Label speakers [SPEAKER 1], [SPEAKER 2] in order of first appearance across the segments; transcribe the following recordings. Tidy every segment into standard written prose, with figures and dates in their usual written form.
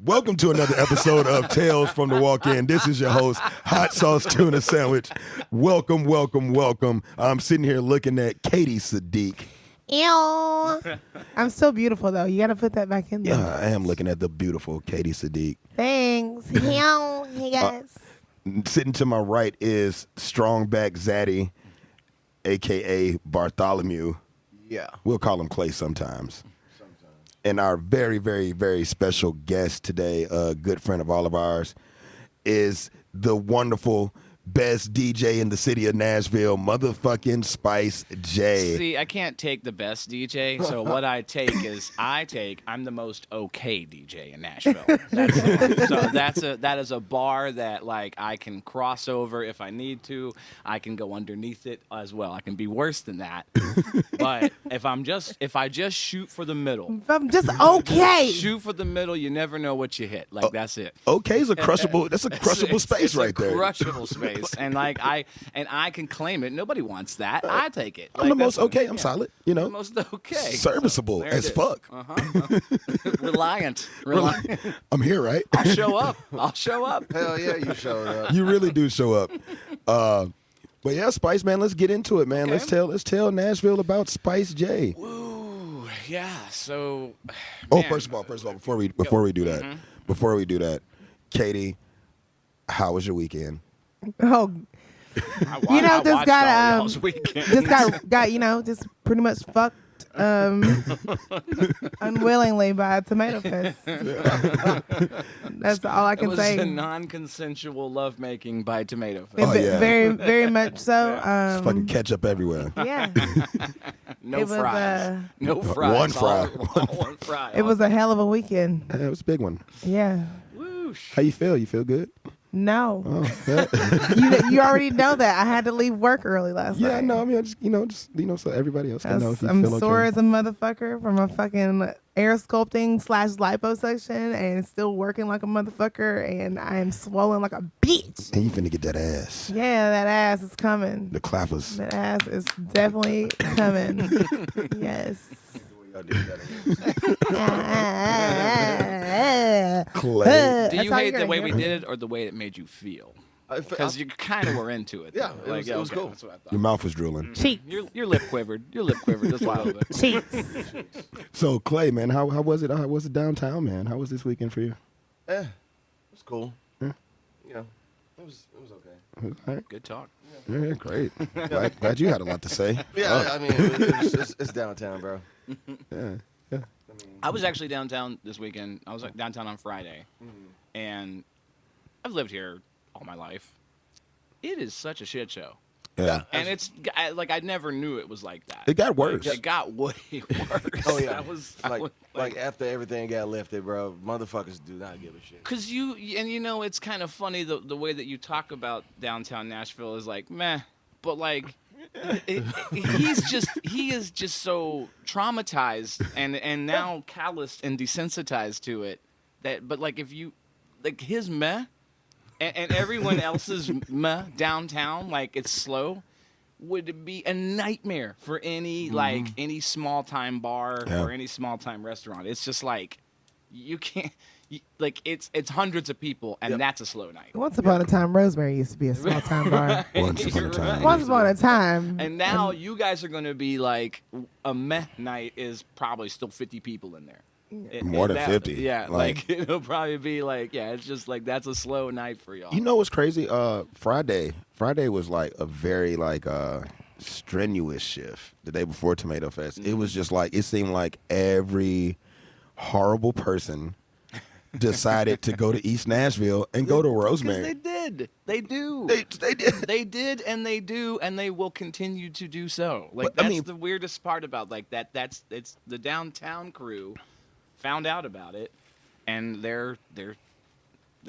[SPEAKER 1] Welcome to another episode of Tales from the Walk-In. This is your host, Hot Sauce Tuna Sandwich. Welcome, welcome, welcome. I'm sitting here looking at Katie Sadiq.
[SPEAKER 2] Ew. I'm still beautiful, though. You got to put that back in there.
[SPEAKER 1] Yeah, I am looking at the beautiful Katie Sadiq.
[SPEAKER 2] Thanks. Ew. Hey, guys.
[SPEAKER 1] Sitting to my right is Strongback Zaddy, a.k.a. Bartholomew.
[SPEAKER 3] Yeah.
[SPEAKER 1] We'll call him Clay sometimes. And our very, very, very special guest today, a good friend of all of ours, is the wonderful best DJ in the city of Nashville, motherfucking Spice J.
[SPEAKER 4] See, I can't take the best DJ, so what I take is I'm the most okay DJ in Nashville. That is a bar that like I can cross over if I need to. I can go underneath it as well. I can be worse than that. But if I just shoot for the middle.
[SPEAKER 2] If I'm just okay.
[SPEAKER 4] Shoot for the middle, you never know what you hit. Like that's it.
[SPEAKER 1] Okay is a crushable that's a crushable space
[SPEAKER 4] it's
[SPEAKER 1] right there.
[SPEAKER 4] Crushable space. And like I can claim it. Nobody wants that. I take it.
[SPEAKER 1] I'm the most okay. I'm solid. You know,
[SPEAKER 4] the most okay.
[SPEAKER 1] Serviceable
[SPEAKER 4] So,
[SPEAKER 1] as fuck.
[SPEAKER 4] Reliant.
[SPEAKER 1] I'm here, right?
[SPEAKER 4] I'll show up.
[SPEAKER 3] Hell yeah, you showed up.
[SPEAKER 1] You really do show up. But yeah, Spice, man, let's get into it, man.
[SPEAKER 4] Okay.
[SPEAKER 1] Let's tell Nashville about Spice J.
[SPEAKER 4] Ooh, yeah. So,
[SPEAKER 1] Oh,
[SPEAKER 4] man.
[SPEAKER 1] first of all, before we do that, Katie, how was your weekend?
[SPEAKER 2] Oh,
[SPEAKER 4] You know,
[SPEAKER 2] this
[SPEAKER 4] watched
[SPEAKER 2] guy,
[SPEAKER 4] all y'all's weekends.
[SPEAKER 2] this guy, just pretty much fucked unwillingly by a tomato fest. That's all I
[SPEAKER 4] It
[SPEAKER 2] can
[SPEAKER 4] was
[SPEAKER 2] say.
[SPEAKER 4] a non-consensual lovemaking by tomato fest.
[SPEAKER 1] Oh, yeah.
[SPEAKER 2] Very, very much so.
[SPEAKER 1] It's fucking ketchup everywhere.
[SPEAKER 2] Yeah.
[SPEAKER 4] No
[SPEAKER 2] it was,
[SPEAKER 4] fries. No fries.
[SPEAKER 1] One fry.
[SPEAKER 4] All one fry.
[SPEAKER 2] It was a hell of a weekend.
[SPEAKER 1] It was a big one.
[SPEAKER 2] Yeah.
[SPEAKER 4] Whoosh.
[SPEAKER 1] How you feel? You feel good?
[SPEAKER 2] No.
[SPEAKER 1] Oh, yeah.
[SPEAKER 2] You already know that. I had to leave work early last night.
[SPEAKER 1] Yeah, no, I mean, so everybody else can know if you
[SPEAKER 2] I'm
[SPEAKER 1] feel
[SPEAKER 2] sore
[SPEAKER 1] okay.
[SPEAKER 2] as a motherfucker from a fucking air sculpting / liposuction and still working like a motherfucker, and I am swollen like a bitch.
[SPEAKER 1] And you finna get that ass.
[SPEAKER 2] Yeah, that ass is coming.
[SPEAKER 1] The clappers.
[SPEAKER 2] That ass is definitely coming. Yes.
[SPEAKER 1] Clay.
[SPEAKER 4] Do
[SPEAKER 2] That's
[SPEAKER 4] you
[SPEAKER 2] all
[SPEAKER 4] hate
[SPEAKER 2] you're
[SPEAKER 4] the
[SPEAKER 2] gonna
[SPEAKER 4] way
[SPEAKER 2] hear.
[SPEAKER 4] we did it or the way it made you feel? Because you kind of were into it.
[SPEAKER 3] Yeah,
[SPEAKER 4] though.
[SPEAKER 3] it was cool.
[SPEAKER 4] That's what I thought.
[SPEAKER 1] Your mouth was drooling.
[SPEAKER 2] Cheeks.
[SPEAKER 4] Your lip quivered. Your lip quivered just a little bit.
[SPEAKER 2] Cheeks.
[SPEAKER 1] So, Clay, man, how was it? How was it downtown, man? How was this weekend for you?
[SPEAKER 3] It was cool.
[SPEAKER 1] Yeah.
[SPEAKER 3] You know, it was okay.
[SPEAKER 1] All right.
[SPEAKER 4] Good talk.
[SPEAKER 1] Yeah, great. Glad you had a lot to say.
[SPEAKER 3] Yeah, I mean, it's downtown, bro.
[SPEAKER 1] Yeah.
[SPEAKER 4] I was actually downtown this weekend. I was like downtown on Friday, and I've lived here all my life. It is such a shit show,
[SPEAKER 1] Yeah.
[SPEAKER 4] and it's like I never knew it was like that.
[SPEAKER 1] It got worse.
[SPEAKER 4] It got way worse.
[SPEAKER 3] Oh yeah,
[SPEAKER 4] I
[SPEAKER 3] like after everything got lifted, bro. Motherfuckers do not give a shit.
[SPEAKER 4] Cause it's kind of funny the way that you talk about downtown Nashville is like meh, but like. He is just so traumatized and now calloused and desensitized to it but like if you like his meh and everyone else's meh downtown, like it's slow, would be a nightmare for any like any small time bar or any small time restaurant. It's just like you can't. Like it's hundreds of people, and that's a slow night.
[SPEAKER 2] Once upon a time, Rosemary used to be a small time bar.
[SPEAKER 1] Once upon a time.
[SPEAKER 4] Right.
[SPEAKER 2] Once upon a time.
[SPEAKER 4] And now you guys are going to be like a meh night is probably still 50 people in there.
[SPEAKER 1] More than 50.
[SPEAKER 4] Yeah,
[SPEAKER 1] Like-
[SPEAKER 4] like it'll probably be like it's just like that's a slow night for y'all.
[SPEAKER 1] You know what's crazy? Friday was like a very strenuous shift the day before Tomato Fest. It was just like it seemed like every horrible person decided to go to East Nashville and go to Rosemary.
[SPEAKER 4] They did. They do.
[SPEAKER 1] They did.
[SPEAKER 4] They did, and they do, and they will continue to do so. Like
[SPEAKER 1] But, I
[SPEAKER 4] that's
[SPEAKER 1] mean-
[SPEAKER 4] the weirdest part about like that. It's the downtown crew found out about it, and they're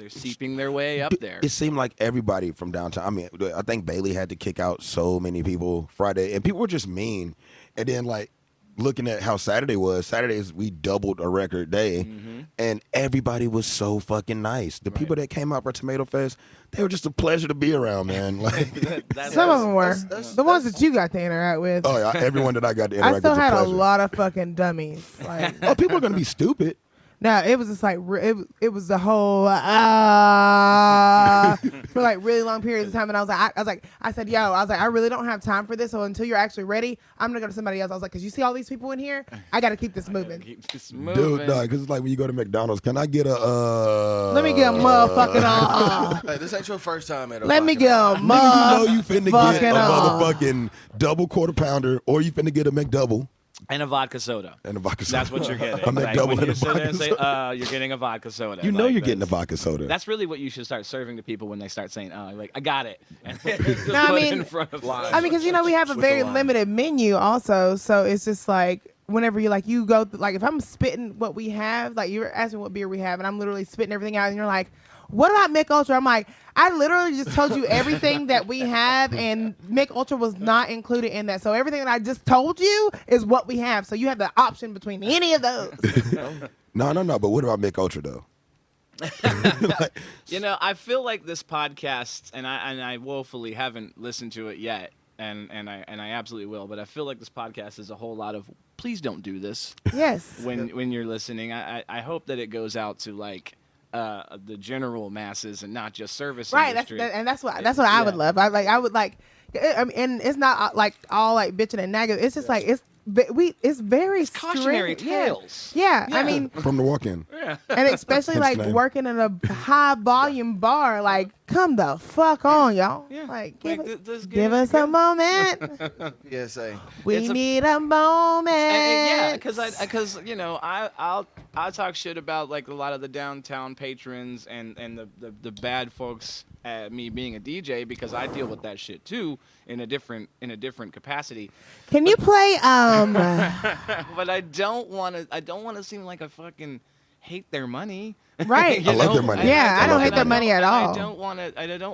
[SPEAKER 4] seeping their way up there.
[SPEAKER 1] It seemed like everybody from downtown. I mean, I think Bailey had to kick out so many people Friday, and people were just mean. And then like looking at how Saturday was, Saturdays we doubled a record day, and everybody was so fucking nice. The people that came out for Tomato Fest, they were just a pleasure to be around, man. Like,
[SPEAKER 2] Some of them were. The ones that you got to interact with.
[SPEAKER 1] oh yeah, everyone that I got to interact
[SPEAKER 2] I still
[SPEAKER 1] with was
[SPEAKER 2] had
[SPEAKER 1] a
[SPEAKER 2] a
[SPEAKER 1] pleasure.
[SPEAKER 2] lot of fucking dummies. Like,
[SPEAKER 1] Oh, people are gonna be stupid.
[SPEAKER 2] No, it was just like it was the whole for like really long periods of time, and I said, yo, I really don't have time for this. So until you're actually ready, I'm gonna go to somebody else. I was like, cause you see all these people in here, I gotta keep this moving.
[SPEAKER 1] Dude, no, because it's like when you go to McDonald's, can I get a
[SPEAKER 2] Let me get a motherfucking
[SPEAKER 3] Hey, this ain't your first time at a
[SPEAKER 2] Let me get a
[SPEAKER 1] Nigga, you know you finna get a
[SPEAKER 2] motherfucking
[SPEAKER 1] motherfucking double quarter pounder, or you finna get a McDouble
[SPEAKER 4] And a vodka soda.
[SPEAKER 1] and a vodka soda.
[SPEAKER 4] That's what you're getting.
[SPEAKER 1] A McDouble
[SPEAKER 4] when
[SPEAKER 1] and
[SPEAKER 4] you
[SPEAKER 1] a
[SPEAKER 4] sit there
[SPEAKER 1] vodka
[SPEAKER 4] and say,
[SPEAKER 1] soda.
[SPEAKER 4] you're getting a vodka soda.
[SPEAKER 1] You know
[SPEAKER 4] Like,
[SPEAKER 1] you're getting a
[SPEAKER 4] that's-
[SPEAKER 1] vodka soda.
[SPEAKER 4] That's really what you should start serving to people when they start saying, like, I got it. And just
[SPEAKER 2] No, I
[SPEAKER 4] put it
[SPEAKER 2] mean-
[SPEAKER 4] in front of them.
[SPEAKER 2] I mean, because we have a
[SPEAKER 3] With
[SPEAKER 2] very
[SPEAKER 3] the lime.
[SPEAKER 2] limited menu also, so it's just like whenever you like you go like if I'm spitting what we have, like you're asking what beer we have, and I'm literally spitting everything out, and you're like, what about Mick Ultra? I'm like, I literally just told you everything that we have, and Mick Ultra was not included in that. So everything that I just told you is what we have. So you have the option between any of those.
[SPEAKER 1] No. But what about Mick Ultra though?
[SPEAKER 4] You know, I feel like this podcast, and I woefully haven't listened to it yet, and I absolutely will, but I feel like this podcast is a whole lot of please don't do this
[SPEAKER 2] Yes.
[SPEAKER 4] when you're listening. I hope that it goes out to like the general masses and not just service
[SPEAKER 2] Right.
[SPEAKER 4] industry.
[SPEAKER 2] That's what I would
[SPEAKER 4] Yeah.
[SPEAKER 2] love. I would like. I mean, and it's not like all like bitching and nagging. It's just like it's very
[SPEAKER 4] cautionary
[SPEAKER 2] strict. Yeah.
[SPEAKER 4] tales.
[SPEAKER 2] Yeah.
[SPEAKER 4] Yeah.
[SPEAKER 2] I mean,
[SPEAKER 1] From the walk-in.
[SPEAKER 2] and especially
[SPEAKER 1] Hence
[SPEAKER 2] like
[SPEAKER 1] the name.
[SPEAKER 2] working in a high volume bar, like come the fuck on, y'all.
[SPEAKER 4] Yeah.
[SPEAKER 2] Like
[SPEAKER 4] Just
[SPEAKER 2] give us a moment.
[SPEAKER 3] PSA.
[SPEAKER 2] We
[SPEAKER 4] It's a-
[SPEAKER 2] need a moment.
[SPEAKER 4] Yeah, because you know I'll talk shit about like a lot of the downtown patrons and the bad folks at me being a DJ because I deal with that shit too in a different capacity.
[SPEAKER 2] Can you play
[SPEAKER 4] But I don't want to seem like I fucking hate their money.
[SPEAKER 2] Right.
[SPEAKER 4] You
[SPEAKER 1] I love
[SPEAKER 4] know?
[SPEAKER 1] their money.
[SPEAKER 2] Yeah, I don't hate
[SPEAKER 1] love
[SPEAKER 2] their money at all.
[SPEAKER 4] I don't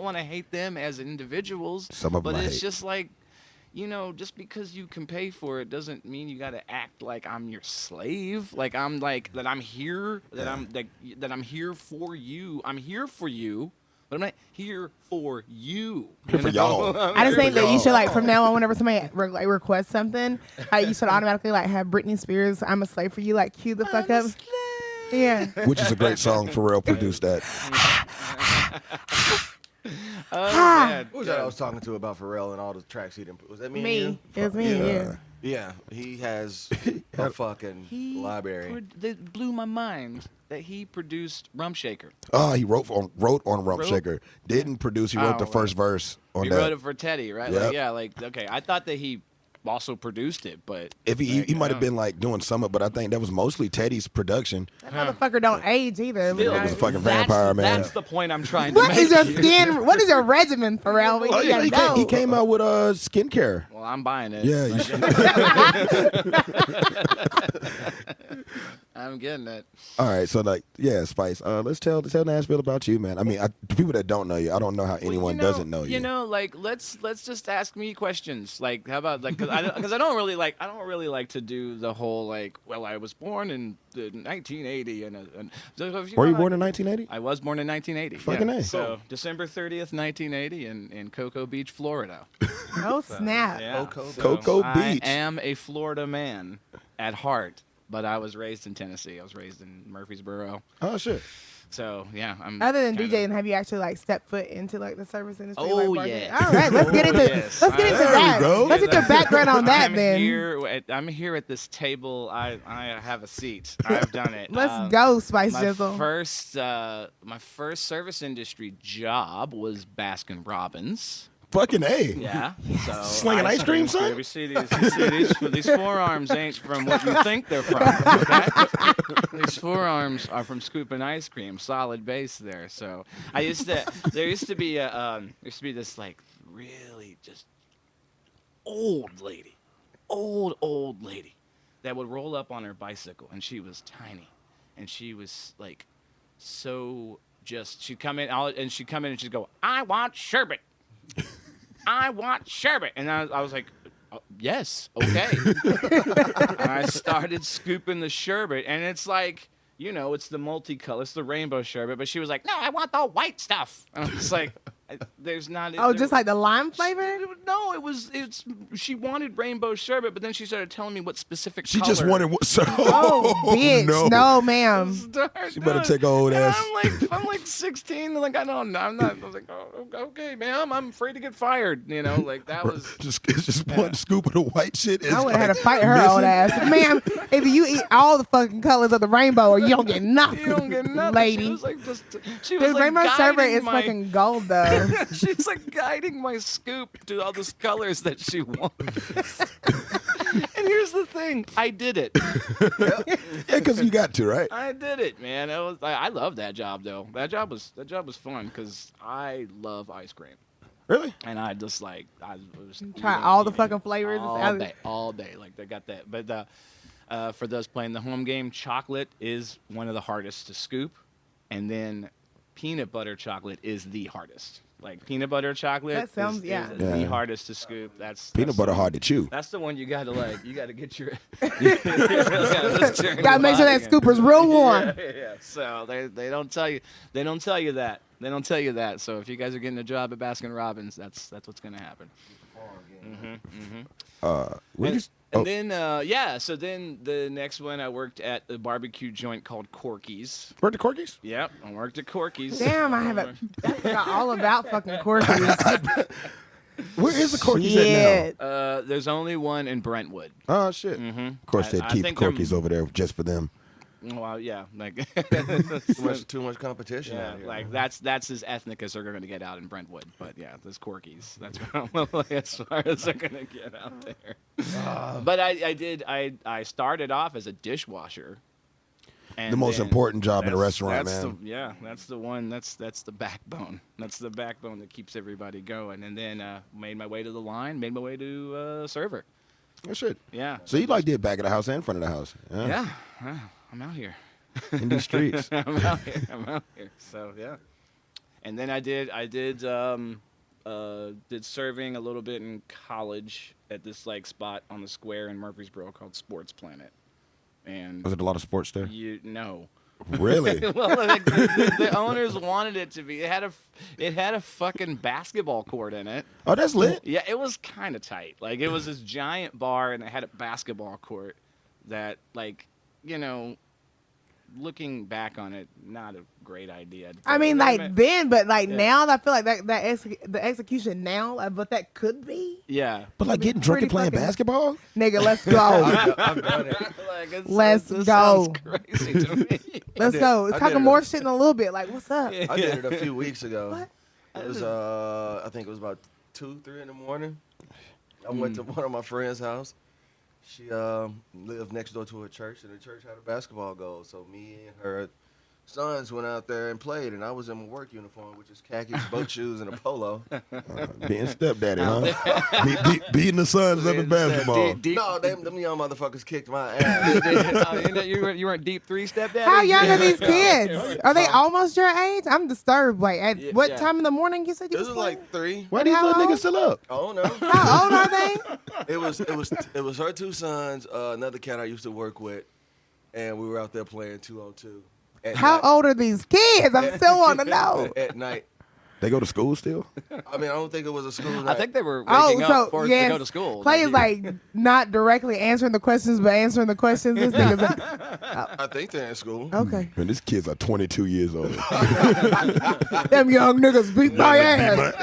[SPEAKER 4] want to hate them as individuals.
[SPEAKER 1] Some of them
[SPEAKER 4] but
[SPEAKER 1] I
[SPEAKER 4] it's
[SPEAKER 1] hate.
[SPEAKER 4] just like, you know, just because you can pay for it doesn't mean you got to act like I'm your slave. Like I'm like that I'm here, that I'm here for you. I'm here for you, but I'm not here for you.
[SPEAKER 1] Here for y'all.
[SPEAKER 2] I just think that you
[SPEAKER 1] y'all.
[SPEAKER 2] should like from now on, whenever somebody like requests something, you should automatically like have Britney Spears "I'm a Slave for You" like cue the fuck up. Yeah.
[SPEAKER 1] Which is a great song. Pharrell produced that.
[SPEAKER 4] Oh, man.
[SPEAKER 3] Who was that I was talking to about Pharrell and all the tracks he didn't put? Was that me? And you?
[SPEAKER 2] It was me and you.
[SPEAKER 3] Yeah, he has a fucking library.
[SPEAKER 4] That blew my mind that he produced Rump Shaker.
[SPEAKER 1] Oh, he wrote on Rump
[SPEAKER 4] Wrote?
[SPEAKER 1] Shaker. Didn't produce. He wrote the
[SPEAKER 4] Oh,
[SPEAKER 1] first verse on
[SPEAKER 4] He
[SPEAKER 1] that.
[SPEAKER 4] wrote it for Teddy, right?
[SPEAKER 1] Yep.
[SPEAKER 4] Like, yeah, like okay. I thought that he also produced it, but
[SPEAKER 1] If he
[SPEAKER 4] like,
[SPEAKER 1] might have
[SPEAKER 4] I
[SPEAKER 1] been like doing some of it, but I think that was mostly Teddy's production.
[SPEAKER 2] That motherfucker don't age either.
[SPEAKER 4] Still,
[SPEAKER 1] It was a fucking
[SPEAKER 4] that's-
[SPEAKER 1] vampire, man.
[SPEAKER 4] That's the point I'm trying to
[SPEAKER 2] What
[SPEAKER 4] make.
[SPEAKER 2] is your
[SPEAKER 4] here.
[SPEAKER 2] skin? What is your regimen, Pharrell? We
[SPEAKER 1] Oh, yeah,
[SPEAKER 2] gotta know.
[SPEAKER 1] he came out with skincare.
[SPEAKER 4] Well, I'm buying it.
[SPEAKER 1] Yeah, you should.
[SPEAKER 4] I'm getting it.
[SPEAKER 1] All right, so like, yeah, Spice. Let's tell Nashville about you, man. I mean, people that don't know you, I don't know how anyone doesn't know you.
[SPEAKER 4] You know, like let's just ask me questions. Like, how about like because I don't really like to do the whole like, well, I was born in 1980 and so if
[SPEAKER 1] Were you
[SPEAKER 4] wanna-
[SPEAKER 1] born in 1980?
[SPEAKER 4] I was born in 1980.
[SPEAKER 1] Fucking
[SPEAKER 4] yeah.
[SPEAKER 1] A.
[SPEAKER 4] So December 30th, 1980, in Cocoa Beach, Florida.
[SPEAKER 2] Oh snap!
[SPEAKER 4] Yeah.
[SPEAKER 1] Cocoa Beach.
[SPEAKER 4] I am a Florida man at heart, but I was raised in Tennessee. I was raised in Murfreesboro.
[SPEAKER 1] Oh shit.
[SPEAKER 4] So yeah, I'm.
[SPEAKER 2] Other than
[SPEAKER 4] kinda-
[SPEAKER 2] DJing, have you actually like stepped foot into like the service industry?
[SPEAKER 4] Oh,
[SPEAKER 2] like,
[SPEAKER 4] yeah.
[SPEAKER 2] All right, let's get into
[SPEAKER 4] yes.
[SPEAKER 2] let's get into
[SPEAKER 1] There we
[SPEAKER 2] that.
[SPEAKER 1] go.
[SPEAKER 2] Let's get your background on that
[SPEAKER 4] I'm
[SPEAKER 2] then.
[SPEAKER 4] here at this table. I have a seat. I've done it.
[SPEAKER 2] Let's go, Spice
[SPEAKER 4] My
[SPEAKER 2] Jizzle.
[SPEAKER 4] first service industry job was Baskin Robbins.
[SPEAKER 1] Fucking A.
[SPEAKER 4] Yeah. So
[SPEAKER 1] Slinging ice cream, son?
[SPEAKER 4] You see these forearms ain't from what you think they're from. Okay? These forearms are from scooping ice cream. Solid base there. So there used to be this like really just old lady that would roll up on her bicycle, and she was tiny, and she was like so just she'd come in and she'd go, I want sherbet. I want sherbet. And I was like, oh, yes, okay. And I started scooping the sherbet, and it's like, you know, it's the multicolor, it's the rainbow sherbet, but she was like, no, I want the white stuff. And I was like, There's not.
[SPEAKER 2] Oh, just like the lime flavor?
[SPEAKER 4] No, it's. She wanted rainbow sherbet, but then she started telling me what specific.
[SPEAKER 1] She
[SPEAKER 4] color.
[SPEAKER 1] just wanted what? So,
[SPEAKER 2] Oh, bitch. No, ma'am.
[SPEAKER 1] She better take her old
[SPEAKER 4] And
[SPEAKER 1] ass.
[SPEAKER 4] I'm like 16. Like I don't know. I'm not. I was like, oh, okay, ma'am. I'm afraid to get fired. You know, like that was.
[SPEAKER 1] It's just one scoop of the white shit.
[SPEAKER 2] I would have had to fight her old ass. Ma'am, if you eat all the fucking colors of the rainbow, you don't get nothing.
[SPEAKER 4] You don't get nothing.
[SPEAKER 2] Lady.
[SPEAKER 4] She was like she
[SPEAKER 2] The
[SPEAKER 4] was like
[SPEAKER 2] rainbow sherbet
[SPEAKER 4] guiding
[SPEAKER 2] is
[SPEAKER 4] my,
[SPEAKER 2] fucking gold, though.
[SPEAKER 4] She's like guiding my scoop to all those colors that she wants. And here's the thing, I did it.
[SPEAKER 1] Yeah, because you got to, right?
[SPEAKER 4] I did it, man. I love that job though. That job was fun because I love ice cream.
[SPEAKER 1] Really?
[SPEAKER 4] And I just like I was
[SPEAKER 2] Try all the fucking flavors.
[SPEAKER 4] all day. Like they got that. But for those playing the home game, chocolate is one of the hardest to scoop, and then peanut butter chocolate is the hardest. Like peanut butter chocolate
[SPEAKER 2] That sounds-
[SPEAKER 4] is
[SPEAKER 2] yeah.
[SPEAKER 4] the hardest to scoop. That's
[SPEAKER 1] Peanut butter hard to chew.
[SPEAKER 4] That's the one you gotta get your.
[SPEAKER 2] Gotta make sure that scooper's real warm.
[SPEAKER 4] Yeah. So they don't tell you that. They don't tell you that. So if you guys are getting a job at Baskin Robbins, that's what's gonna happen. So then the next one I worked at a barbecue joint called Corky's.
[SPEAKER 1] Where the Corky's?
[SPEAKER 4] Yep, I worked at Corky's.
[SPEAKER 2] Damn, I forgot all about fucking Corky's.
[SPEAKER 1] Where is the Corky's at
[SPEAKER 2] Shit.
[SPEAKER 4] There's only one in Brentwood.
[SPEAKER 1] now? Oh shit! Of course, they'd
[SPEAKER 4] I
[SPEAKER 1] keep
[SPEAKER 4] think they're-
[SPEAKER 1] Corky's over there just for them.
[SPEAKER 4] Well, yeah, like
[SPEAKER 3] Too much competition
[SPEAKER 4] yeah,
[SPEAKER 3] out here.
[SPEAKER 4] like that's as ethnic as they're going to get out in Brentwood. But yeah, there's Corky's. That's as far as they're going to get out there. But I started off as a dishwasher. And
[SPEAKER 1] The most
[SPEAKER 4] then
[SPEAKER 1] important job in a
[SPEAKER 4] that's-
[SPEAKER 1] restaurant,
[SPEAKER 4] that's
[SPEAKER 1] man.
[SPEAKER 4] that's the one. That's the backbone. That's the backbone that keeps everybody going. And then made my way to the line. Made my way to server.
[SPEAKER 1] Oh shit!
[SPEAKER 4] Yeah.
[SPEAKER 1] So you like did back of the house and front of the house?
[SPEAKER 4] Yeah. I'm out here.
[SPEAKER 1] In these streets.
[SPEAKER 4] I'm out here. So yeah. And then I did serving a little bit in college at this like spot on the square in Murfreesboro called Sports Planet. And
[SPEAKER 1] Was it a lot of sports there?
[SPEAKER 4] no.
[SPEAKER 1] Really?
[SPEAKER 4] Well, like, the owners wanted it to be. It had a fucking basketball court in it.
[SPEAKER 1] Oh, that's lit.
[SPEAKER 4] Yeah, it was kind of tight. Like it was this giant bar and it had a basketball court that, like, you know, looking back on it, not a great idea.
[SPEAKER 2] I mean, like then, but like
[SPEAKER 4] Yeah.
[SPEAKER 2] now, I feel like the execution now, like, what that could be.
[SPEAKER 4] Yeah.
[SPEAKER 1] But like getting drunk and
[SPEAKER 2] Pretty
[SPEAKER 1] playing
[SPEAKER 2] fucking-
[SPEAKER 1] basketball?
[SPEAKER 2] Nigga, let's go.
[SPEAKER 3] I've done it.
[SPEAKER 4] Like,
[SPEAKER 2] Let's
[SPEAKER 4] this
[SPEAKER 2] go.
[SPEAKER 4] sounds crazy to me.
[SPEAKER 2] Let's go.
[SPEAKER 3] I did
[SPEAKER 2] Talking
[SPEAKER 3] it.
[SPEAKER 2] more shit in a little bit. Like, what's up?
[SPEAKER 3] I did it a few weeks ago.
[SPEAKER 2] What?
[SPEAKER 3] It was I think it was about 2-3 in the morning. I went to one of my friend's house. She lived next door to a church, and the church had a basketball goal. So me and her sons went out there and played, and I was in my work uniform, which is khakis, boat shoes, and a polo.
[SPEAKER 1] Being stepdaddy, huh? Beating the sons up in basketball.
[SPEAKER 3] No, them young motherfuckers kicked my ass.
[SPEAKER 4] You weren't deep three stepdaddy?
[SPEAKER 2] How young are these kids? Are they almost your age? I'm disturbed. Like, at
[SPEAKER 4] Yeah,
[SPEAKER 2] what
[SPEAKER 4] yeah.
[SPEAKER 2] time in the morning you said you
[SPEAKER 3] This
[SPEAKER 2] was
[SPEAKER 3] was
[SPEAKER 2] playing?
[SPEAKER 3] like 3.
[SPEAKER 1] Why these
[SPEAKER 2] How
[SPEAKER 1] little
[SPEAKER 2] old?
[SPEAKER 1] niggas still up?
[SPEAKER 3] I don't know.
[SPEAKER 2] How old are they?
[SPEAKER 3] It was her 2 sons, another cat I used to work with, and we were out there playing 2-on-2. At
[SPEAKER 2] How
[SPEAKER 3] night.
[SPEAKER 2] old are these kids? I still want to know.
[SPEAKER 3] At night.
[SPEAKER 1] They go to school still?
[SPEAKER 3] I mean, I don't think it was a school night.
[SPEAKER 4] I think they were
[SPEAKER 2] Oh,
[SPEAKER 4] waking
[SPEAKER 2] so
[SPEAKER 4] up for
[SPEAKER 2] yes,
[SPEAKER 4] to go to school.
[SPEAKER 2] Clay is like not directly answering the questions, but answering the questions. This nigga's like,
[SPEAKER 3] I think they're in school.
[SPEAKER 2] okay.
[SPEAKER 1] And these kids are 22 years old.
[SPEAKER 2] Them young niggas beat my ass.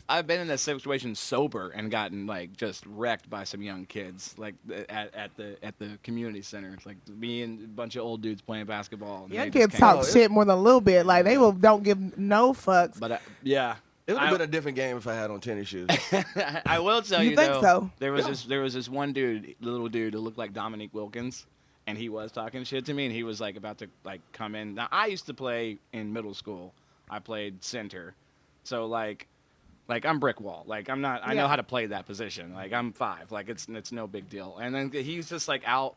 [SPEAKER 4] I've been in that situation sober and gotten like just wrecked by some young kids like at the community center. It's like me and a bunch of old dudes playing basketball. And
[SPEAKER 2] Young
[SPEAKER 4] they just
[SPEAKER 2] kids
[SPEAKER 4] came-
[SPEAKER 2] talk shit more than a little bit. Like they don't give no fucks.
[SPEAKER 4] But yeah,
[SPEAKER 3] It would have been a different game if I had on tennis shoes.
[SPEAKER 4] I will tell
[SPEAKER 2] You
[SPEAKER 4] you,
[SPEAKER 2] think
[SPEAKER 4] though,
[SPEAKER 2] so?
[SPEAKER 4] there was this one dude, little dude, who looked like Dominique Wilkins, and he was talking shit to me, and he was like about to like come in. Now I used to play in middle school. I played center, so like I'm brick wall. Like I'm not. I know
[SPEAKER 2] Yeah.
[SPEAKER 4] how to play that position. Like I'm 5. Like it's no big deal. And then he's just like out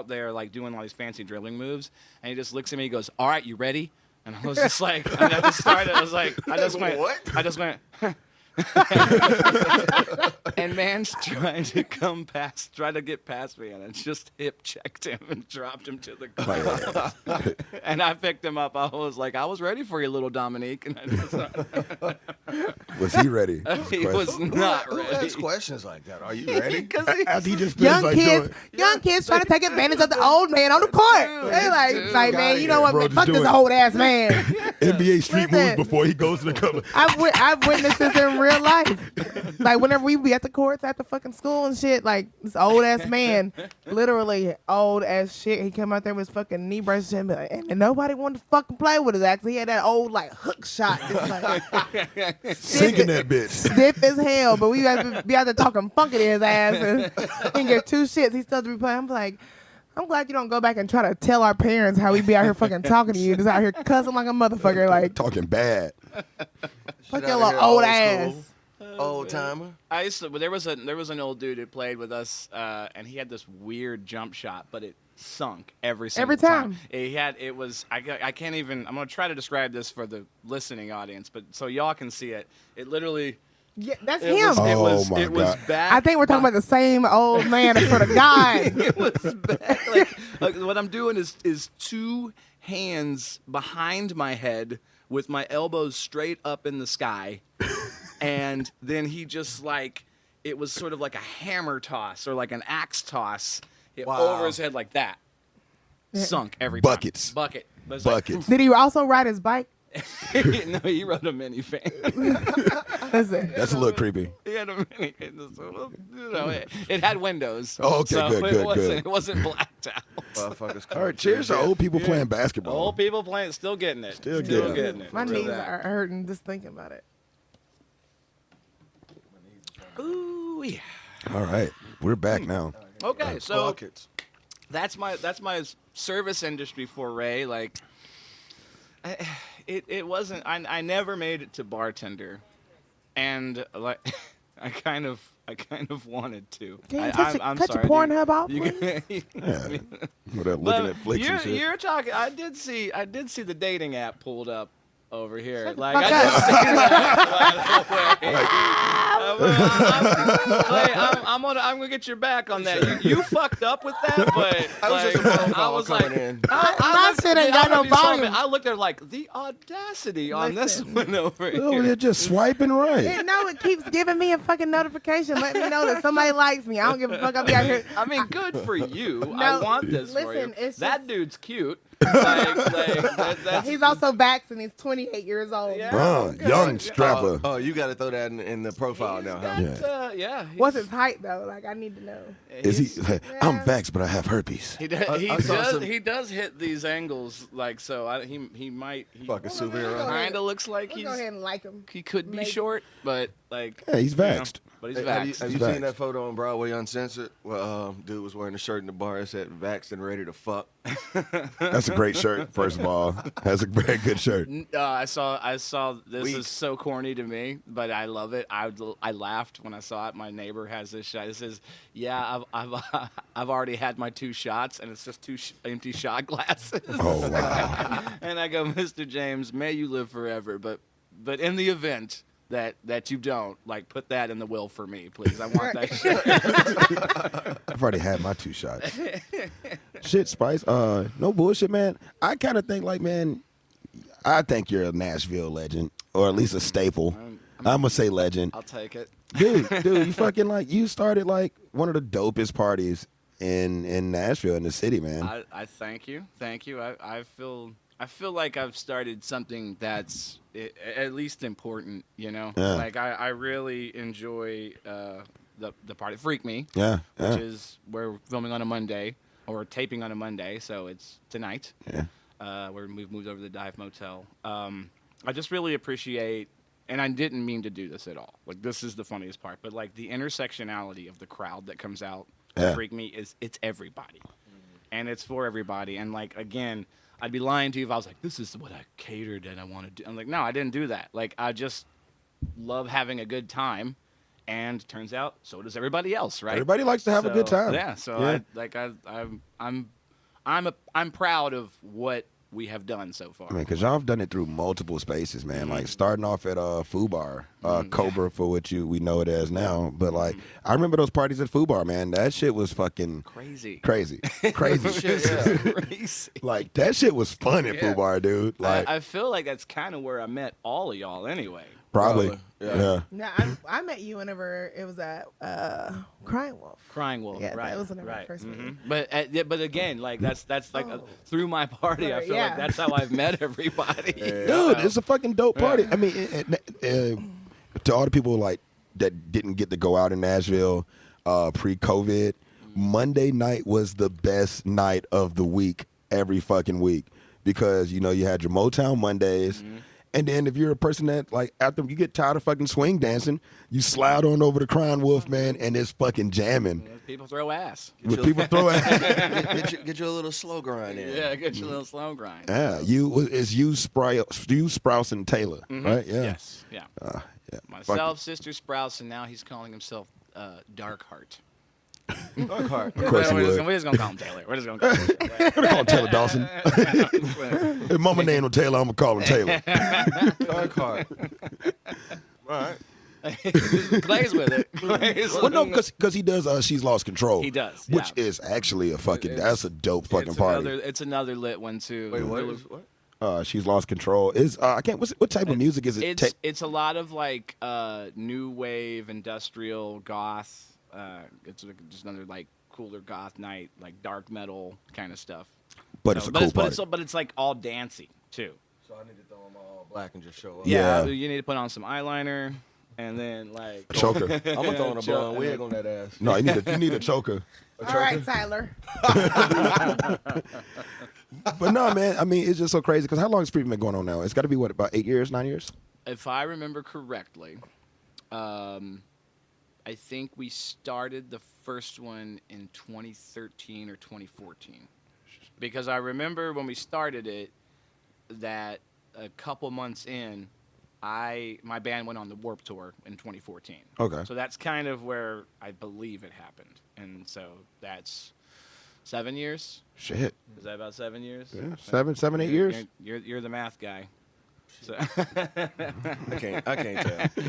[SPEAKER 4] there like doing all these fancy dribbling moves, and he just looks at me. He goes, "All right, you ready?" And I was just like, and I just started. I was like, I just went,
[SPEAKER 3] What?
[SPEAKER 4] I just went. And man's trying to try to get past me, and I just hip checked him and dropped him to the ground. And I picked him up. I was like, I was ready for you, little Dominique. And I just,
[SPEAKER 1] Was he ready?
[SPEAKER 4] he was not
[SPEAKER 3] Who
[SPEAKER 4] ready.
[SPEAKER 3] asks questions like that? Are you ready?
[SPEAKER 4] Because
[SPEAKER 1] After he just
[SPEAKER 2] Young
[SPEAKER 1] finished,
[SPEAKER 2] kids,
[SPEAKER 1] doing-
[SPEAKER 2] young kids trying to take advantage of the old man on the court. They like, man,
[SPEAKER 3] Outta
[SPEAKER 2] you know
[SPEAKER 3] here,
[SPEAKER 2] what?
[SPEAKER 1] bro,
[SPEAKER 2] Man,
[SPEAKER 1] just
[SPEAKER 2] fuck
[SPEAKER 1] do
[SPEAKER 2] this
[SPEAKER 1] it.
[SPEAKER 2] old ass man.
[SPEAKER 1] NBA street
[SPEAKER 2] Listen.
[SPEAKER 1] moves before he goes to the cover.
[SPEAKER 2] I've witnessed this in real life. Like whenever we be at the courts after fucking school and shit, like this old ass man, literally old as shit. He come out there with his fucking knee braces and, be like, and nobody wanted to fucking play with us. Actually, he had that old like hook shot, just like
[SPEAKER 1] Sinking that bitch.
[SPEAKER 2] stiff as hell. But we got to be out there talking funky to his ass and he can get two shits. He still to be playing. I'm like, I'm glad you don't go back and try to tell our parents how we be out here fucking talking to you. Just out here cussing like a motherfucker. Like,
[SPEAKER 1] Talking bad.
[SPEAKER 2] fuck
[SPEAKER 3] Shit
[SPEAKER 2] your
[SPEAKER 3] outta
[SPEAKER 2] little
[SPEAKER 3] here,
[SPEAKER 2] old
[SPEAKER 3] school,
[SPEAKER 2] ass.
[SPEAKER 3] Old timer.
[SPEAKER 4] I used to. There was an old dude who played with us, and he had this weird jump shot, but it sunk every single
[SPEAKER 2] time.
[SPEAKER 4] It was. I can't even. I'm gonna try to describe this for the listening audience, but so y'all can see it. It literally.
[SPEAKER 2] Yeah, that's
[SPEAKER 4] It
[SPEAKER 2] him.
[SPEAKER 4] was. It
[SPEAKER 1] Oh
[SPEAKER 4] was.
[SPEAKER 1] my
[SPEAKER 4] It was
[SPEAKER 1] God.
[SPEAKER 4] back.
[SPEAKER 2] I think we're talking about the same old man for the guy.
[SPEAKER 4] It was back. Like what I'm doing is two hands behind my head with my elbows straight up in the sky, and then he just like it was sort of like a hammer toss or like an axe toss
[SPEAKER 3] Wow.
[SPEAKER 4] over his head like that. Sunk every
[SPEAKER 1] Buckets.
[SPEAKER 4] time. Bucket. But it's like-
[SPEAKER 1] Buckets.
[SPEAKER 2] Did he also ride his bike?
[SPEAKER 4] no, he rode a minivan.
[SPEAKER 2] Listen,
[SPEAKER 1] That's a little creepy.
[SPEAKER 4] He had a minivan. So, you know, it had windows.
[SPEAKER 1] Oh, okay,
[SPEAKER 4] so
[SPEAKER 1] good,
[SPEAKER 4] it
[SPEAKER 1] good,
[SPEAKER 4] wasn't,
[SPEAKER 1] good.
[SPEAKER 4] It wasn't blacked out.
[SPEAKER 3] Motherfuckers.
[SPEAKER 1] All right, cheers to old people playing basketball.
[SPEAKER 4] Old people playing, still getting it.
[SPEAKER 1] Still getting it.
[SPEAKER 4] getting it.
[SPEAKER 2] my
[SPEAKER 4] Real
[SPEAKER 2] knees
[SPEAKER 4] that.
[SPEAKER 2] are hurting just thinking about it.
[SPEAKER 4] Ooh, yeah.
[SPEAKER 1] All right, we're back now.
[SPEAKER 4] Okay, so
[SPEAKER 3] Buckets.
[SPEAKER 4] that's my service industry foray. Like, it wasn't. I never made it to bartender, and like, I kind of wanted to.
[SPEAKER 2] Can you
[SPEAKER 4] I,
[SPEAKER 2] cut
[SPEAKER 4] I'm
[SPEAKER 2] your
[SPEAKER 4] sorry,
[SPEAKER 2] Pornhub off,
[SPEAKER 4] you,
[SPEAKER 2] please?
[SPEAKER 1] Yeah. Without
[SPEAKER 4] But
[SPEAKER 1] looking at flicks and shit.
[SPEAKER 4] you're talking. I did see the dating app pulled up over here.
[SPEAKER 2] Shut the
[SPEAKER 4] Like
[SPEAKER 2] fuck
[SPEAKER 4] I just seen that. I'm gonna get your back on that. You fucked up with that, but
[SPEAKER 3] I was
[SPEAKER 4] like,
[SPEAKER 3] just a phone
[SPEAKER 4] I
[SPEAKER 3] call
[SPEAKER 4] was
[SPEAKER 3] coming
[SPEAKER 4] like,
[SPEAKER 3] in.
[SPEAKER 2] My shit ain't got no volume.
[SPEAKER 4] I looked at it like the audacity on this
[SPEAKER 2] Listen.
[SPEAKER 4] one over
[SPEAKER 1] Oh,
[SPEAKER 4] here.
[SPEAKER 1] they're just swiping right.
[SPEAKER 2] No, it keeps giving me a fucking notification, letting me know that somebody likes me. I don't give a fuck. I'll be out here.
[SPEAKER 4] I mean, good for you. I
[SPEAKER 2] No,
[SPEAKER 4] want this for you.
[SPEAKER 2] listen, it's
[SPEAKER 4] That
[SPEAKER 2] just-
[SPEAKER 4] dude's cute. That's,
[SPEAKER 2] He's also vaxxed and he's 28 years old.
[SPEAKER 4] Yeah.
[SPEAKER 1] Young strapper.
[SPEAKER 3] Oh, you got to throw that in the profile now, huh?
[SPEAKER 1] Yeah.
[SPEAKER 2] What's his height though? Like I need to know.
[SPEAKER 1] Is he? I'm vaxxed, but I have herpes.
[SPEAKER 4] He does.
[SPEAKER 3] I saw some-
[SPEAKER 4] He does hit these angles like so. He might. He
[SPEAKER 3] Fucking superhero.
[SPEAKER 4] kind of looks like
[SPEAKER 2] We'll go ahead and like him.
[SPEAKER 4] he could be
[SPEAKER 2] Maybe.
[SPEAKER 4] short, but like
[SPEAKER 1] Yeah, he's
[SPEAKER 4] you know,
[SPEAKER 1] vaxxed.
[SPEAKER 4] but he's
[SPEAKER 3] Hey, have you,
[SPEAKER 4] vaxxed.
[SPEAKER 3] have
[SPEAKER 1] He's
[SPEAKER 3] you seen
[SPEAKER 1] vaxxed.
[SPEAKER 3] that photo on Broadway Uncensored? Where dude was wearing a shirt in the bar that said "Vaxxed and ready to fuck."
[SPEAKER 1] That's a great shirt. First of all, that's a very good shirt.
[SPEAKER 4] I saw. This
[SPEAKER 3] Weak.
[SPEAKER 4] is so corny to me, but I love it. I laughed when I saw it. My neighbor has this shot. It says, "Yeah, I've already had my 2 shots, and it's just 2 empty shot glasses."
[SPEAKER 1] Oh wow.
[SPEAKER 4] And I go, Mr. James, may you live forever, but in the event that you don't, like, put that in the will for me, please. I want that shit.
[SPEAKER 1] I've already had my 2 shots. Shit, Spice. No bullshit, man. I kind of think like, man, I think you're a Nashville legend, or at least a staple. I'm gonna say legend,
[SPEAKER 4] I'll take it.
[SPEAKER 1] dude. You fucking like you started like one of the dopest parties in Nashville, in the city, man.
[SPEAKER 4] I thank you. I feel like I've started something that's at least important, you know?
[SPEAKER 1] Yeah.
[SPEAKER 4] Like, I really enjoy the party. Freak Me,
[SPEAKER 1] Yeah,
[SPEAKER 4] which is we're filming on a Monday, or taping on a Monday, so it's tonight.
[SPEAKER 1] yeah.
[SPEAKER 4] We've moved over to the Dive Motel. I just really appreciate, and I didn't mean to do this at all. Like, this is the funniest part, but like the intersectionality of the crowd that comes out to
[SPEAKER 1] Yeah.
[SPEAKER 4] Freak Me it's everybody, and it's for everybody. And like, again, I'd be lying to you if I was like, this is what I catered and I want to do. I'm like, no, I didn't do that. Like, I just love having a good time, and turns out so does everybody else, right?
[SPEAKER 1] Everybody likes to have a good time.
[SPEAKER 4] Yeah. So
[SPEAKER 1] Yeah.
[SPEAKER 4] I'm proud of what we have done so far.
[SPEAKER 1] I mean, because y'all have done it through multiple spaces, man. Like starting off at Foo Bar, Cobra for what we know it as now. But like, I remember those parties at Foo Bar, man. That shit was fucking
[SPEAKER 4] Crazy.
[SPEAKER 1] crazy.
[SPEAKER 3] Shit, yeah.
[SPEAKER 4] Crazy.
[SPEAKER 1] Like that shit was fun at Foo Bar, dude. Like
[SPEAKER 4] I feel like that's kind of where I met all of y'all anyway.
[SPEAKER 1] probably.
[SPEAKER 3] Probably,
[SPEAKER 1] Yeah.
[SPEAKER 2] No, I met you whenever it was at Crying Wolf.
[SPEAKER 4] Crying Wolf,
[SPEAKER 2] Yeah,
[SPEAKER 4] right?
[SPEAKER 2] that was whenever I
[SPEAKER 4] right.
[SPEAKER 2] first met you.
[SPEAKER 4] But again, like that's like through my party. I
[SPEAKER 2] Right,
[SPEAKER 4] feel
[SPEAKER 2] yeah.
[SPEAKER 4] like that's how I've met everybody.
[SPEAKER 1] Dude, it's a fucking dope party. I mean, to all the people like that didn't get to go out in Nashville pre-COVID, Monday night was the best night of the week every fucking week because you had your Motown Mondays. And then if you're a person that, like, after you get tired of fucking swing dancing, you slide on over to Crying Wolf, man, and it's fucking jamming.
[SPEAKER 4] People throw ass.
[SPEAKER 1] With people throw ass.
[SPEAKER 3] Get you a little slow grind in.
[SPEAKER 4] Yeah, get your little slow grind.
[SPEAKER 1] Yeah, you Sprouse and Taylor, right? Yeah.
[SPEAKER 4] Yes. Yeah.
[SPEAKER 1] Yeah.
[SPEAKER 4] Myself, Sister Sprouse, and now he's calling himself Darkheart.
[SPEAKER 3] Darkheart.
[SPEAKER 1] Of course he would.
[SPEAKER 4] We're just gonna call him Taylor. We're just gonna call him Taylor.
[SPEAKER 1] We're gonna call him Taylor Dawson. If mama named him Taylor, I'm gonna call him Taylor.
[SPEAKER 3] Darkheart. All right.
[SPEAKER 4] Clays with it.
[SPEAKER 1] Well, no, because he does. She's lost control.
[SPEAKER 4] He does,
[SPEAKER 1] which
[SPEAKER 4] yeah.
[SPEAKER 1] is actually a fucking. That's a dope fucking party.
[SPEAKER 4] It's another lit one too.
[SPEAKER 3] Wait, what?
[SPEAKER 1] She's lost control. Is I can't. What type of music is it?
[SPEAKER 4] It's a lot of like new wave, industrial, goth. It's like just another like cooler goth night, like dark metal kind of stuff.
[SPEAKER 1] But it's a cool party.
[SPEAKER 4] But it's like all dancey too.
[SPEAKER 3] So I need to throw them all black and just show up.
[SPEAKER 1] Yeah.
[SPEAKER 4] You need to put on some eyeliner and then like
[SPEAKER 1] A choker.
[SPEAKER 3] I'm gonna throw in a blonde wig on that ass.
[SPEAKER 1] No, you need a choker.
[SPEAKER 2] All right, Tyler.
[SPEAKER 1] But no, man. I mean, it's just so crazy because how long has Freedom been going on now? It's got to be what, about 8 years, 9 years?
[SPEAKER 4] If I remember correctly, I think we started the first one in 2013 or 2014. Because I remember when we started it, that a couple months in, my band went on the Warped Tour in 2014.
[SPEAKER 1] Okay.
[SPEAKER 4] So that's kind of where I believe it happened. And so that's 7 years.
[SPEAKER 1] Shit.
[SPEAKER 4] Is that about 7 years?
[SPEAKER 1] Yeah, 7, 8 years.
[SPEAKER 4] You're the math guy. So
[SPEAKER 3] I can't tell.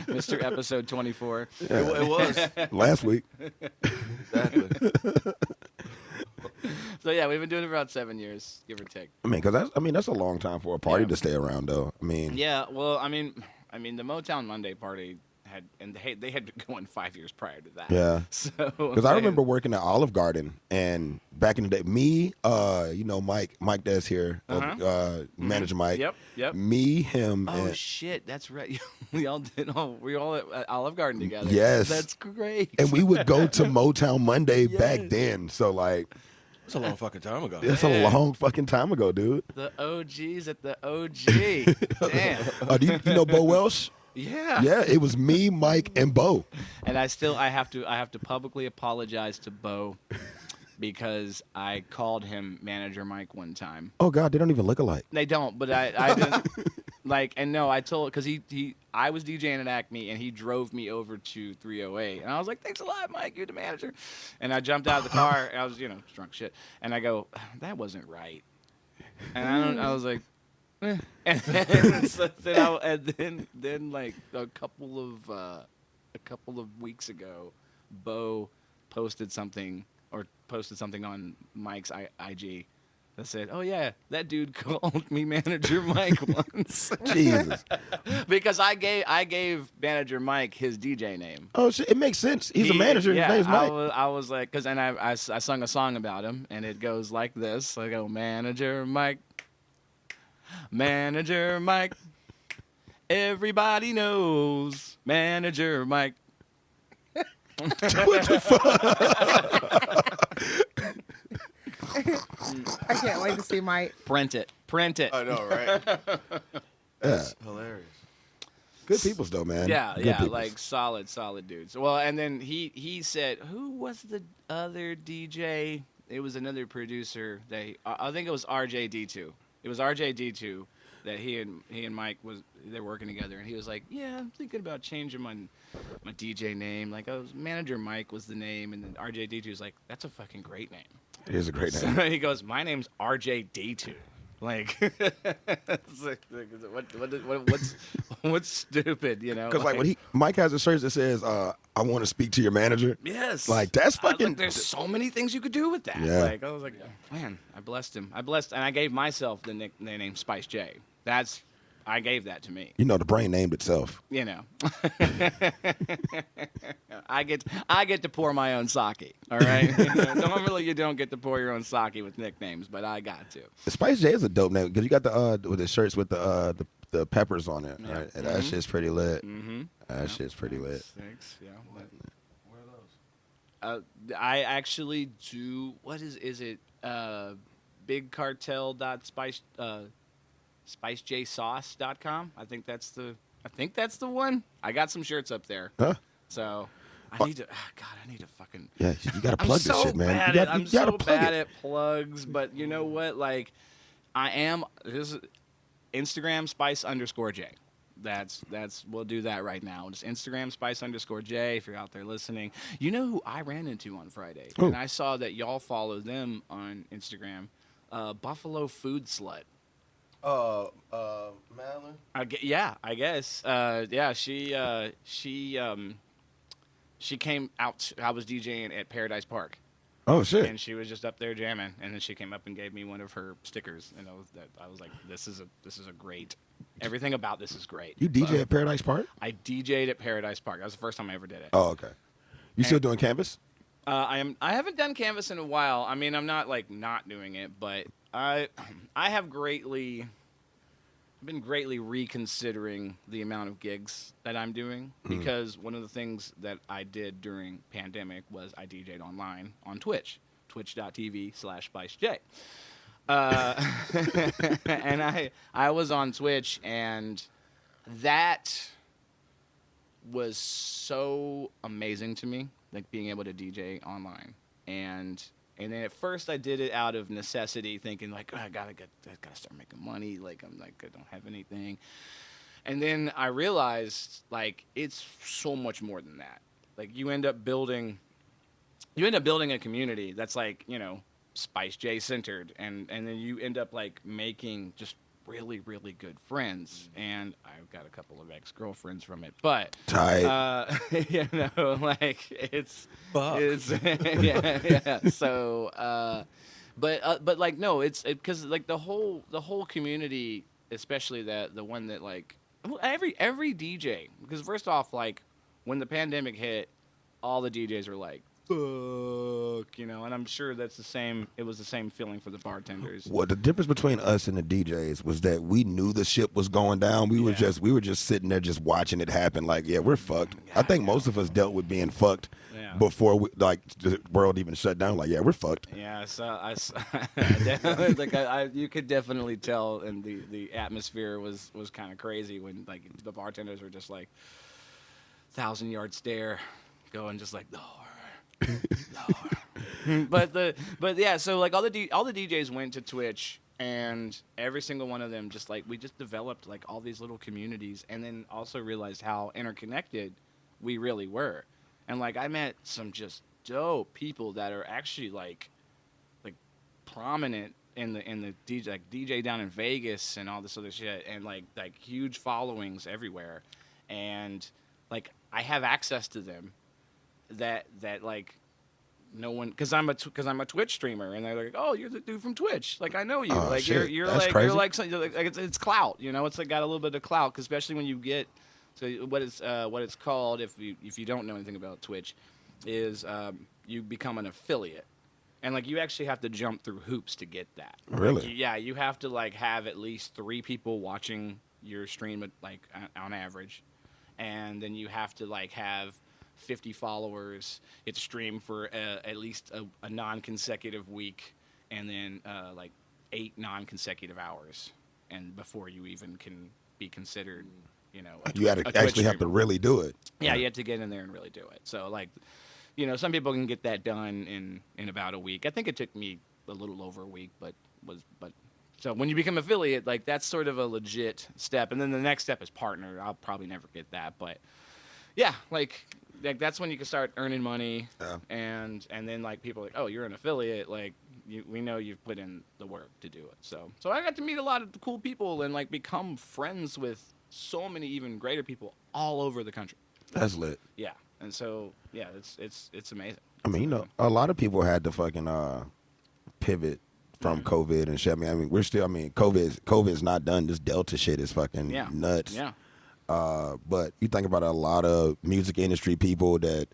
[SPEAKER 4] Mr. Episode 24.
[SPEAKER 3] It was.
[SPEAKER 1] Last week.
[SPEAKER 3] Exactly.
[SPEAKER 4] So yeah, we've been doing it for about 7 years, give or take.
[SPEAKER 1] I mean, that's a long time for a party to stay around, though. I mean,
[SPEAKER 4] Yeah, well, I mean, the Motown Monday party they had been going 5 years prior to that.
[SPEAKER 1] Yeah.
[SPEAKER 4] So
[SPEAKER 1] because I remember working at Olive Garden, and back in the day, me, Mike Des here, manager Mike.
[SPEAKER 4] Yep.
[SPEAKER 1] Me, him.
[SPEAKER 4] Oh
[SPEAKER 1] and,
[SPEAKER 4] shit, that's right. We all at Olive Garden together.
[SPEAKER 1] Yes.
[SPEAKER 4] That's great.
[SPEAKER 1] and we would go to Motown Monday back then. So like,
[SPEAKER 3] It's a long fucking time ago.
[SPEAKER 1] that's a long fucking time ago, dude.
[SPEAKER 4] The OGs at the OG. Damn.
[SPEAKER 1] Do you know Bo Welsh?
[SPEAKER 4] Yeah.
[SPEAKER 1] Yeah, it was me, Mike, and Bo.
[SPEAKER 4] And I have to publicly apologize to Bo because I called him Manager Mike one time.
[SPEAKER 1] Oh God, they don't even look alike.
[SPEAKER 4] They don't, but I didn't I told because I was DJing at Acme and he drove me over to 308 and I was like, thanks a lot, Mike, you're the manager. And I jumped out of the car and I was drunk shit and I go, that wasn't right. And I was like, eh. And then like a couple of weeks ago, Bo posted something on Mike's IG that said, "Oh yeah, that dude called me Manager Mike once."
[SPEAKER 1] Jesus.
[SPEAKER 4] Because I gave Manager Mike his DJ name.
[SPEAKER 1] Oh shit, it makes sense. He's a manager.
[SPEAKER 4] Yeah,
[SPEAKER 1] His name's Mike.
[SPEAKER 4] I was like, because then I sung a song about him, and it goes like this. I go, Manager Mike, Manager Mike, everybody knows Manager Mike.
[SPEAKER 1] What the fuck?
[SPEAKER 2] I can't wait to see Mike.
[SPEAKER 4] Print it.
[SPEAKER 3] I know, right? That's hilarious.
[SPEAKER 1] Good peoples though, man.
[SPEAKER 4] Yeah,
[SPEAKER 1] Good
[SPEAKER 4] yeah,
[SPEAKER 1] peoples.
[SPEAKER 4] like solid dudes. Well, and then he said, who was the other DJ? It was another producer. I think it was RJD2. It was RJD2 that he and Mike they're working together, and he was like, yeah, I'm thinking about changing my DJ name. Like, Manager Mike was the name, and then RJD2 was like, that's a fucking great name.
[SPEAKER 1] It is a great
[SPEAKER 4] So
[SPEAKER 1] name.
[SPEAKER 4] he goes, my name's RJD2. Like, it's like, what's stupid, you know?
[SPEAKER 1] Because like when Mike has a shirt that says, "I want to speak to your manager."
[SPEAKER 4] Yes.
[SPEAKER 1] Like that's fucking.
[SPEAKER 4] There's so many things you could do with that.
[SPEAKER 1] Yeah.
[SPEAKER 4] Like I was like, man, I blessed him. And I gave myself the nickname Spice J. I gave that to me.
[SPEAKER 1] You know, the brain named itself.
[SPEAKER 4] You know. I get to pour my own sake. All right. Normally you don't get to pour your own sake with nicknames, but I got to.
[SPEAKER 1] The Spice J is a dope name because you got the with the shirts with the peppers on it. Right? And that shit's pretty lit.
[SPEAKER 4] Mm-hmm.
[SPEAKER 1] That shit's pretty lit.
[SPEAKER 4] Thanks. Yeah.
[SPEAKER 3] Where are those?
[SPEAKER 4] I actually do. What is it? Bigcartel.spice spicejsauce.com. I think that's the one. I got some shirts up there.
[SPEAKER 1] Huh?
[SPEAKER 4] So I need to. God, I need to fucking.
[SPEAKER 1] Yeah, you gotta plug this shit, man.
[SPEAKER 4] I'm so bad at plugs, but you know what? Like, I am. This is Instagram Spice_J. That's we'll do that right now. Just Instagram Spice_J. If you're out there listening, you know who I ran into on Friday, and I saw that y'all follow them on Instagram. Buffalo Food Slut.
[SPEAKER 3] Madeline?
[SPEAKER 4] I guess. Yeah, she came out. I was DJing at Paradise Park.
[SPEAKER 1] Oh shit!
[SPEAKER 4] And she was just up there jamming, and then she came up and gave me one of her stickers, and I was like, this is a great. Everything about this is great.
[SPEAKER 1] You DJ at Paradise Park?
[SPEAKER 4] I DJ'd at Paradise Park. That was the first time I ever did it.
[SPEAKER 1] Oh, okay. You still doing Canvas?
[SPEAKER 4] I haven't done Canvas in a while. I mean, I'm not like not doing it, but I have been greatly reconsidering the amount of gigs that I'm doing because one of the things that I did during pandemic was I DJ'd online on Twitch, twitch.tv/SpiceJ. And I was on Twitch, and that was so amazing to me, like being able to DJ online. And then at first I did it out of necessity, thinking like, I gotta start making money. Like I don't have anything. And then I realized like it's so much more than that. Like you end up building a community that's like, you know, Spice J centered, and then you end up like making just really, really good friends. And I've got a couple of ex-girlfriends from it, but
[SPEAKER 1] tight.
[SPEAKER 4] you know, like it's yeah. So, but like no, it's because like the whole community, especially the one that like every DJ. Because first off, like when the pandemic hit, all the DJs were like, fuck, you know, and I'm sure that's the same. It was the same feeling for the bartenders.
[SPEAKER 1] Well, the difference between us and the DJs was that we knew the ship was going down. We were just sitting there just watching it happen. Like, yeah, we're fucked. I think most of us dealt with being fucked before like the world even shut down. Like, yeah, we're fucked.
[SPEAKER 4] Yeah, so I definitely, like you could definitely tell, and the atmosphere was kind of crazy when like the bartenders were just like 1,000-yard stare, going just like no. but yeah, so like all the DJs went to Twitch, and every single one of them just like we just developed like all these little communities, and then also realized how interconnected we really were. And like I met some just dope people that are actually like prominent in the DJ down in Vegas and all this other shit, and like huge followings everywhere, and like I have access to them that like no one, because I'm a Twitch streamer, and they're like, oh, you're the dude from Twitch, like I know you, like
[SPEAKER 1] shit.
[SPEAKER 4] you're
[SPEAKER 1] That's
[SPEAKER 4] like
[SPEAKER 1] crazy.
[SPEAKER 4] you're like it's clout, you know, it's like got a little bit of clout, especially when you get to what it's called, if you don't know anything about Twitch, is you become an affiliate, and like you actually have to jump through hoops to get that.
[SPEAKER 1] Really?
[SPEAKER 4] Like, you have to like have at least 3 people watching your stream like on average, and then you have to like have 50 followers. It's streamed for at least a non-consecutive week, and then like 8 non-consecutive hours, and before you even can be considered, you know,
[SPEAKER 1] You had to actually have to really do it.
[SPEAKER 4] Yeah, you have to get in there and really do it. So like, you know, some people can get that done in about a week. I think it took me a little over a week, but so when you become affiliate, like that's sort of a legit step, and then the next step is partner. I'll probably never get that, but yeah, like that's when you can start earning money, and then like people are like, oh, you're an affiliate, like we know you've put in the work to do it. So I got to meet a lot of cool people and like become friends with so many even greater people all over the country.
[SPEAKER 1] That's lit.
[SPEAKER 4] Yeah, and so yeah, it's amazing.
[SPEAKER 1] I mean, a lot of people had to fucking pivot from COVID and shit. I mean, we're still. I mean, COVID's not done. This Delta shit is fucking nuts.
[SPEAKER 4] Yeah.
[SPEAKER 1] But you think about a lot of music industry people that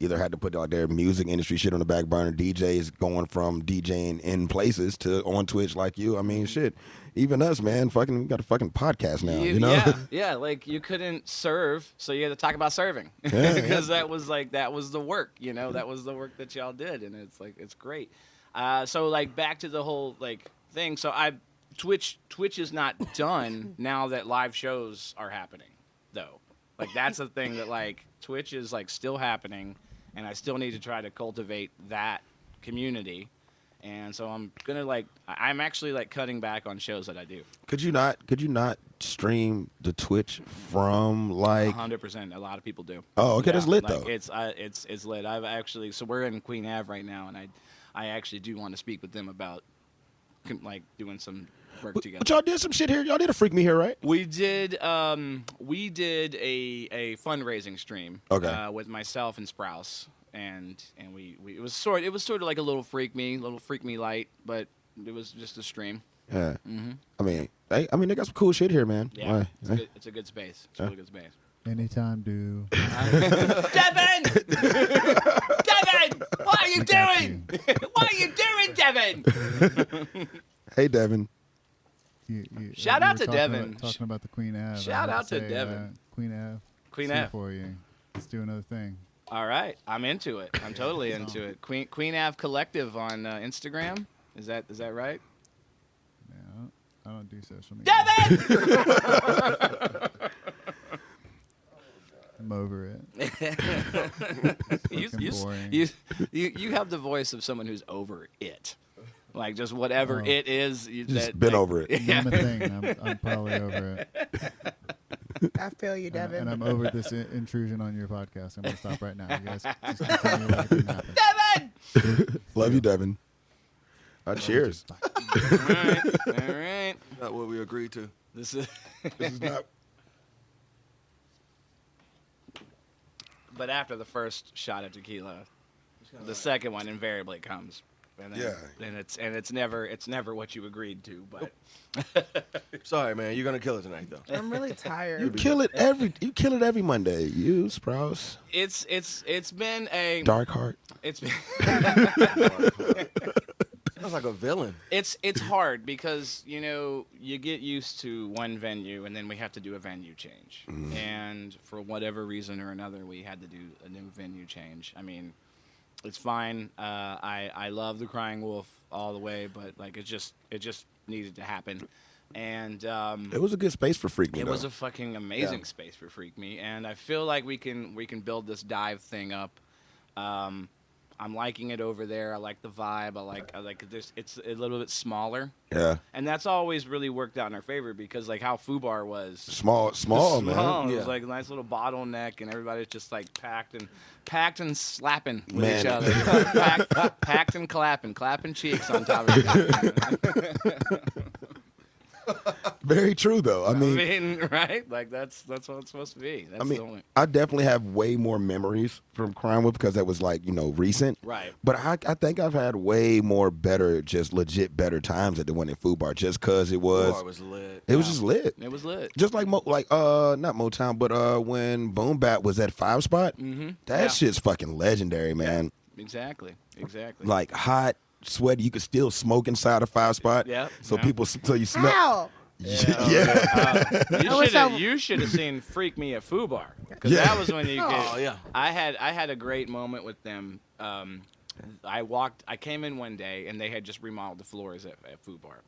[SPEAKER 1] either had to put like their music industry shit on the back burner. DJs going from DJing in places to on Twitch like you. I mean, shit. Even us, man. Fucking, we got a fucking podcast now. You know?
[SPEAKER 4] Yeah. Like you couldn't serve, so you had to talk about serving because that was the work. You know, that was the work that y'all did, and it's like it's great. So like back to the whole like thing. So Twitch is not done now that live shows are happening, though. Like that's the thing that like Twitch is like still happening, and I still need to try to cultivate that community. And so I'm actually like cutting back on shows that I do.
[SPEAKER 1] Could you not stream the Twitch from like
[SPEAKER 4] 100%? A lot of people do.
[SPEAKER 1] Oh, okay, that's lit
[SPEAKER 4] like,
[SPEAKER 1] though.
[SPEAKER 4] It's lit. I've actually we're in Queen Ave right now, and I actually do want to speak with them about like doing some work together.
[SPEAKER 1] But y'all did some shit here. Y'all did a Freak Me here, right?
[SPEAKER 4] We did a fundraising stream with myself and Sprouse, and we it was sort of like a little Freak Me light, but it was just a stream.
[SPEAKER 1] Yeah. Mm-hmm. I mean, they got some cool shit here, man.
[SPEAKER 4] Yeah, it's a good space. It's a really good space.
[SPEAKER 5] Anytime, do.
[SPEAKER 4] Devin! Devin! What are you doing? What are you doing, Devin?
[SPEAKER 1] Hey, Devin.
[SPEAKER 4] Shout out to Devin.
[SPEAKER 5] Talking about the Queen Ave.
[SPEAKER 4] Shout out to Devin.
[SPEAKER 5] Queen Ave.
[SPEAKER 4] Queen Ave.
[SPEAKER 5] For you. Let's do another thing.
[SPEAKER 4] All right, I'm into it. I'm totally into it. Queen Ave Collective on Instagram. Is that right?
[SPEAKER 5] Yeah, I don't do social media.
[SPEAKER 4] Devin!
[SPEAKER 5] I'm over it.
[SPEAKER 4] You have the voice of someone who's over it. Like just whatever it is.
[SPEAKER 1] Been over it.
[SPEAKER 5] Yeah. I'm a thing. I'm probably over it.
[SPEAKER 2] I feel you, Devin.
[SPEAKER 5] And I'm over this intrusion on your podcast. I'm going to stop right now. You guys just continue like it didn't happen.
[SPEAKER 4] Devin!
[SPEAKER 1] Love you, Devin. Cheers.
[SPEAKER 4] All right.
[SPEAKER 3] Not what we agreed to.
[SPEAKER 4] This is
[SPEAKER 1] not.
[SPEAKER 4] But after the first shot of tequila, the second one invariably comes. And then, it's never what you agreed to, but
[SPEAKER 3] Sorry, man. You're gonna kill it tonight, though.
[SPEAKER 2] I'm really tired.
[SPEAKER 1] You kill it every Monday. You, Sprouse.
[SPEAKER 4] It's been a
[SPEAKER 1] Dark Heart.
[SPEAKER 4] It's been
[SPEAKER 3] Sounds like a villain.
[SPEAKER 4] It's hard because you get used to one venue and then we have to do a venue change, and for whatever reason or another we had to do a new venue change. I mean, it's fine. I love the Crying Wolf all the way, but like it just needed to happen, and
[SPEAKER 1] it was a good space for Freak Me.
[SPEAKER 4] It was a fucking amazing space for Freak Me, and I feel like we can build this dive thing up. I'm liking it over there. I like the vibe. I like this. It's a little bit smaller.
[SPEAKER 1] Yeah.
[SPEAKER 4] And that's always really worked out in our favor because like how Fubar was
[SPEAKER 1] small, man.
[SPEAKER 4] It was like a nice little bottleneck, and everybody's just like packed and slapping with
[SPEAKER 1] Man.
[SPEAKER 4] each other, packed and clapping cheeks on top of each other.
[SPEAKER 1] Very true, though. I mean,
[SPEAKER 4] right? Like that's what it's supposed to be. That's the only.
[SPEAKER 1] I definitely have way more memories from Crime Whip because that was like recent.
[SPEAKER 4] Right.
[SPEAKER 1] But I think I've had way more just legit better times at the one at Food Bar just because it was.
[SPEAKER 3] Bar was lit.
[SPEAKER 1] It was just lit.
[SPEAKER 4] It was lit.
[SPEAKER 1] Just like not Motown, but when Boom Bap was at 5 Spot, that shit's fucking legendary, man.
[SPEAKER 4] Yeah, exactly.
[SPEAKER 1] Like hot, sweaty, you could still smoke inside a 5 Spot.
[SPEAKER 4] Yeah.
[SPEAKER 1] So you smell.
[SPEAKER 2] How?
[SPEAKER 4] You should have seen Freak Me at Fubar because that was when you. I had a great moment with them. I came in one day and they had just remodeled the floors at Fubar,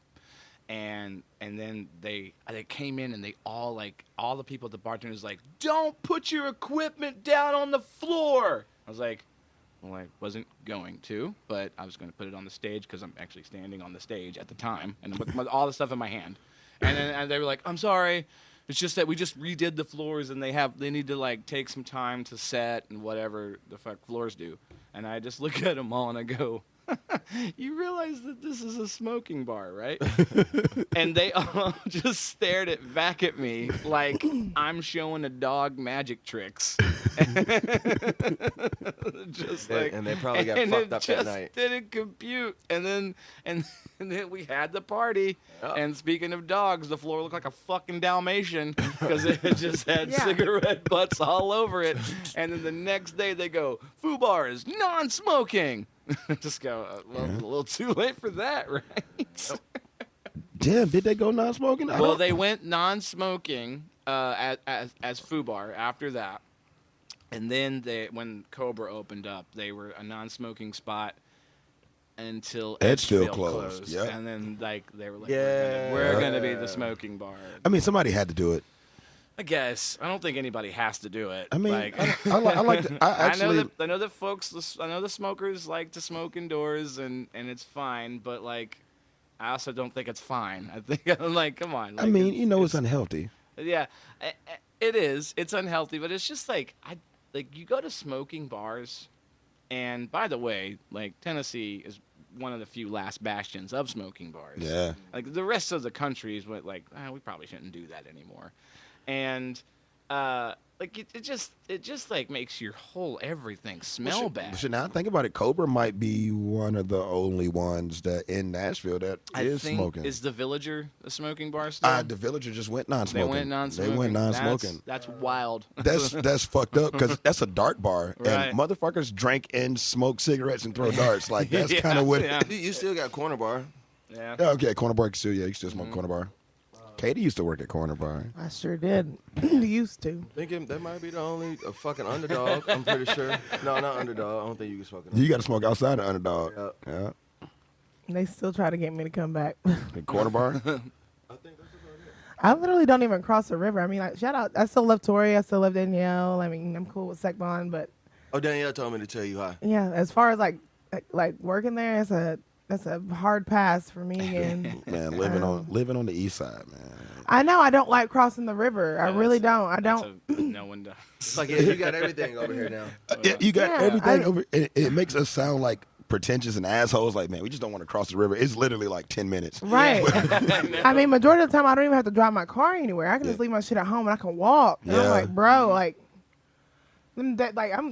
[SPEAKER 4] and then they came in and they all the people at the bartender was like, "Don't put your equipment down on the floor." I was like, well, I wasn't going to, but I was going to put it on the stage because I'm actually standing on the stage at the time and with all the stuff in my hand. And then they were like, "I'm sorry, it's just that we just redid the floors and they need to like take some time to set and whatever the fuck floors do." And I just look at them all and I go, You realize that this is a smoking bar, right? And they all just stared back at me like I'm showing a dog magic tricks. Just like,
[SPEAKER 3] and they probably got
[SPEAKER 4] and
[SPEAKER 3] fucked
[SPEAKER 4] it
[SPEAKER 3] up
[SPEAKER 4] just
[SPEAKER 3] that night.
[SPEAKER 4] didn't compute. And then we had the party.
[SPEAKER 3] Yep.
[SPEAKER 4] And speaking of dogs, the floor looked like a fucking Dalmatian because it just had
[SPEAKER 2] Yeah.
[SPEAKER 4] cigarette butts all over it. And then the next day they go, FUBAR is non-smoking. Just go, well, a little too late for that, right?
[SPEAKER 1] Damn, did they go non-smoking?
[SPEAKER 4] Well, they went non-smoking as FUBAR after that. And then when Cobra opened up, they were a non-smoking spot until
[SPEAKER 1] Edgefield
[SPEAKER 4] Edgefield
[SPEAKER 1] closed, yep.
[SPEAKER 4] And then they were like,
[SPEAKER 3] Yeah.
[SPEAKER 4] we're gonna be the smoking bar.
[SPEAKER 1] I mean, somebody had to do it.
[SPEAKER 4] I guess I don't think anybody has to do it.
[SPEAKER 1] I mean,
[SPEAKER 4] like,
[SPEAKER 1] I like to, I actually,
[SPEAKER 4] I know that folks. I know the smokers like to smoke indoors, and it's fine. But like, I also don't think it's fine. I think I'm like, come on.
[SPEAKER 1] I
[SPEAKER 4] like,
[SPEAKER 1] mean, you know, it's unhealthy.
[SPEAKER 4] yeah, it is. It's unhealthy, but it's just like you go to smoking bars, and by the way, like Tennessee is one of the few last bastions of smoking bars.
[SPEAKER 1] Yeah.
[SPEAKER 4] Like the rest of the country is what like we probably shouldn't do that anymore, and like it just like makes your whole everything smell bad.
[SPEAKER 1] So now think about it. Cobra might be one of the only ones that in Nashville that is smoking.
[SPEAKER 4] Is the Villager a smoking bar still?
[SPEAKER 1] The Villager just went
[SPEAKER 4] They
[SPEAKER 1] non-smoking.
[SPEAKER 4] went non-smoking.
[SPEAKER 1] They went non-smoking.
[SPEAKER 4] That's wild.
[SPEAKER 1] That's fucked up because that's a dart bar,
[SPEAKER 4] Right.
[SPEAKER 1] and motherfuckers drink and smoke cigarettes and throw darts. Like that's kind of what.
[SPEAKER 4] Yeah.
[SPEAKER 3] You still got corner bar.
[SPEAKER 4] Yeah.
[SPEAKER 1] Okay, corner bar still. Yeah, you still smoke corner bar. Katie used to work at corner bar.
[SPEAKER 2] I sure did. Used to.
[SPEAKER 3] Thinking that might be the only fucking underdog. I'm pretty sure. No, not underdog. I don't think you can smoke it.
[SPEAKER 1] You got to smoke outside the underdog.
[SPEAKER 3] Yep.
[SPEAKER 1] Yeah,
[SPEAKER 2] They still try to get me to come back.
[SPEAKER 1] the corner bar.
[SPEAKER 3] I think that's about it.
[SPEAKER 2] I literally don't even cross the river. I mean, like, shout out. I still love Tori. I still love Danielle. I mean, I'm cool with Sekbon, but
[SPEAKER 3] Oh, Danielle told me to tell you hi.
[SPEAKER 2] yeah, as far as like working there, that's a hard pass for me. And
[SPEAKER 1] Man, living on the east side, man.
[SPEAKER 2] I know I don't like crossing the river. I really don't. I don't.
[SPEAKER 4] No one does.
[SPEAKER 3] It's like, yeah, you got everything over here now.
[SPEAKER 1] Yeah, you got
[SPEAKER 2] Yeah,
[SPEAKER 1] everything over. It makes us sound like pretentious and assholes. Like, man, we just don't want to cross the river. It's literally like 10 minutes.
[SPEAKER 2] Right. I mean, majority of the time, I don't even have to drive my car anywhere. I can just leave my shit at home and I can walk. And I'm
[SPEAKER 1] Yeah.
[SPEAKER 2] like, bro, like, I'm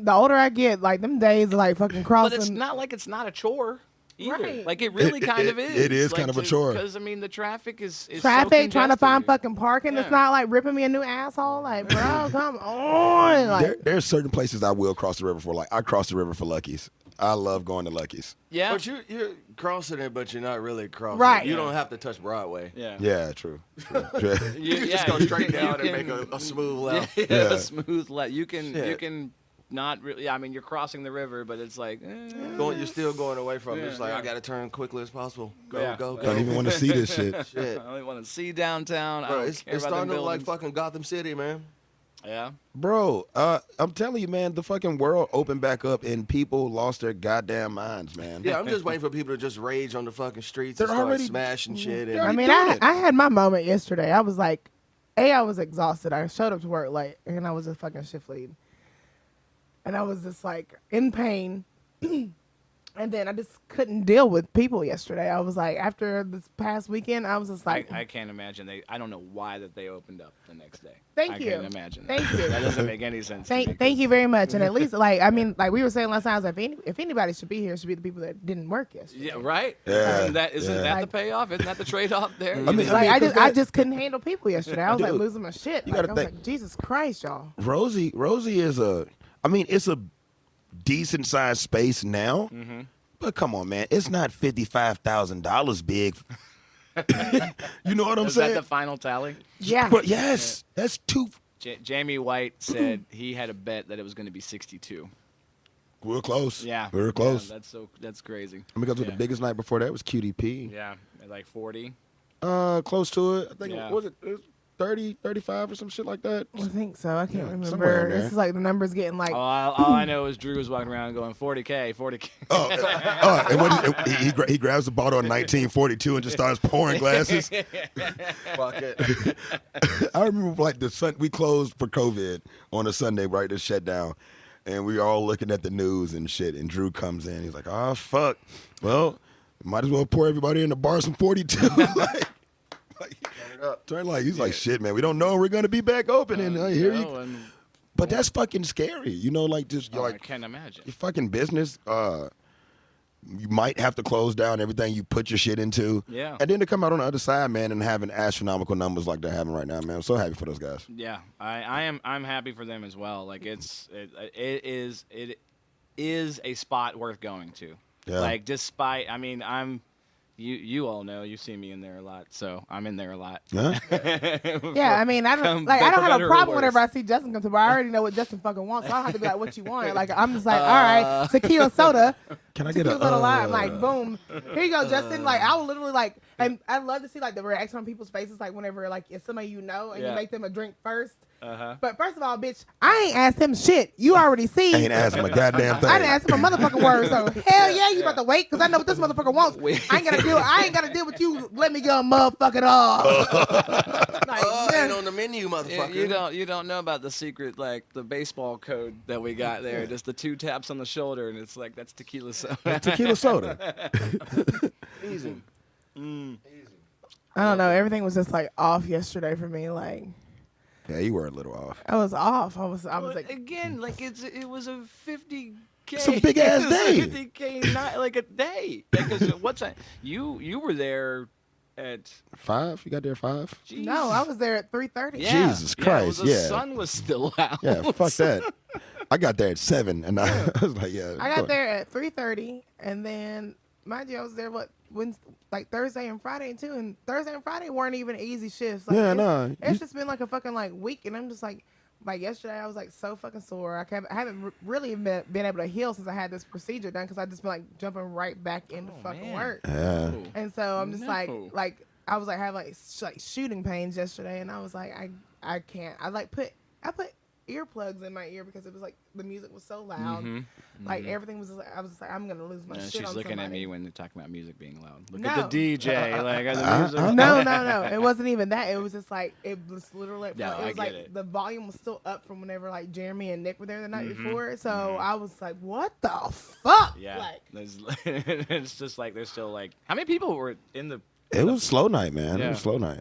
[SPEAKER 2] the older I get, like, them days are like fucking crossing.
[SPEAKER 4] But it's not like it's not a chore either.
[SPEAKER 2] Right.
[SPEAKER 4] Like it really kind of is.
[SPEAKER 1] It is
[SPEAKER 4] like
[SPEAKER 1] kind of a chore.
[SPEAKER 4] Because I mean, the traffic is so
[SPEAKER 2] traffic, trying to find
[SPEAKER 4] congested.
[SPEAKER 2] fucking parking.
[SPEAKER 4] Yeah.
[SPEAKER 2] It's not like ripping me a new asshole. Like, bro, come on. Like,
[SPEAKER 1] There's certain places I will cross the river for. Like, I cross the river for Lucky's. I love going to Lucky's.
[SPEAKER 4] Yeah.
[SPEAKER 3] But you're crossing it, but you're not really crossing.
[SPEAKER 2] Right.
[SPEAKER 3] You don't have to touch Broadway.
[SPEAKER 4] Yeah.
[SPEAKER 1] Yeah, true.
[SPEAKER 3] You just go straight down and make a smooth left.
[SPEAKER 4] Yeah,
[SPEAKER 1] Yeah.
[SPEAKER 4] a smooth left. You can
[SPEAKER 3] Shit.
[SPEAKER 4] not really. I mean, you're crossing the river, but it's like.
[SPEAKER 3] You're still going away from it. It's
[SPEAKER 4] Yeah.
[SPEAKER 3] like, I got to turn quickly as possible. Go,
[SPEAKER 4] Yeah.
[SPEAKER 3] go, go.
[SPEAKER 1] Don't even want to see this shit.
[SPEAKER 3] Shit.
[SPEAKER 4] I only want to see downtown. I
[SPEAKER 3] Bro,
[SPEAKER 4] don't
[SPEAKER 3] it's
[SPEAKER 4] care about them
[SPEAKER 3] starting to look like
[SPEAKER 4] buildings.
[SPEAKER 3] fucking Gotham City, man.
[SPEAKER 4] Yeah.
[SPEAKER 1] Bro, I'm telling you, man, the fucking world opened back up and people lost their goddamn minds, man.
[SPEAKER 3] Yeah, I'm just waiting for people to just rage on the fucking streets
[SPEAKER 1] They're
[SPEAKER 3] and start
[SPEAKER 1] already-
[SPEAKER 3] smashing shit. And
[SPEAKER 2] I
[SPEAKER 1] already
[SPEAKER 2] mean,
[SPEAKER 1] doing it.
[SPEAKER 2] I had my moment yesterday. I was like, I was exhausted. I showed up to work late, and I was a fucking shift lead. And I was just like in pain. And then I just couldn't deal with people yesterday. I was like, after this past weekend, I was just like,
[SPEAKER 4] I can't imagine I don't know why that they opened up the next day.
[SPEAKER 2] Thank
[SPEAKER 4] I
[SPEAKER 2] you.
[SPEAKER 4] can't imagine.
[SPEAKER 2] Thank you.
[SPEAKER 4] That doesn't make any sense. to me.
[SPEAKER 2] Thank you very much. And at least, like, I mean, like we were saying last time, I was like, if anybody should be here, it should be the people that didn't work yesterday.
[SPEAKER 4] Yeah. Right.
[SPEAKER 1] Yeah,
[SPEAKER 4] Isn't that
[SPEAKER 1] yeah.
[SPEAKER 4] the payoff? Isn't that the trade-off there?
[SPEAKER 1] I mean,
[SPEAKER 2] Like I
[SPEAKER 1] 'cause
[SPEAKER 2] I
[SPEAKER 1] that-
[SPEAKER 2] just couldn't handle people yesterday. I was like
[SPEAKER 1] Dude,
[SPEAKER 2] losing my shit.
[SPEAKER 1] you
[SPEAKER 2] Like,
[SPEAKER 1] gotta
[SPEAKER 2] I was
[SPEAKER 1] think-
[SPEAKER 2] like, Jesus Christ, y'all.
[SPEAKER 1] Rosie is it's a decent sized space now.
[SPEAKER 4] Mm-hmm.
[SPEAKER 1] But come on, man, it's not $55,000 big. You know what I'm
[SPEAKER 4] Is
[SPEAKER 1] saying?
[SPEAKER 4] that the final tally?
[SPEAKER 2] Yeah.
[SPEAKER 1] But yes, that's two.
[SPEAKER 4] Jamie White said he had a bet that it was going to be 62.
[SPEAKER 1] We're close.
[SPEAKER 4] Yeah.
[SPEAKER 1] We're close.
[SPEAKER 4] Yeah, that's crazy.
[SPEAKER 1] Because
[SPEAKER 4] Yeah.
[SPEAKER 1] the biggest night before that was QDP.
[SPEAKER 4] Yeah, like 40.
[SPEAKER 1] Close to it. I think
[SPEAKER 4] Yeah.
[SPEAKER 1] it was 30, 35 or some shit like that.
[SPEAKER 2] I think so. I can't
[SPEAKER 1] Yeah, somewhere in
[SPEAKER 2] remember.
[SPEAKER 1] there.
[SPEAKER 2] This is like the numbers getting like.
[SPEAKER 4] All I know is Drew was walking around going 40K, 40K.
[SPEAKER 1] And he grabs the bottle of 1942 and just starts pouring glasses.
[SPEAKER 3] fuck it.
[SPEAKER 1] I remember like we closed for COVID on a Sunday, right? To shut down. and we all looking at the news and shit. And Drew comes in. He's like, "Oh fuck, well, might as well pour everybody in the bar some 42." He's like, "Shit, man, we don't know we're gonna be back open." And here you. But that's fucking scary, you know. Like just
[SPEAKER 4] I
[SPEAKER 1] like
[SPEAKER 4] can't imagine
[SPEAKER 1] your fucking business. You might have to close down everything you put your shit into.
[SPEAKER 4] Yeah.
[SPEAKER 1] And then to come out on the other side, man, and having astronomical numbers like they're having right now, man. I'm so happy for those guys.
[SPEAKER 4] Yeah, I'm happy for them as well. Like it is a spot worth going to.
[SPEAKER 1] Yeah.
[SPEAKER 4] Like despite, I mean, you all know, you see me in there a lot, so I'm in there a lot.
[SPEAKER 1] Huh?
[SPEAKER 2] Yeah, I mean, I don't have a problem whenever I see Justin come to, but I already know what Justin fucking wants, so I don't have to be like, "What you want?" Like I'm just like, "All right, tequila soda."
[SPEAKER 1] Can I get
[SPEAKER 2] tequila soda lime? Like boom, here you go, Justin. Like I will literally like, and I love to see like the reaction on people's faces, like whenever like it's somebody you know and you make them a drink first. But first of all, bitch, I ain't asked him shit. You already see.
[SPEAKER 1] I ain't asked him a goddamn thing.
[SPEAKER 2] I didn't ask him a motherfucking word. So hell yeah, you about to wait because I know what this motherfucker wants. I ain't gotta deal with you. Let me go motherfucking off.
[SPEAKER 3] Ain't on the menu, motherfucker.
[SPEAKER 4] Yeah, you don't know about the secret, like the baseball code that we got there. Just the 2 taps on the shoulder, and it's like that's tequila soda.
[SPEAKER 1] Tequila soda.
[SPEAKER 3] Easy.
[SPEAKER 2] I don't know. Everything was just like off yesterday for me. Like.
[SPEAKER 1] Yeah, you were a little off.
[SPEAKER 2] I was off. I was like
[SPEAKER 4] again, like it was a 50K.
[SPEAKER 1] It's a big ass day.
[SPEAKER 4] 50K, not like a day. Because what's that? You were there at
[SPEAKER 1] 5. You got there at 5.
[SPEAKER 4] Jeez.
[SPEAKER 2] No, I was there at 3:30.
[SPEAKER 4] Yeah.
[SPEAKER 1] Jesus Christ!
[SPEAKER 4] The sun was still out.
[SPEAKER 1] Yeah, fuck that. I got there at 7, and I was like, "Yeah."
[SPEAKER 2] I got there at 3:30, and then mind you, I was there like Thursday and Friday too, and Thursday and Friday weren't even easy shifts. Like, it's just been like a fucking like week, and I'm just like yesterday I was like so fucking sore. I haven't really been able to heal since I had this procedure done because I just been like jumping right back into fucking work.
[SPEAKER 1] Yeah.
[SPEAKER 2] And so I'm just like I was like having like shooting pains yesterday, and I was like I can't. I put earplugs in my ear because it was like the music was so loud. Like everything was just like, I was just like, I'm gonna lose my shit.
[SPEAKER 4] She's
[SPEAKER 2] on
[SPEAKER 4] looking
[SPEAKER 2] somebody.
[SPEAKER 4] at me when they're talking about music being loud. Look at the DJ. Like the music.
[SPEAKER 2] No. It wasn't even that. It was just like it was literally.
[SPEAKER 4] Yeah,
[SPEAKER 2] it was
[SPEAKER 4] I
[SPEAKER 2] like
[SPEAKER 4] get it.
[SPEAKER 2] the volume was still up from whenever like Jeremy and Nick were there the night before. So I was like, what the fuck?
[SPEAKER 4] Yeah.
[SPEAKER 2] Like,
[SPEAKER 4] it's just like there's still like how many people were in the?
[SPEAKER 1] It was slow night, man.
[SPEAKER 4] Yeah.
[SPEAKER 1] It was slow night.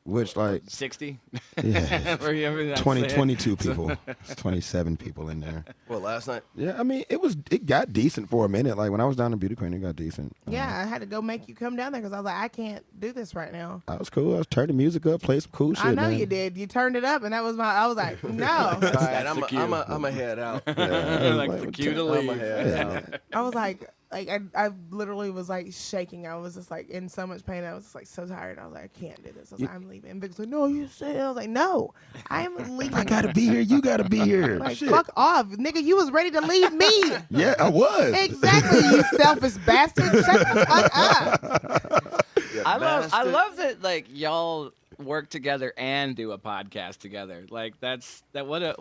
[SPEAKER 1] Which like
[SPEAKER 4] 60?
[SPEAKER 1] Yeah. 22
[SPEAKER 4] So-
[SPEAKER 1] people. It's 27 people in there.
[SPEAKER 3] Well, last night.
[SPEAKER 1] Yeah, I mean it got decent for a minute. Like when I was down in Beauty Queen, it got decent.
[SPEAKER 2] yeah, I had to go make you come down there because I was like, I can't do this right now.
[SPEAKER 1] That was cool. I was turning the music up, play some cool shit.
[SPEAKER 2] I know
[SPEAKER 1] man.
[SPEAKER 2] you did. You turned it up, and that was I was like, no.
[SPEAKER 3] All right,
[SPEAKER 4] That's the cue.
[SPEAKER 3] I'm a head out.
[SPEAKER 4] like the cue to leave.
[SPEAKER 3] I'm a head out.
[SPEAKER 2] I was like I literally was like shaking. I was just like in so much pain. I was just like so tired. I was like, I can't do this. I was like, I'm leaving. And Vic's like, no, you stay. I was like, no, I am leaving.
[SPEAKER 1] I gotta be here. You gotta be here.
[SPEAKER 2] Like,
[SPEAKER 1] Shit.
[SPEAKER 2] fuck off, nigga. You was ready to leave me.
[SPEAKER 1] Yeah, I was.
[SPEAKER 2] Exactly, you selfish bastard. Shut the fuck up.
[SPEAKER 4] I
[SPEAKER 3] bastard.
[SPEAKER 4] love that like y'all work together and do a podcast together. Like what a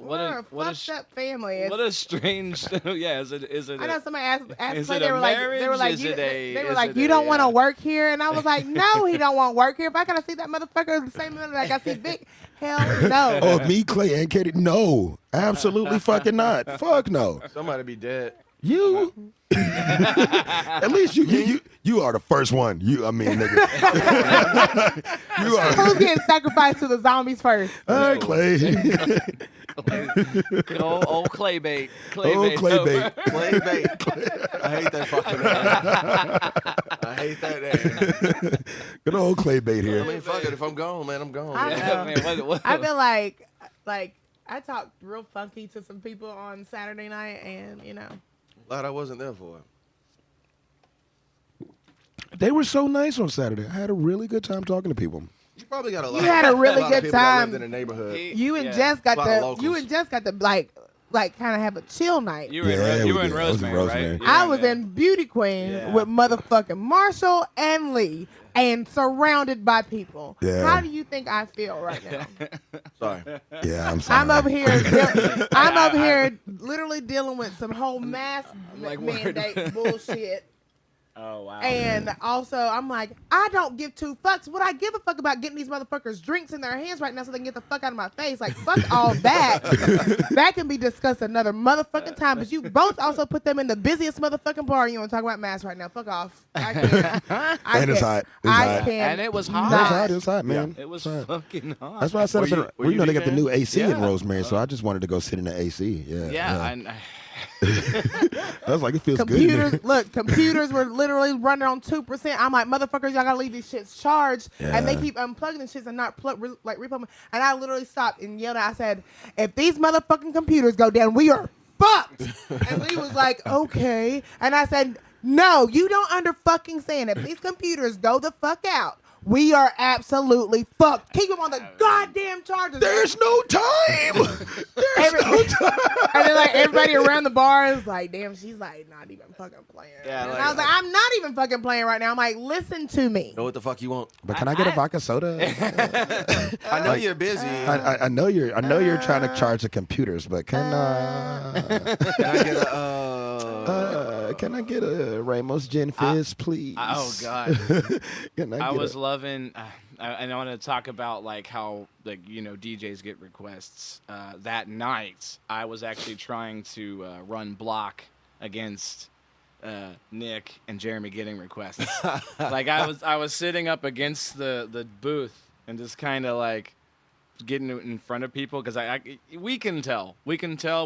[SPEAKER 2] fucked up family.
[SPEAKER 4] what a strange yeah. Is it?
[SPEAKER 2] I know somebody asked
[SPEAKER 4] is
[SPEAKER 2] Clay,
[SPEAKER 4] it
[SPEAKER 2] they
[SPEAKER 4] a
[SPEAKER 2] were like,
[SPEAKER 4] marriage?
[SPEAKER 2] you,
[SPEAKER 4] Is it a-
[SPEAKER 2] they were
[SPEAKER 4] is
[SPEAKER 2] like,
[SPEAKER 4] it
[SPEAKER 2] you
[SPEAKER 4] a,
[SPEAKER 2] don't want to work here, and I was like, no, he don't want to work here. If I gotta see that motherfucker the same minute like I see Vic, hell no.
[SPEAKER 1] Oh, me, Clay, and Katie? No, absolutely fucking not. Fuck no.
[SPEAKER 3] Somebody be dead.
[SPEAKER 1] You. At least you are the first one. I mean, nigga. You are.
[SPEAKER 2] Who's getting sacrificed to the zombies first?
[SPEAKER 1] All right, Clay.
[SPEAKER 4] old clay bait.
[SPEAKER 1] Oh, clay bait.
[SPEAKER 3] Clay bait. I hate that fucking name. I hate that name.
[SPEAKER 1] Good old clay bait
[SPEAKER 3] I
[SPEAKER 1] here.
[SPEAKER 3] mean, fuck it. If I'm gone, man, I'm gone.
[SPEAKER 2] I
[SPEAKER 3] man.
[SPEAKER 2] know. I feel like I talked real funky to some people on Saturday night, and
[SPEAKER 3] Glad I wasn't there for it.
[SPEAKER 1] They were so nice on Saturday. I had a really good time talking to people.
[SPEAKER 3] You probably got a lot.
[SPEAKER 2] You had a really
[SPEAKER 3] lot
[SPEAKER 2] good
[SPEAKER 3] of people that
[SPEAKER 2] time.
[SPEAKER 3] lived in the neighborhood.
[SPEAKER 2] you and
[SPEAKER 4] Yeah.
[SPEAKER 2] Jess got
[SPEAKER 3] Lot of
[SPEAKER 2] the
[SPEAKER 3] locals.
[SPEAKER 2] like kind of have a chill night.
[SPEAKER 4] You were
[SPEAKER 1] Yeah,
[SPEAKER 4] in,
[SPEAKER 1] we
[SPEAKER 4] you were in
[SPEAKER 1] did. I was in
[SPEAKER 4] Rosemary,
[SPEAKER 1] Rosemary.
[SPEAKER 4] right? You
[SPEAKER 2] I
[SPEAKER 4] were
[SPEAKER 2] was in Beauty Queen
[SPEAKER 4] Yeah.
[SPEAKER 2] with motherfucking Marshall and Lee and surrounded by people.
[SPEAKER 1] Yeah.
[SPEAKER 2] How do you think I feel right now?
[SPEAKER 3] Sorry.
[SPEAKER 1] Yeah, I'm sorry.
[SPEAKER 2] I'm over here. I'm over here literally dealing with some whole mask
[SPEAKER 4] like,
[SPEAKER 2] mandate bullshit.
[SPEAKER 4] Oh, wow.
[SPEAKER 2] And also, I'm like, I don't give two fucks. What I give a fuck about getting these motherfuckers drinks in their hands right now so they can get the fuck out of my face? Like, fuck all that. That can be discussed another motherfucking time. But you both also put them in the busiest motherfucking bar. You want to talk about masks right now? Fuck off. I can't.
[SPEAKER 1] And it's hot. It's hot.
[SPEAKER 4] And it was hot.
[SPEAKER 1] It was hot. It was hot, man.
[SPEAKER 4] It was
[SPEAKER 1] hot.
[SPEAKER 4] fucking hot.
[SPEAKER 1] That's why I said,
[SPEAKER 3] Were you
[SPEAKER 1] they
[SPEAKER 3] big
[SPEAKER 1] got the
[SPEAKER 3] fan?
[SPEAKER 1] new AC in
[SPEAKER 4] Yeah.
[SPEAKER 1] Rosemary, so I just wanted to go sit in the AC. Yeah. I was like, it feels
[SPEAKER 2] Computers,
[SPEAKER 1] good.
[SPEAKER 2] look, computers were literally running on 2%. I'm like, motherfuckers, y'all gotta leave these shits charged. And they
[SPEAKER 1] Yeah.
[SPEAKER 2] keep unplugging the shits and not replugging. And I literally stopped and yelled out, I said, if these motherfucking computers go down, we are fucked. And Lee was like, okay. And I said, no, you don't fucking stand. If these computers go the fuck out, we are absolutely fucked. Keep them on the goddamn chargers.
[SPEAKER 1] There's no time. There's no time.
[SPEAKER 2] And then like everybody around the bar is like, damn, she's like not even fucking playing.
[SPEAKER 4] Yeah,
[SPEAKER 2] and
[SPEAKER 4] like-
[SPEAKER 2] I was like, I'm not even fucking playing right now. I'm like, listen to me.
[SPEAKER 3] Know what the fuck you want?
[SPEAKER 1] But can I get a vodka soda?
[SPEAKER 3] I know you're busy.
[SPEAKER 1] I know you're trying to charge the computers, but can
[SPEAKER 3] Can I get a
[SPEAKER 1] can I get a Ramos Gin Fizz, please?
[SPEAKER 4] Oh, God.
[SPEAKER 1] Can
[SPEAKER 4] I
[SPEAKER 1] get
[SPEAKER 4] was
[SPEAKER 1] a-
[SPEAKER 4] loving, and I want to talk about like how DJs get requests. That night, I was actually trying to run block against Nick and Jeremy getting requests. Like I was sitting up against the booth and just kind of like getting in front of people because we can tell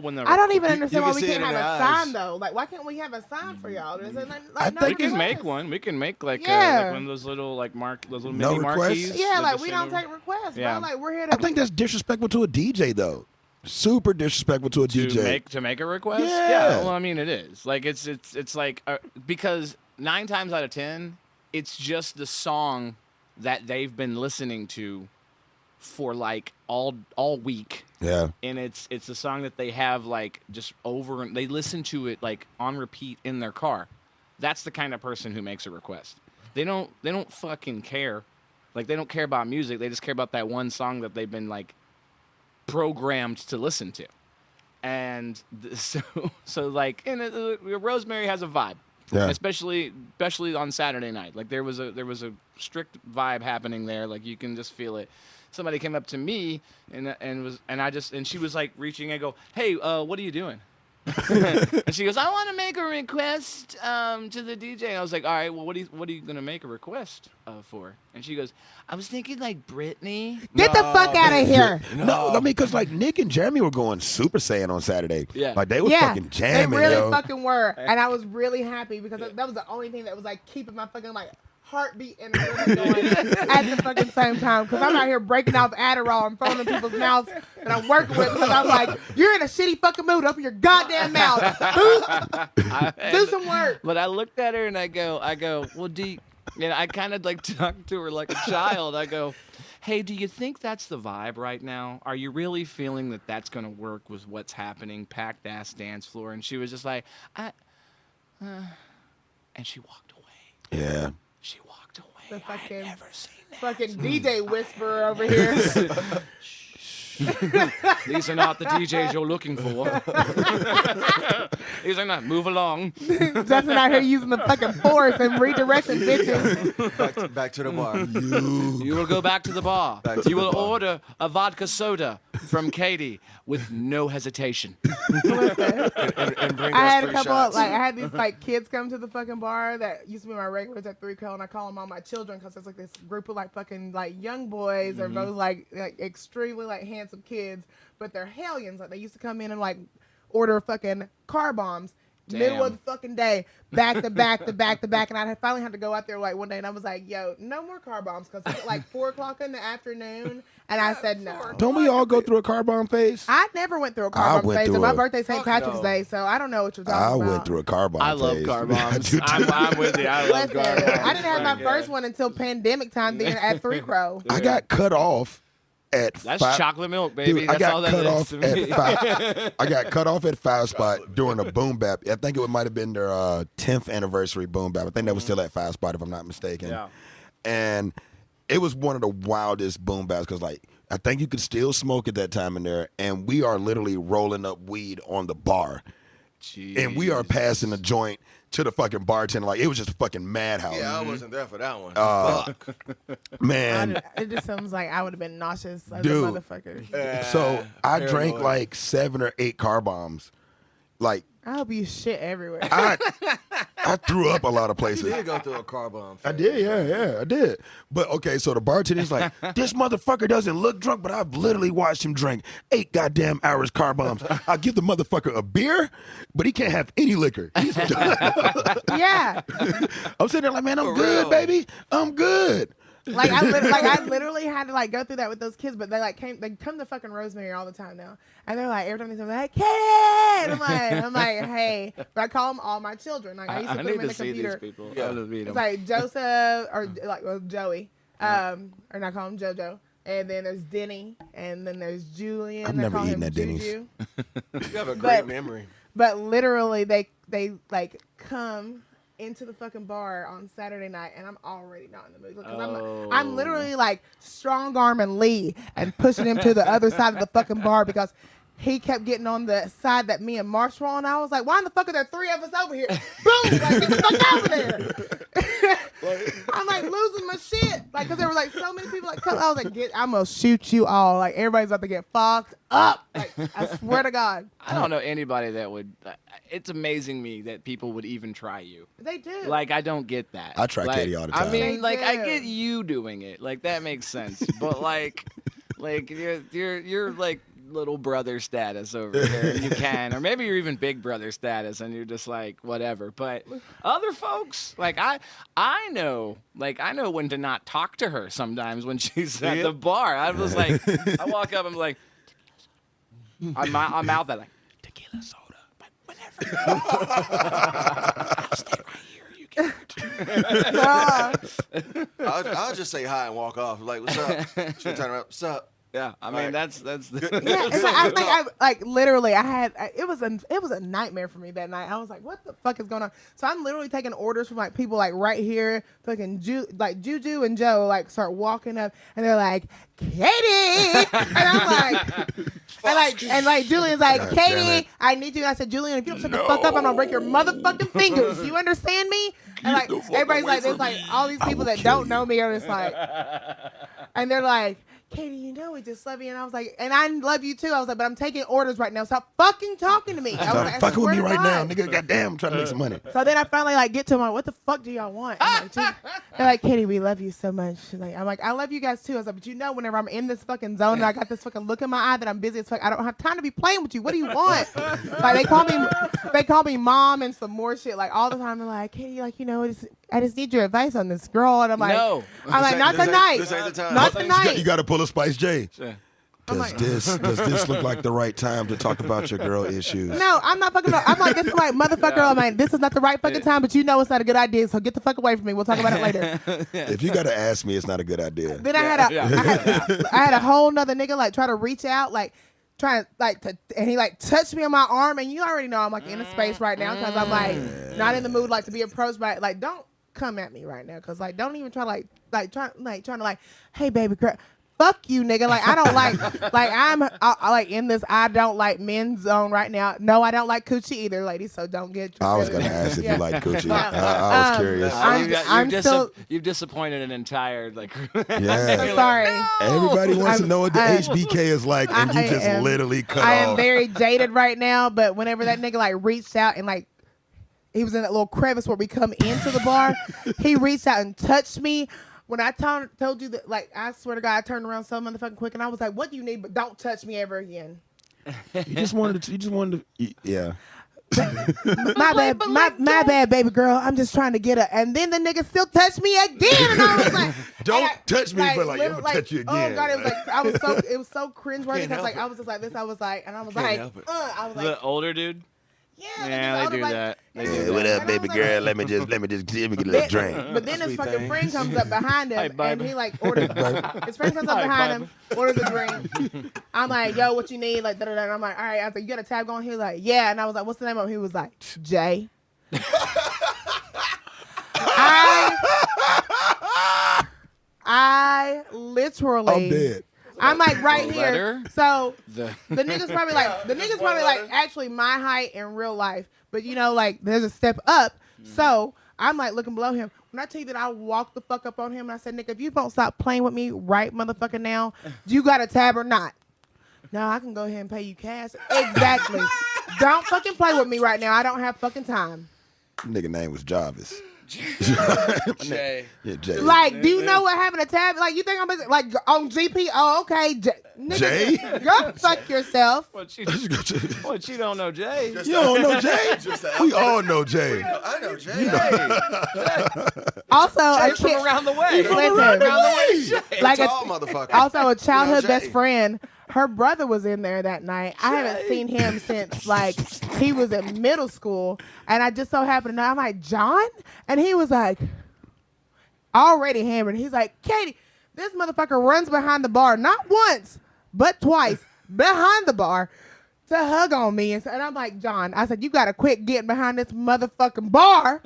[SPEAKER 4] when the
[SPEAKER 2] I don't even understand
[SPEAKER 3] you
[SPEAKER 2] why
[SPEAKER 3] can
[SPEAKER 2] we
[SPEAKER 3] see
[SPEAKER 2] can't
[SPEAKER 3] it in
[SPEAKER 2] have a
[SPEAKER 3] their eyes.
[SPEAKER 2] sign though. Like, why can't we have a sign for y'all? Is it
[SPEAKER 1] I
[SPEAKER 2] no
[SPEAKER 1] think
[SPEAKER 4] we can
[SPEAKER 2] requests?
[SPEAKER 4] make one. We can make like
[SPEAKER 2] Yeah.
[SPEAKER 4] one of those little like those little
[SPEAKER 1] No
[SPEAKER 4] mini
[SPEAKER 1] requests?
[SPEAKER 4] marquees.
[SPEAKER 2] Yeah,
[SPEAKER 4] that
[SPEAKER 2] like
[SPEAKER 4] just
[SPEAKER 2] we
[SPEAKER 4] sit
[SPEAKER 2] don't
[SPEAKER 4] over-
[SPEAKER 2] take requests,
[SPEAKER 4] Yeah.
[SPEAKER 2] bro. Like we're here to.
[SPEAKER 1] I think that's disrespectful to a DJ though. Super disrespectful to a DJ.
[SPEAKER 4] to make a request.
[SPEAKER 1] Yeah.
[SPEAKER 4] Well, I mean, it is like it's like because 9 times out of 10, it's just the song that they've been listening to for like all week,
[SPEAKER 1] Yeah.
[SPEAKER 4] and it's a song that they have like just over and they listen to it like on repeat in their car. That's the kind of person who makes a request. They don't fucking care. Like they don't care about music. They just care about that one song that they've been like programmed to listen to. And so like, and Rosemary has a vibe,
[SPEAKER 1] Yeah.
[SPEAKER 4] especially on Saturday night. Like there was a strict vibe happening there. Like you can just feel it. Somebody came up to me and she was like reaching. I go, hey, what are you doing? And she goes, I want to make a request to the DJ. And I was like, all right, well, what are you gonna make a request for? And she goes, I was thinking like Britney.
[SPEAKER 2] Get the fuck out of here.
[SPEAKER 1] No, I mean, because like Nick and Jeremy were going Super Saiyan on Saturday.
[SPEAKER 4] Yeah.
[SPEAKER 1] Like they was
[SPEAKER 2] Yeah,
[SPEAKER 1] fucking jamming,
[SPEAKER 2] they really
[SPEAKER 1] yo.
[SPEAKER 2] fucking were, and I was really happy because that was the only thing that was like keeping my fucking like heartbeat and rhythm going at the fucking same time. Because I'm out here breaking off Adderall and throwing in people's mouths that I'm working with because I'm like, you're in a shitty fucking mood. Open your goddamn mouth. Do some work.
[SPEAKER 4] But I looked at her and I go, well, and I kind of like talked to her like a child. I go, hey, do you think that's the vibe right now? Are you really feeling that that's going to work with what's happening? Packed ass dance floor. And she was just like, and she walked away.
[SPEAKER 1] Yeah.
[SPEAKER 4] She walked away.
[SPEAKER 2] The
[SPEAKER 4] I
[SPEAKER 2] fucking-
[SPEAKER 4] had never seen that.
[SPEAKER 2] Fucking DJ whisperer over here.
[SPEAKER 4] These are not the DJs you're looking for. These are not. Move along.
[SPEAKER 2] Justin out here using the fucking force and redirecting bitches.
[SPEAKER 3] back to the bar.
[SPEAKER 4] You will go back to the bar.
[SPEAKER 3] Back to
[SPEAKER 4] You
[SPEAKER 3] the
[SPEAKER 4] will
[SPEAKER 3] bar.
[SPEAKER 4] order a vodka soda from Katie with no hesitation.
[SPEAKER 3] and bring
[SPEAKER 2] I
[SPEAKER 3] us
[SPEAKER 2] had a
[SPEAKER 3] 3
[SPEAKER 2] couple
[SPEAKER 3] shots.
[SPEAKER 2] I had these like kids come to the fucking bar that used to be my regulars at 3Co, and I call them all my children because it's like this group of like fucking like young boys or those like extremely like handsome kids, but they're hellions. Like they used to come in and like order fucking car bombs. Middle of the fucking day, back to back to back to back, and I had finally had to go out there like one day, and I was like, "Yo, no more car bombs," because it's like 4:00 in the afternoon, and I said no.
[SPEAKER 1] Don't we all go through a car bomb phase?
[SPEAKER 2] I never went through a
[SPEAKER 1] I
[SPEAKER 2] car bomb
[SPEAKER 1] went
[SPEAKER 2] phase.
[SPEAKER 1] through
[SPEAKER 2] And my
[SPEAKER 1] a-
[SPEAKER 2] birthday's St.
[SPEAKER 3] Fuck
[SPEAKER 2] Patrick's
[SPEAKER 3] no.
[SPEAKER 2] Day, so I don't know what you're
[SPEAKER 1] I
[SPEAKER 2] talking about.
[SPEAKER 1] went through a car bomb
[SPEAKER 4] I love
[SPEAKER 1] phase.
[SPEAKER 4] car bombs.
[SPEAKER 1] I
[SPEAKER 4] I'm with you. I love
[SPEAKER 2] Listen,
[SPEAKER 4] car bombs.
[SPEAKER 2] I didn't have my
[SPEAKER 4] Like,
[SPEAKER 2] first one until pandemic time then at 3Co.
[SPEAKER 1] I got cut off at
[SPEAKER 4] That's
[SPEAKER 1] 5.
[SPEAKER 4] chocolate milk, baby.
[SPEAKER 1] Dude, I
[SPEAKER 4] That's all
[SPEAKER 1] got
[SPEAKER 4] that
[SPEAKER 1] cut
[SPEAKER 4] is
[SPEAKER 1] off
[SPEAKER 4] to me.
[SPEAKER 1] at 5. I got cut off at 5 Spot during a boom bap. I think it might have been their 10th anniversary boom bap. I think that was still at 5 Spot, if I'm not mistaken.
[SPEAKER 4] Yeah.
[SPEAKER 1] And it was one of the wildest boom baps because, like, I think you could still smoke at that time in there, and we are literally rolling up weed on the bar. and we are passing the joint to the fucking bartender. Like, it was just a fucking madhouse.
[SPEAKER 3] Yeah, I wasn't there for that one.
[SPEAKER 1] Fuck. Man.
[SPEAKER 2] It just sounds like I would have been nauseous as
[SPEAKER 1] Dude.
[SPEAKER 2] a motherfucker.
[SPEAKER 1] So I drank
[SPEAKER 3] paranoid.
[SPEAKER 1] like 7 or 8 car bombs. Like,
[SPEAKER 2] I hope you shit everywhere.
[SPEAKER 1] I threw up a lot of
[SPEAKER 3] You
[SPEAKER 1] places.
[SPEAKER 3] did go through a car bomb.
[SPEAKER 1] I did, yeah, I did. But okay, so the bartender's like, this motherfucker doesn't look drunk, but I've literally watched him drink 8 goddamn hours car bombs. I'll give the motherfucker a beer, but he can't have any liquor.
[SPEAKER 2] Yeah.
[SPEAKER 1] I'm sitting there like, man, I'm
[SPEAKER 3] For
[SPEAKER 1] good,
[SPEAKER 3] real.
[SPEAKER 1] baby. I'm good.
[SPEAKER 2] Like I literally had to like go through that with those kids, but they come to fucking Rosemary all the time now, and they're like every time they come like, Katie, and I'm like, hey, but I call them all my children. Like I used to put them
[SPEAKER 4] need
[SPEAKER 2] in
[SPEAKER 4] to
[SPEAKER 2] the
[SPEAKER 4] see
[SPEAKER 2] computer.
[SPEAKER 4] these people.
[SPEAKER 3] Yeah.
[SPEAKER 4] I'll just meet
[SPEAKER 2] It's
[SPEAKER 4] them.
[SPEAKER 2] like Joseph or Joey, or not call him JoJo, and then there's Denny, and then there's Julian.
[SPEAKER 1] I've
[SPEAKER 2] They
[SPEAKER 1] never
[SPEAKER 2] call
[SPEAKER 1] eaten
[SPEAKER 2] him
[SPEAKER 1] at Denny's.
[SPEAKER 2] Juju.
[SPEAKER 3] You have a great
[SPEAKER 2] But-
[SPEAKER 3] memory.
[SPEAKER 2] But literally, they like come into the fucking bar on Saturday night, and I'm already not in the mood because I'm literally like strong arming Lee and pushing him to the other side of the fucking bar because he kept getting on the side that me and Marsh were on. I was like, why in the fuck are there 3 of us over here? Boom! Like, get the fuck over there. I'm like losing my shit. Like, because there were like so many people like, I was like, I'm going to shoot you all. Like, everybody's about to get fucked up. Like, I swear to God.
[SPEAKER 4] I don't know anybody that would. It's amazing me that people would even try you.
[SPEAKER 2] They do.
[SPEAKER 4] Like, I don't get that.
[SPEAKER 1] I try
[SPEAKER 4] like,
[SPEAKER 1] Katie all the
[SPEAKER 4] I
[SPEAKER 1] time.
[SPEAKER 4] mean,
[SPEAKER 2] They
[SPEAKER 4] like, I
[SPEAKER 2] do.
[SPEAKER 4] get you doing it. Like, that makes sense. But like you're like little brother status over here. And you can, or maybe you're even big brother status, and you're just like whatever. But other folks, like I know when to not talk to her sometimes when she's at the bar. I was like, I walk up, I'm like, I'm out there like tequila soda. Whenever. I'll stay right here. You can.
[SPEAKER 3] I'll just say hi and walk off. Like, what's up? She'll turn around. What's up?
[SPEAKER 4] Yeah, I mean that's the.
[SPEAKER 2] Yeah, it's like, I like literally, it was a nightmare for me that night. I was like, what the fuck is going on? So I'm literally taking orders from like people like right here, fucking Juju and Joe like start walking up, and they're like, Katie, and I'm like, and Julian's like,
[SPEAKER 1] God damn
[SPEAKER 2] Katie,
[SPEAKER 1] it.
[SPEAKER 2] I need you. I said, Julian, if you don't shut the fuck up, I'm gonna break your motherfucking fingers. You understand me? And like everybody's like, there's like all these people that don't know me are just like, and they're like, Katie, you know we just love you. And I was like, and I love you too. I was like, but I'm taking orders right now. Stop fucking talking to me. I was like, I
[SPEAKER 1] fucking with me
[SPEAKER 2] swear to
[SPEAKER 1] right now,
[SPEAKER 2] God.
[SPEAKER 1] nigga. Goddamn, I'm trying to make some money.
[SPEAKER 2] So then I finally like get to them. Like, what the fuck do y'all want? I'm like, they're like, Katie, we love you so much. She's like, I'm like, I love you guys too. I was like, but you know, whenever I'm in this fucking zone and I got this fucking look in my eye that I'm busy as fuck, I don't have time to be playing with you. What do you want? Like they call me mom and some more shit like all the time. They're like, Katie, like, you know, I just need your advice on this girl. And I'm like,
[SPEAKER 4] No.
[SPEAKER 2] I'm like, not
[SPEAKER 3] This ain't-
[SPEAKER 2] tonight.
[SPEAKER 3] this ain't the time.
[SPEAKER 2] Not
[SPEAKER 3] You
[SPEAKER 2] tonight.
[SPEAKER 1] You got to pull a Spice J.
[SPEAKER 4] Sure.
[SPEAKER 1] Does this look like the right time to talk about your girl issues?
[SPEAKER 2] No, I'm not fucking. I'm like, this is like motherfucker. I'm like, this is not the right fucking time, but you know it's not a good idea. So get the fuck away from me. We'll talk about it later.
[SPEAKER 1] If you got to ask me, it's not a good idea.
[SPEAKER 2] Then I had a whole nother nigga like try to reach out, like trying like to, and he like touched me on my arm, and you already know I'm like in a space right now because I'm like not in the mood like to be approached by like don't come at me right now because like don't even try trying to like hey baby girl. Fuck you, nigga. Like I don't like I'm like in this I don't like men's zone right now. No, I don't like coochie either, ladies. So don't get.
[SPEAKER 1] I was gonna ask if
[SPEAKER 2] Yeah.
[SPEAKER 1] you like coochie.
[SPEAKER 2] Yeah.
[SPEAKER 1] I was curious.
[SPEAKER 4] You've disappointed an entire like.
[SPEAKER 1] Yeah.
[SPEAKER 2] Sorry.
[SPEAKER 1] Everybody wants to know what the
[SPEAKER 2] I-
[SPEAKER 1] HBK is like, and you
[SPEAKER 2] I
[SPEAKER 1] just
[SPEAKER 2] am-
[SPEAKER 1] literally cut
[SPEAKER 2] I am
[SPEAKER 1] off.
[SPEAKER 2] very jaded right now, but whenever that nigga like reached out and like he was in that little crevice where we come into the bar, he reached out and touched me. When I told you that, like, I swear to God, I turned around so motherfucking quick, and I was like, "What do you need? But don't touch me ever again."
[SPEAKER 1] You just wanted to. Yeah.
[SPEAKER 2] My bad, my bad, baby girl. I'm just trying to get her. And then the nigga still touched me again, and I was like,
[SPEAKER 1] Don't touch me, but like, I'm
[SPEAKER 2] literally,
[SPEAKER 1] gonna touch you again.
[SPEAKER 2] Oh God, it was like it was so cringeworthy
[SPEAKER 3] Can't
[SPEAKER 2] because like
[SPEAKER 3] help
[SPEAKER 2] I was just like this. I was like, and I was
[SPEAKER 3] Can't
[SPEAKER 2] like,
[SPEAKER 3] help it.
[SPEAKER 2] I was like,
[SPEAKER 4] The older dude.
[SPEAKER 2] yeah,
[SPEAKER 4] they do that. They do
[SPEAKER 1] Yeah,
[SPEAKER 4] that.
[SPEAKER 1] what up,
[SPEAKER 2] And I
[SPEAKER 1] baby
[SPEAKER 2] was
[SPEAKER 1] girl?
[SPEAKER 2] like-
[SPEAKER 1] Let me get a little drink.
[SPEAKER 2] But then his
[SPEAKER 3] Sweet
[SPEAKER 2] fucking
[SPEAKER 3] thing.
[SPEAKER 2] friend comes up behind him
[SPEAKER 4] Hi, bud.
[SPEAKER 2] and he like orders. His friend comes up
[SPEAKER 4] Hi,
[SPEAKER 2] behind
[SPEAKER 4] bud.
[SPEAKER 2] him, orders a drink. I'm like, yo, what you need? Like, da da da. And I'm like, all right. I was like, you got a tab going? He was like, yeah. And I was like, what's the name of him? He was like, Jay. I literally.
[SPEAKER 1] I'm dead.
[SPEAKER 2] I'm like right
[SPEAKER 4] The
[SPEAKER 2] here.
[SPEAKER 4] letter?
[SPEAKER 2] So
[SPEAKER 4] The
[SPEAKER 2] the niggas probably like actually my height in real life, but you know, like there's a step up. So I'm like looking below him. When I tell you that I walked the fuck up on him and I said, "Nigga, if you don't stop playing with me right motherfucker now, do you got a tab or not?" No, I can go ahead and pay you cash. Exactly. Don't fucking play with me right now. I don't have fucking time.
[SPEAKER 1] Nigga name was Jarvis.
[SPEAKER 4] Jay.
[SPEAKER 1] Yeah, Jay.
[SPEAKER 2] Like, do you know what having a tab? Like, you think I'm like on GP? Oh, okay. Nigga,
[SPEAKER 1] Jay?
[SPEAKER 2] go fuck yourself.
[SPEAKER 4] What you don't know, Jay?
[SPEAKER 1] You don't know Jay? We all know Jay.
[SPEAKER 3] I know Jay.
[SPEAKER 2] Also, a
[SPEAKER 4] Jay's from
[SPEAKER 2] kid,
[SPEAKER 4] around the way.
[SPEAKER 2] listen, like
[SPEAKER 3] Tall motherfucker.
[SPEAKER 2] also a childhood
[SPEAKER 3] Jay.
[SPEAKER 2] best friend. Her brother was in there that night. I haven't seen him since like he was in middle school, and I just so happened to know. I'm like, John, and he was like, already hammered. He's like, Katie, this motherfucker runs behind the bar not once but twice behind the bar to hug on me, and I'm like, John, I said, you gotta quit getting behind this motherfucking bar.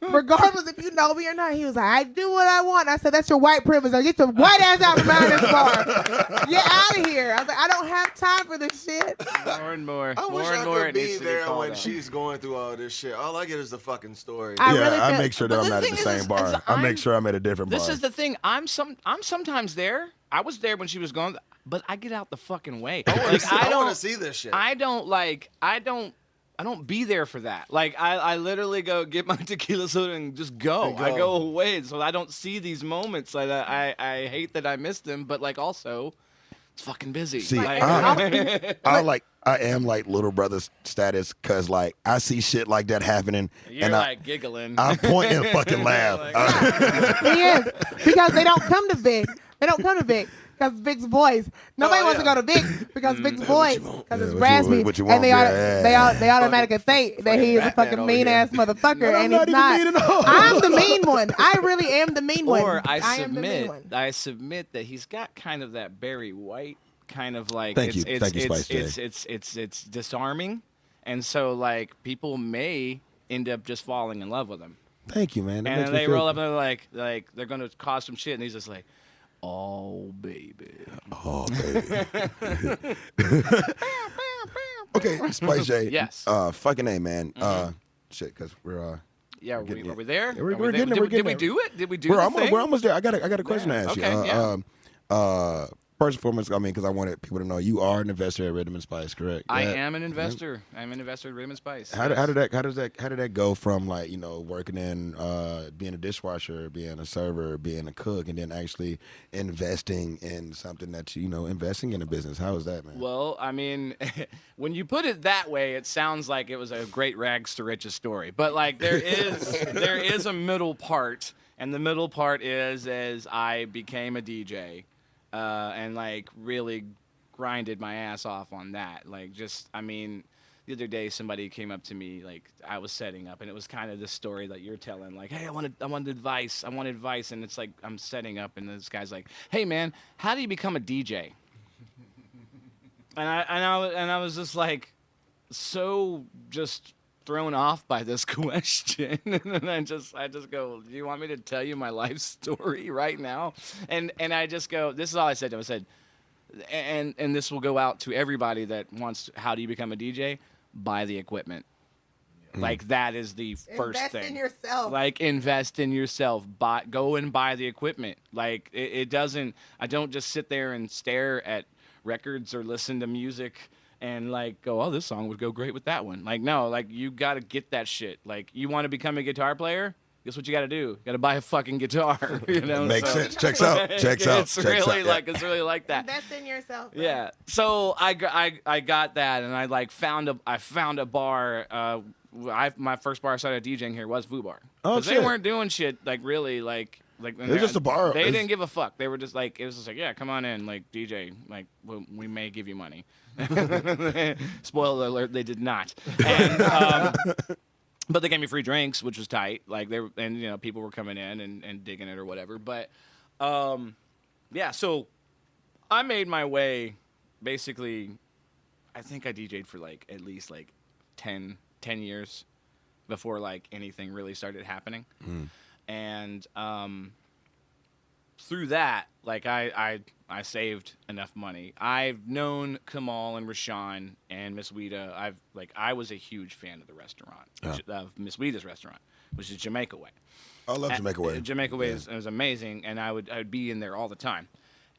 [SPEAKER 2] Regardless if you know me or not. He was like, I do what I want. I said, that's your white privilege. Now get your white ass out from behind this bar. Get out of here. I was like, I don't have time for this shit.
[SPEAKER 4] More and more.
[SPEAKER 3] I wish
[SPEAKER 4] More and
[SPEAKER 3] I
[SPEAKER 4] more
[SPEAKER 3] could
[SPEAKER 4] it
[SPEAKER 3] be
[SPEAKER 4] needs to
[SPEAKER 3] there
[SPEAKER 4] called
[SPEAKER 3] when
[SPEAKER 4] out.
[SPEAKER 3] she's going through all this shit. All I get is the fucking story.
[SPEAKER 2] I
[SPEAKER 1] Yeah,
[SPEAKER 2] really
[SPEAKER 1] I
[SPEAKER 2] feel-
[SPEAKER 1] make sure that
[SPEAKER 4] But
[SPEAKER 1] I'm
[SPEAKER 4] the
[SPEAKER 1] not at
[SPEAKER 4] thing
[SPEAKER 1] the
[SPEAKER 4] is,
[SPEAKER 1] same bar. I make sure I'm at a different bar.
[SPEAKER 4] This is the thing. I'm sometimes there. I was there when she was going, but I get out the fucking way.
[SPEAKER 3] I
[SPEAKER 4] I
[SPEAKER 3] want
[SPEAKER 4] don't
[SPEAKER 3] to see this shit.
[SPEAKER 4] I don't be there for that. Like I literally go get my tequila soda and just go.
[SPEAKER 3] And go.
[SPEAKER 4] I go away, so I don't see these moments. Like I hate that I missed them, but like also, it's fucking busy.
[SPEAKER 1] See,
[SPEAKER 4] Like,
[SPEAKER 1] I am like little brother status because like I see shit like that happening
[SPEAKER 4] you're
[SPEAKER 1] and
[SPEAKER 4] like giggling.
[SPEAKER 1] I point and fucking laugh.
[SPEAKER 2] He is. Because they don't come to Vic. They don't come to Vic. Because Vic's voice. Nobody wants to go to Vic because Vic's voice. Because
[SPEAKER 1] Yeah,
[SPEAKER 2] it's
[SPEAKER 1] what you
[SPEAKER 2] raspy.
[SPEAKER 1] want, what you
[SPEAKER 2] And
[SPEAKER 1] want,
[SPEAKER 2] they,
[SPEAKER 1] yeah.
[SPEAKER 2] they automatically think that he is a
[SPEAKER 3] Batman
[SPEAKER 2] fucking
[SPEAKER 3] over
[SPEAKER 2] mean
[SPEAKER 3] here.
[SPEAKER 2] ass motherfucker.
[SPEAKER 1] No, I'm
[SPEAKER 2] and
[SPEAKER 1] not
[SPEAKER 2] he's
[SPEAKER 1] even
[SPEAKER 2] not.
[SPEAKER 1] mean at all.
[SPEAKER 2] I'm the mean one. I really am the mean one.
[SPEAKER 4] or
[SPEAKER 2] am the mean one.
[SPEAKER 4] I submit that he's got kind of that Barry White kind of like.
[SPEAKER 1] Thank you, Spice J.
[SPEAKER 4] It's disarming, and so like people may end up just falling in love with him.
[SPEAKER 1] Thank you, man. That makes
[SPEAKER 4] And
[SPEAKER 1] me
[SPEAKER 4] they
[SPEAKER 1] feel
[SPEAKER 4] roll up
[SPEAKER 1] good.
[SPEAKER 4] and they're like they're gonna cause some shit, and he's just like, "Oh baby."
[SPEAKER 1] Oh, baby. Okay, Spice J.
[SPEAKER 4] Yes.
[SPEAKER 1] Fucking A, man. Shit, because we're
[SPEAKER 4] Yeah, are
[SPEAKER 1] getting
[SPEAKER 4] we
[SPEAKER 1] it.
[SPEAKER 4] there?
[SPEAKER 1] Yeah, we're
[SPEAKER 4] Are we
[SPEAKER 1] getting
[SPEAKER 4] there?
[SPEAKER 1] it, we're
[SPEAKER 4] Did we
[SPEAKER 1] getting
[SPEAKER 4] do it? Did we do
[SPEAKER 1] we're
[SPEAKER 4] the
[SPEAKER 1] almost,
[SPEAKER 4] thing?
[SPEAKER 1] we're almost there. I got a question to ask
[SPEAKER 4] Okay,
[SPEAKER 1] you.
[SPEAKER 4] yeah.
[SPEAKER 1] First and foremost, I mean, because I wanted people to know you are an investor at Rhythm and Spice, correct?
[SPEAKER 4] I
[SPEAKER 1] Yeah.
[SPEAKER 4] am an investor. I'm an investor in Rhythm and Spice.
[SPEAKER 1] How
[SPEAKER 4] yes.
[SPEAKER 1] did that go from like working in being a dishwasher, being a server, being a cook, and then actually investing in something that investing in a business? How is that, man?
[SPEAKER 4] Well, I mean, when you put it that way, it sounds like it was a great rags to riches story. But like there is a middle part, and the middle part is I became a DJ, and like really grinded my ass off on that. Like the other day somebody came up to me, like I was setting up, and it was kind of this story that you're telling, like, hey, I want advice, and it's like I'm setting up, and this guy's like, hey man, how do you become a DJ? And I was just like so just thrown off by this question, and I just go, do you want me to tell you my life story right now? And I just go, this is all I said to him. I said, and this will go out to everybody that wants how do you become a DJ? Buy the equipment. Like that is the first
[SPEAKER 2] Invest
[SPEAKER 4] thing.
[SPEAKER 2] in yourself.
[SPEAKER 4] Like invest in yourself. Go and buy the equipment. Like it doesn't. I don't just sit there and stare at records or listen to music and like go, oh, this song would go great with that one. Like no, like you got to get that shit. Like you want to become a guitar player? Guess what you got to do? You got to buy a fucking guitar.
[SPEAKER 1] Makes sense. Checks out. Checks out.
[SPEAKER 4] It's
[SPEAKER 1] checks
[SPEAKER 4] really
[SPEAKER 1] out.
[SPEAKER 4] like it's really like that.
[SPEAKER 2] Invest in yourself. Bro.
[SPEAKER 4] Yeah. So I got that, and I like found a bar. My first bar I started DJing here was Foo Bar.
[SPEAKER 1] Oh,
[SPEAKER 4] Because they
[SPEAKER 1] shit.
[SPEAKER 4] weren't doing shit like really like. It
[SPEAKER 1] was just a bar.
[SPEAKER 4] They didn't give a fuck. They were just like, it was just like, yeah, come on in, like DJ, like we may give you money. Spoiler alert, they did not. And, but they gave me free drinks, which was tight. Like people were coming in and digging it or whatever. But yeah, so I made my way. Basically, I think I DJ'd for like at least like 10 years before like anything really started happening. And through that, like I saved enough money. I've known Kamal and Rashawn and Miss Weta. I was a huge fan of the restaurant, of Miss Weta's restaurant, which is Jamaica Way.
[SPEAKER 1] I love Jamaica Way.
[SPEAKER 4] Jamaica Way is amazing, and I would be in there all the time.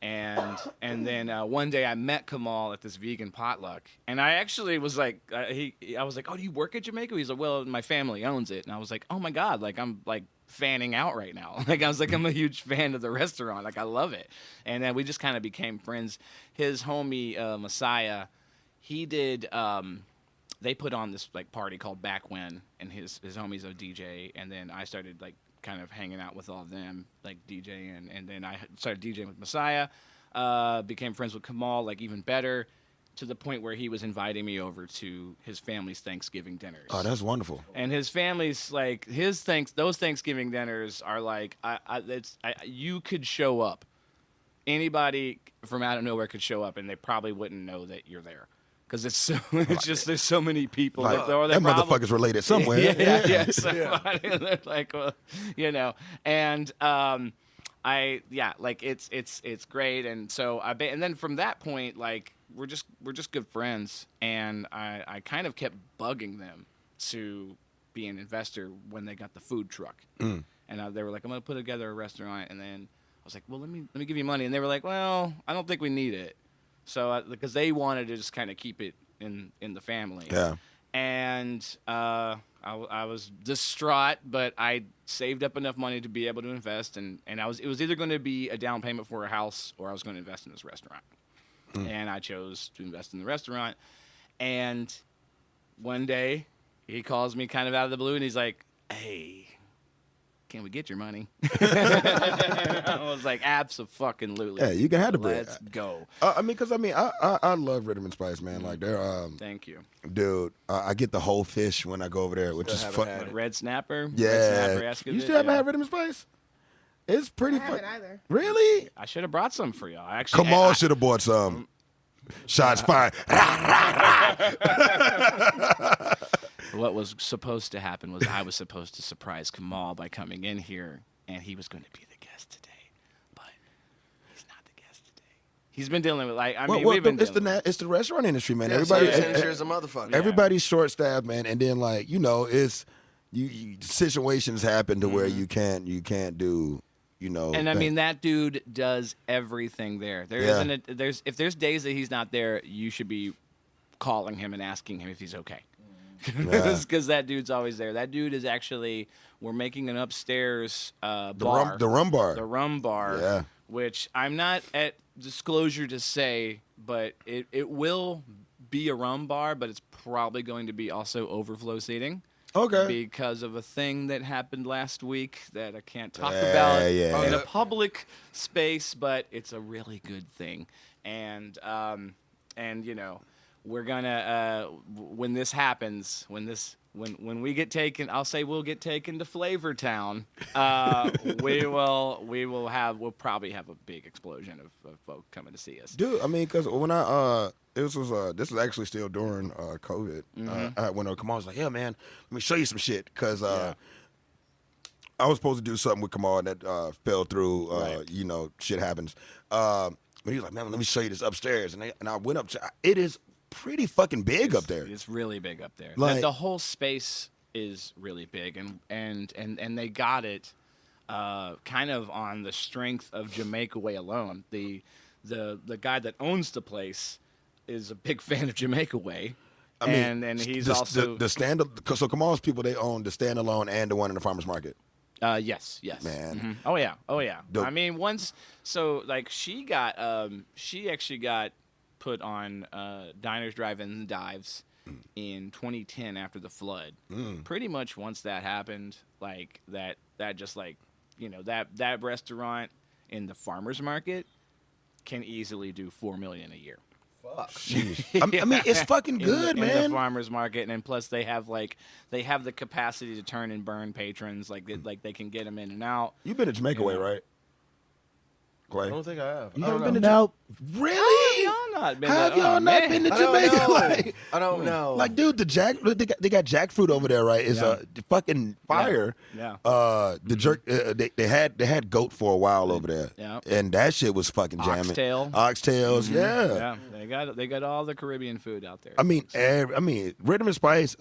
[SPEAKER 4] And then one day I met Kamal at this vegan potluck, and I actually was like, I was like, oh, do you work at Jamaica? He's like, well, my family owns it, and I was like, oh my God, like I'm like fanning out right now. Like I was like, I'm a huge fan of the restaurant, like I love it, and then we just kind of became friends. His homie Messiah, he did. They put on this like party called Back When, and his homies a DJ, and then I started like kind of hanging out with all of them, like DJing, and then I started DJing with Messiah, became friends with Kamal, like even better, to the point where he was inviting me over to his family's Thanksgiving dinners.
[SPEAKER 1] Oh, that's wonderful.
[SPEAKER 4] And his family's like those Thanksgiving dinners are like you could show up, anybody from out of nowhere could show up, and they probably wouldn't know that you're there. Because it's just there's so many people.
[SPEAKER 1] Like, that motherfucker's related somewhere.
[SPEAKER 4] Yeah. Somebody, they're like, well, and it's great. And so and then from that point, like we're just good friends, and I kind of kept bugging them to be an investor when they got the food truck, and they were like, I'm gonna put together a restaurant, and then I was like, well, let me give you money, and they were like, well, I don't think we need it. So, because they wanted to just kind of keep it in the family.
[SPEAKER 1] Yeah.
[SPEAKER 4] And I was distraught, but I saved up enough money to be able to invest, and it was either going to be a down payment for a house or I was going to invest in this restaurant. And I chose to invest in the restaurant. And one day, he calls me kind of out of the blue, and he's like, hey, can we get your money? I was like, abso-fucking-lutely.
[SPEAKER 1] Yeah, you can have the bread.
[SPEAKER 4] Let's go.
[SPEAKER 1] I love Rhythm and Spice, man. Like they're
[SPEAKER 4] Thank you.
[SPEAKER 1] dude. I get the whole fish when I go over there, which is fun.
[SPEAKER 4] Red Snapper?
[SPEAKER 1] Yeah.
[SPEAKER 4] Red Snapper,
[SPEAKER 1] You still haven't had Rhythm and Spice? It's pretty
[SPEAKER 2] I
[SPEAKER 1] fun.
[SPEAKER 2] haven't either.
[SPEAKER 1] Really?
[SPEAKER 4] I should have brought some for y'all. Actually,
[SPEAKER 1] Kamal should have bought some. Shots fired.
[SPEAKER 4] What was supposed to happen was I was supposed to surprise Kamal by coming in here, and he was going to be the guest today, but he's not the guest today. He's been dealing with we've been dealing.
[SPEAKER 1] It's the restaurant industry, man.
[SPEAKER 3] Yeah,
[SPEAKER 1] Everybody,
[SPEAKER 3] is a motherfucker.
[SPEAKER 1] everybody's short staffed, man, and then like it's situations happen to where you can't do.
[SPEAKER 4] And I mean that dude does everything there. If there's days that he's not there, you should be calling him and asking him if he's okay. Because that dude's always there. That dude is actually, we're making an upstairs bar.
[SPEAKER 1] The rum bar.
[SPEAKER 4] The rum bar.
[SPEAKER 1] Yeah.
[SPEAKER 4] Which I'm not at disclosure to say, but it will be a rum bar, but it's probably going to be also overflow seating.
[SPEAKER 1] Okay.
[SPEAKER 4] Because of a thing that happened last week that I can't talk about in a public space, but it's a really good thing. And we're gonna when this happens, when we get taken, I'll say we'll get taken to Flavor Town. We'll probably have a big explosion of folk coming to see us.
[SPEAKER 1] Dude, I mean, because when this was actually still during COVID. When Kamal was like, yeah, man, let me show you some shit. Because I was supposed to do something with Kamal that fell through. Shit happens. But he was like, man, let me show you this upstairs. And I went up to it. Is pretty fucking big up there.
[SPEAKER 4] It's really big up there.
[SPEAKER 1] Like,
[SPEAKER 4] the whole space is really big, and they got it kind of on the strength of Jamaica Way alone. The guy that owns the place is a big fan of Jamaica Way. I mean, and he's also
[SPEAKER 1] the so Kamal's people, they own the standalone and the one in the farmers market.
[SPEAKER 4] Yes.
[SPEAKER 1] Man.
[SPEAKER 4] Mm-hmm. Oh yeah. I mean, she actually got put on Diners, Drive-Ins, and Dives in 2010 after the flood. Pretty much once that happened, like that just like, that restaurant in the farmers market can easily do $4 million a year.
[SPEAKER 3] Fuck.
[SPEAKER 1] I mean, it's fucking good, man.
[SPEAKER 4] In the farmers market, and plus they have the capacity to turn and burn patrons, like they can get them in and out.
[SPEAKER 1] You've been to Jamaica Way, right? Clay?
[SPEAKER 3] I don't think I have.
[SPEAKER 1] You
[SPEAKER 3] I don't
[SPEAKER 1] haven't been
[SPEAKER 3] know.
[SPEAKER 1] to
[SPEAKER 2] Nope.
[SPEAKER 1] Really?
[SPEAKER 4] Y'all not been
[SPEAKER 1] How have
[SPEAKER 4] to-
[SPEAKER 1] y'all
[SPEAKER 4] oh,
[SPEAKER 1] not
[SPEAKER 4] man.
[SPEAKER 1] been to
[SPEAKER 3] I don't
[SPEAKER 1] Jamaica?
[SPEAKER 3] know.
[SPEAKER 1] Like,
[SPEAKER 3] I don't know.
[SPEAKER 1] like, dude, they got jackfruit over there, right? It's
[SPEAKER 4] Yeah.
[SPEAKER 1] fucking fire.
[SPEAKER 4] Yeah.
[SPEAKER 1] The jerk. They had goat for a while over there.
[SPEAKER 4] Yeah.
[SPEAKER 1] And that shit was fucking jamming.
[SPEAKER 4] Oxtail.
[SPEAKER 1] Oxtails, yeah.
[SPEAKER 4] Yeah, they got all the Caribbean food out there.
[SPEAKER 1] I mean, Rhythm and Spice.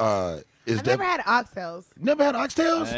[SPEAKER 1] Is
[SPEAKER 2] I've never had oxtails.
[SPEAKER 1] never had oxtails?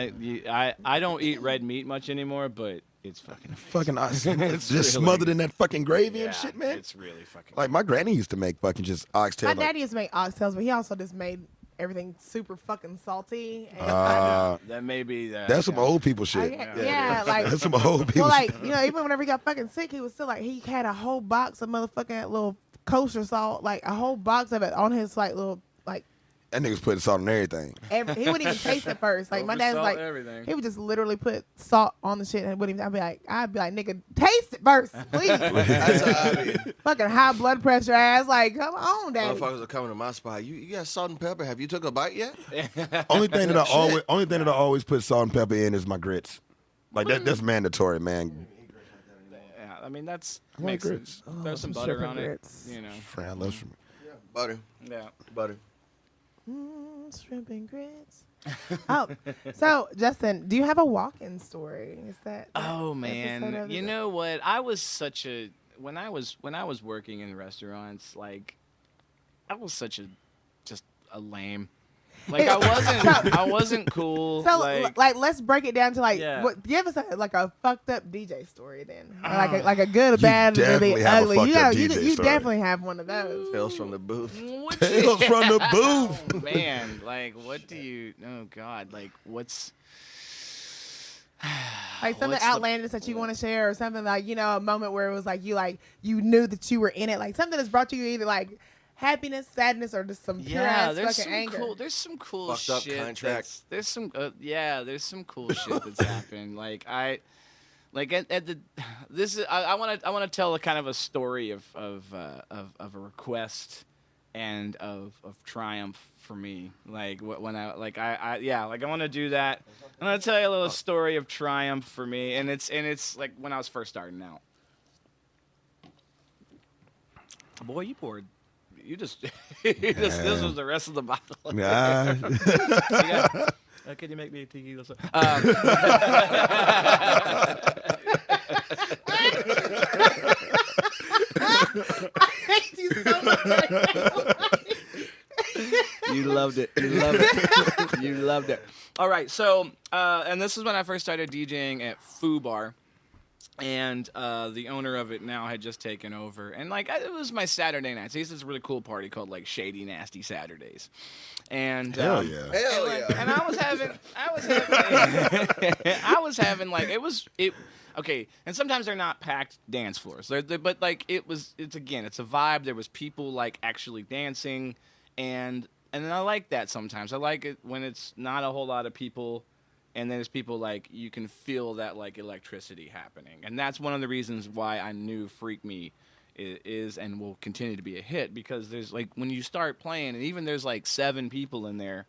[SPEAKER 4] I don't eat red meat much anymore, but it's fucking
[SPEAKER 1] Fucking
[SPEAKER 4] It's
[SPEAKER 1] just
[SPEAKER 4] really
[SPEAKER 1] smothered
[SPEAKER 4] good.
[SPEAKER 1] in that fucking gravy
[SPEAKER 4] yeah,
[SPEAKER 1] and shit, man.
[SPEAKER 4] It's really fucking
[SPEAKER 1] Like my granny used to make fucking just oxtail.
[SPEAKER 2] My
[SPEAKER 1] like,
[SPEAKER 2] daddy used to make oxtails, but he also just made everything super fucking salty. And
[SPEAKER 4] that may be that.
[SPEAKER 1] that's some old people
[SPEAKER 2] I,
[SPEAKER 1] shit.
[SPEAKER 2] yeah, like
[SPEAKER 1] That's some old people.
[SPEAKER 2] well, like
[SPEAKER 1] shit.
[SPEAKER 2] even whenever he got fucking sick, he was still like he had a whole box of motherfucking little kosher salt, like a whole box of it on his like little like.
[SPEAKER 1] That nigga's putting salt on everything.
[SPEAKER 2] He wouldn't even taste it first. Like my dad's
[SPEAKER 4] Salt
[SPEAKER 2] like
[SPEAKER 4] everything.
[SPEAKER 2] he would just literally put salt on the shit and wouldn't even. I'd be like, nigga, taste it first, please.
[SPEAKER 3] That's how I be.
[SPEAKER 2] Fucking high blood pressure ass. Like, come on, daddy.
[SPEAKER 3] Motherfuckers are coming to my spot. You got salt and pepper? Have you took a bite yet?
[SPEAKER 1] Only thing that I always put salt and pepper in is my grits. Like that's mandatory, man.
[SPEAKER 4] Yeah, I mean that's
[SPEAKER 1] like
[SPEAKER 4] makes it.
[SPEAKER 1] grits.
[SPEAKER 4] Throw some
[SPEAKER 2] some
[SPEAKER 4] butter
[SPEAKER 2] shrimp
[SPEAKER 4] on
[SPEAKER 2] and
[SPEAKER 4] it.
[SPEAKER 2] grits.
[SPEAKER 4] You know.
[SPEAKER 1] Friend, I love some.
[SPEAKER 3] Butter.
[SPEAKER 4] Yeah.
[SPEAKER 3] Butter.
[SPEAKER 2] Shrimp and grits. Oh, so Justin, do you have a walk-in story? Is that?
[SPEAKER 4] Oh
[SPEAKER 2] episode
[SPEAKER 4] man,
[SPEAKER 2] of
[SPEAKER 4] you
[SPEAKER 2] it?
[SPEAKER 4] know what? I was such a when I was working in restaurants, like I was such a just a lame. Like I wasn't cool.
[SPEAKER 2] So
[SPEAKER 4] like
[SPEAKER 2] let's break it down to like
[SPEAKER 4] Yeah.
[SPEAKER 2] what give us a fucked up DJ story then. Or like a good, bad,
[SPEAKER 1] definitely
[SPEAKER 2] really
[SPEAKER 1] have a
[SPEAKER 2] ugly.
[SPEAKER 1] fucked
[SPEAKER 2] You
[SPEAKER 1] up
[SPEAKER 2] gotta,
[SPEAKER 1] DJ
[SPEAKER 2] you
[SPEAKER 1] story.
[SPEAKER 2] definitely have one of those.
[SPEAKER 3] Tales from the booth.
[SPEAKER 4] what
[SPEAKER 1] Tales
[SPEAKER 4] you-
[SPEAKER 1] from the booth.
[SPEAKER 4] Oh, man, like what do you? Oh God, like what's?
[SPEAKER 2] Like something
[SPEAKER 4] what's the-
[SPEAKER 2] outlandish that you want to share, or something like a moment where it was like you knew that you were in it, like something that's brought you either like happiness, sadness, or just some pure
[SPEAKER 4] Yeah,
[SPEAKER 2] ass
[SPEAKER 4] there's
[SPEAKER 2] fucking
[SPEAKER 4] some
[SPEAKER 2] anger.
[SPEAKER 4] cool. There's some cool
[SPEAKER 3] Fucked up
[SPEAKER 4] shit.
[SPEAKER 3] contract.
[SPEAKER 4] There's some. There's some cool shit that's happened. Like at the. This is. I want to tell a kind of a story of a request, and of triumph for me. Like when I want to do that. I'm gonna tell you a little story of triumph for me, and it's like when I was first starting out. Boy, you poured. You just, this was the rest of the bottle.
[SPEAKER 1] Nah.
[SPEAKER 4] Can you make me a tequila? You loved it. You loved it. You loved it. All right. So, and this is when I first started DJing at Foo Bar. And the owner of it now had just taken over. And, like, it was my Saturday nights. He used this really cool party called, like, Shady Nasty Saturdays. And
[SPEAKER 1] Hell yeah.
[SPEAKER 3] Hell
[SPEAKER 4] and, like,
[SPEAKER 3] yeah.
[SPEAKER 4] and I was having like it okay, and sometimes they're not packed dance floors. But like it's a vibe. There was people like actually dancing, and I like that sometimes. I like it when it's not a whole lot of people, and then there's people like you can feel that like electricity happening. And that's one of the reasons why I knew Freak Me is and will continue to be a hit, because there's like when you start playing and even there's like 7 people in there,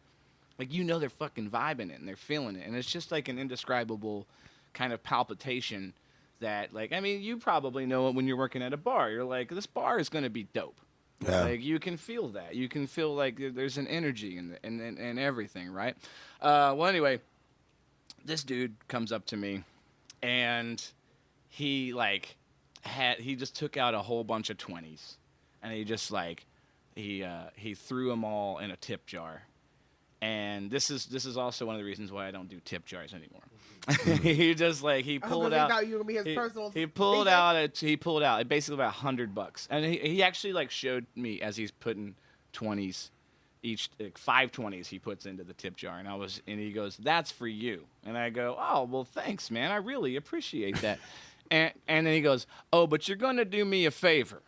[SPEAKER 4] like they're fucking vibing it and they're feeling it, and it's just like an indescribable kind of palpitation that, like, I mean, you probably know it when you're working at a bar. You're like, this bar is going to be dope.
[SPEAKER 1] Yeah.
[SPEAKER 4] Like you can feel that. You can feel like there's an energy and everything, right? Well, anyway, this dude comes up to me and he like he just took out a whole bunch of 20s, and he just like he threw them all in a tip jar. And this is also one of the reasons why I don't do tip jars anymore. He just like he pulled out.
[SPEAKER 2] Thought you were gonna be his personal.
[SPEAKER 4] He pulled out basically about $100, and he actually like showed me as he's putting 20s each, like 5 20s he puts into the tip jar, and he goes, "That's for you." And I go, "Oh, well, thanks, man. I really appreciate that." and then he goes, "Oh, but you're gonna do me a favor."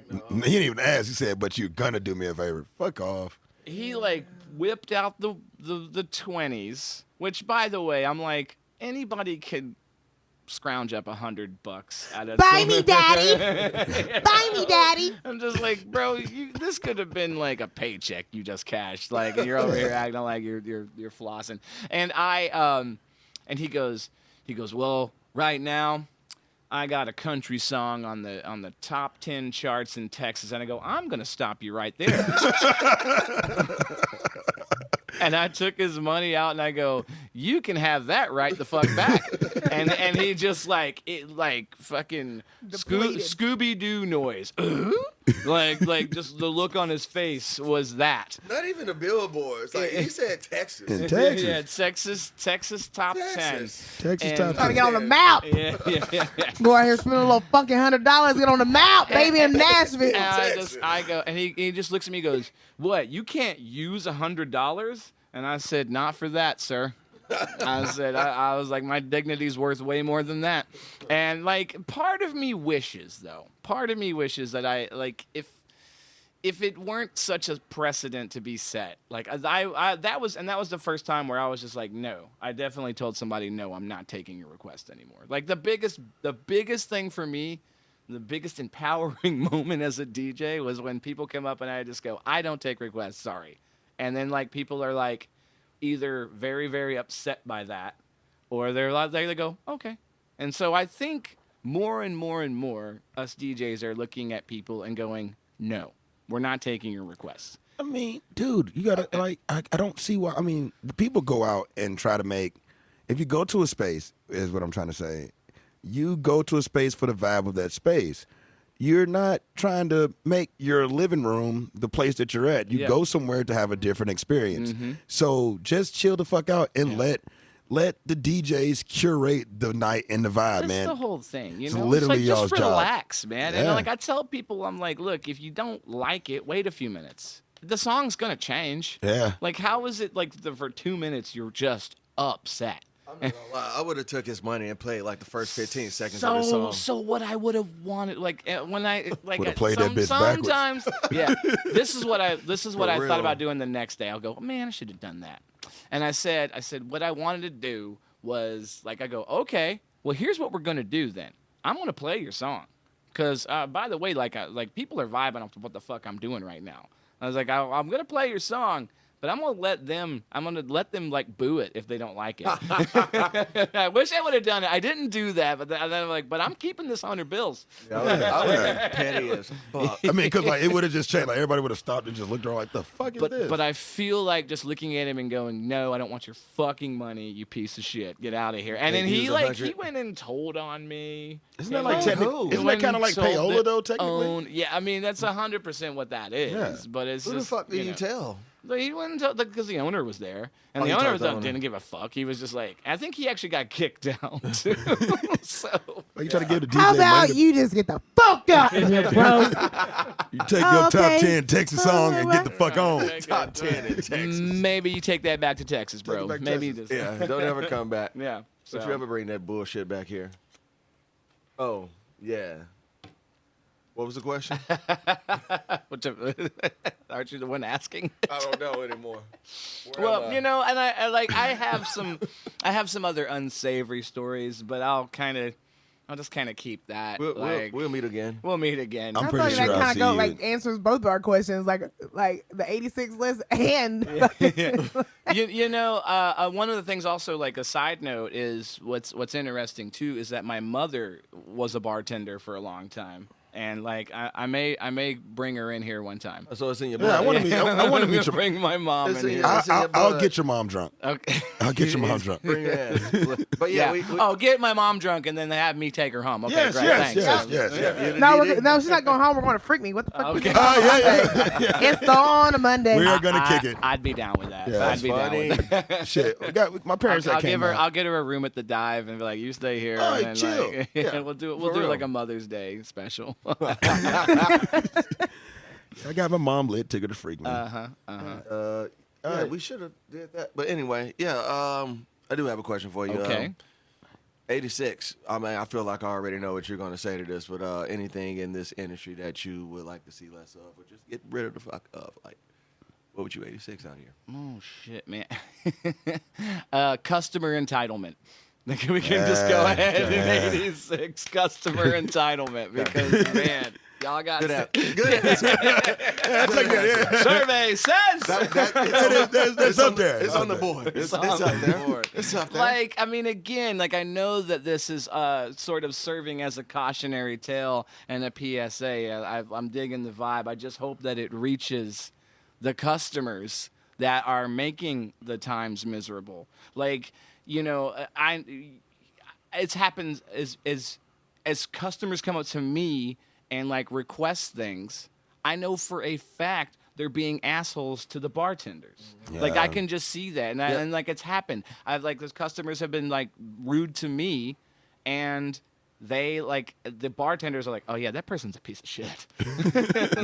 [SPEAKER 1] He didn't even ask. He said, "But you're gonna do me a favor." Fuck off.
[SPEAKER 4] He like whipped out the 20s, which, by the way, I'm like, anybody could scrounge up $100 out of
[SPEAKER 2] Buy me, daddy. Buy me, daddy.
[SPEAKER 4] I'm just like, bro, this could have been like a paycheck you just cashed, like, and you're over here acting like you're flossing. And and he goes, well, right now, I got a country song on the top 10 charts in Texas, and I go, I'm gonna stop you right there. And I took his money out, and I go, you can have that right the fuck back. And he just like fucking Scooby Doo noise. like just the look on his face was that.
[SPEAKER 3] Not even the billboards. Like he said Texas.
[SPEAKER 1] In Texas.
[SPEAKER 4] Yeah, Texas top 10.
[SPEAKER 1] Texas
[SPEAKER 4] And-
[SPEAKER 1] top
[SPEAKER 2] Trying to
[SPEAKER 1] 10.
[SPEAKER 2] get on the map.
[SPEAKER 4] Yeah.
[SPEAKER 2] Go out here spending a little fucking $100, get on the map, baby, in Nashville.
[SPEAKER 4] And I go, and he just looks at me and goes, what, you can't use $100? And I said, not for that, sir. I said, I was like, my dignity's worth way more than that. And like, part of me wishes that I, like, if it weren't such a precedent to be set, like that was the first time where I was just like, no, I definitely told somebody, no, I'm not taking your request anymore. Like the biggest thing for me, the biggest empowering moment as a DJ was when people come up and I just go, I don't take requests, sorry. And then like people are like either very, very upset by that, or they go, okay. And so I think more and more and more us DJs are looking at people and going, no, we're not taking your requests.
[SPEAKER 1] I mean, dude, you gotta like. I don't see why. I mean, people go out and try to make. If you go to a space, is what I'm trying to say. You go to a space for the vibe of that space. You're not trying to make your living room the place that you're at. You go somewhere to have a different experience. Mm-hmm. So just chill the fuck out and let the DJs curate the night and the vibe, man.
[SPEAKER 4] That's the whole thing, you
[SPEAKER 1] It's
[SPEAKER 4] know.
[SPEAKER 1] literally
[SPEAKER 4] it's like, just
[SPEAKER 1] y'all's
[SPEAKER 4] relax,
[SPEAKER 1] job.
[SPEAKER 4] man.
[SPEAKER 1] Yeah.
[SPEAKER 4] And like I tell people, I'm like, look, if you don't like it, wait a few minutes. The song's gonna change.
[SPEAKER 1] Yeah.
[SPEAKER 4] Like, how is it like for 2 minutes you're just upset?
[SPEAKER 3] I'm not gonna lie. I would have took his money and played like the first 15 seconds of the song.
[SPEAKER 4] So what I would have wanted, like when I like
[SPEAKER 1] Would've played that bitch backwards.
[SPEAKER 4] sometimes, yeah. This is what I
[SPEAKER 3] real.
[SPEAKER 4] thought about doing the next day. I'll go, man, I should have done that. And I said, what I wanted to do was like, I go, okay, well, here's what we're gonna do then. I'm gonna play your song, because by the way, like people are vibing off to what the fuck I'm doing right now. I was like, I'm gonna play your song. But I'm gonna let them like boo it if they don't like it. I wish I would have done it. I didn't do that, but then I'm like, but I'm keeping this $100.
[SPEAKER 3] Yeah, I would have been petty as fuck.
[SPEAKER 1] I mean, because like it would have just changed. Like everybody would have stopped and just looked around like, the fuck is this?
[SPEAKER 4] But I feel like just looking at him and going, no, I don't want your fucking money, you piece of shit. Get out of here. And then he went and told on me.
[SPEAKER 1] Isn't that like technically? Isn't that kind of like payola though? Technically,
[SPEAKER 4] yeah. I mean, that's 100% what that is.
[SPEAKER 1] Yeah.
[SPEAKER 4] But it's
[SPEAKER 3] Who
[SPEAKER 4] just,
[SPEAKER 3] the fuck did you
[SPEAKER 4] know.
[SPEAKER 3] tell?
[SPEAKER 4] He wouldn't tell because the owner was there, and the
[SPEAKER 3] he
[SPEAKER 4] owner
[SPEAKER 3] talked to the owner.
[SPEAKER 4] didn't give a fuck. He was just like, I think he actually got kicked out too. So
[SPEAKER 1] like you try to give the DJ
[SPEAKER 2] How about
[SPEAKER 1] money.
[SPEAKER 2] you just get the fuck out of here, bro?
[SPEAKER 1] You take your top
[SPEAKER 2] Okay.
[SPEAKER 1] 10 Texas song and get the fuck on.
[SPEAKER 3] Top 10 in Texas.
[SPEAKER 4] maybe you take that back to Texas, bro.
[SPEAKER 1] Take it back to
[SPEAKER 4] Maybe
[SPEAKER 1] Texas.
[SPEAKER 4] just
[SPEAKER 3] Yeah, don't ever come back.
[SPEAKER 4] yeah.
[SPEAKER 3] Don't you ever bring that bullshit back here. Oh, yeah. What was the question?
[SPEAKER 4] Aren't you the one asking?
[SPEAKER 3] I don't know anymore. Where am
[SPEAKER 4] Well,
[SPEAKER 3] I?
[SPEAKER 4] you know, and I have some other unsavory stories, but I'll just kind of keep that.
[SPEAKER 3] We'll meet again.
[SPEAKER 4] We'll meet again.
[SPEAKER 1] I'm
[SPEAKER 2] I
[SPEAKER 1] pretty
[SPEAKER 2] feel like
[SPEAKER 1] sure
[SPEAKER 2] that
[SPEAKER 1] I'll
[SPEAKER 2] kind
[SPEAKER 1] see
[SPEAKER 2] of
[SPEAKER 1] you.
[SPEAKER 2] like answers both of our questions, like the 86 list and
[SPEAKER 4] you know, one of the things also, like a side note, is what's interesting too is that my mother was a bartender for a long time. And like I may bring her in here one time.
[SPEAKER 3] So it's in your
[SPEAKER 1] Yeah,
[SPEAKER 3] blood.
[SPEAKER 1] I want to meet your.
[SPEAKER 4] Bring my mom
[SPEAKER 3] It's
[SPEAKER 4] in
[SPEAKER 3] in
[SPEAKER 4] here.
[SPEAKER 3] your-
[SPEAKER 1] I'll get your mom drunk.
[SPEAKER 4] Okay.
[SPEAKER 1] I'll get your mom drunk.
[SPEAKER 3] Bring your ass. But yeah,
[SPEAKER 4] Yeah.
[SPEAKER 3] we
[SPEAKER 4] Oh, get my mom drunk and then have me take her home. Okay,
[SPEAKER 1] Yes,
[SPEAKER 4] great.
[SPEAKER 1] yes,
[SPEAKER 4] Thanks.
[SPEAKER 1] yes.
[SPEAKER 2] no, she's not going home. We're going to Freak Me. What the fuck?
[SPEAKER 4] Okay.
[SPEAKER 1] Yeah.
[SPEAKER 2] It's on a Monday.
[SPEAKER 1] We are gonna kick it.
[SPEAKER 4] I'd be down with that.
[SPEAKER 1] Yeah,
[SPEAKER 4] I'd
[SPEAKER 1] that's
[SPEAKER 4] be down with that.
[SPEAKER 1] Shit, my parents that came out.
[SPEAKER 4] I'll get her a room at the Dive and be like, you stay here.
[SPEAKER 1] All right,
[SPEAKER 4] and
[SPEAKER 1] chill.
[SPEAKER 4] Like,
[SPEAKER 1] Yeah,
[SPEAKER 4] we'll do
[SPEAKER 3] for
[SPEAKER 4] it
[SPEAKER 3] real.
[SPEAKER 4] like a Mother's Day special.
[SPEAKER 1] I got my mom lit, took her to Freak Me.
[SPEAKER 3] Yeah,
[SPEAKER 1] right.
[SPEAKER 3] we should have did that. But anyway, yeah, I do have a question for you.
[SPEAKER 4] Okay.
[SPEAKER 3] 86. I mean, I feel like I already know what you're going to say to this, but anything in this industry that you would like to see less of, or just get rid of the fuck of, like, what would you 86 out here?
[SPEAKER 4] Oh shit, man. Customer entitlement. We can just go
[SPEAKER 1] Yeah,
[SPEAKER 4] ahead and
[SPEAKER 1] yeah.
[SPEAKER 4] 86 customer entitlement because, man, y'all got
[SPEAKER 3] Good answer.
[SPEAKER 4] survey says.
[SPEAKER 1] That's up there.
[SPEAKER 3] It's on the board. It's up there. It's up there.
[SPEAKER 4] Like, I mean, again, like I know that this is sort of serving as a cautionary tale and a PSA. I'm digging the vibe. I just hope that it reaches the customers that are making the times miserable. Like, you know, it's happened as customers come up to me and like request things. I know for a fact they're being assholes to the bartenders.
[SPEAKER 1] Yeah.
[SPEAKER 4] Like I can just see that, and like it's happened. I've like those customers have been like rude to me, and they like the bartenders are like, oh yeah, that person's a piece of shit.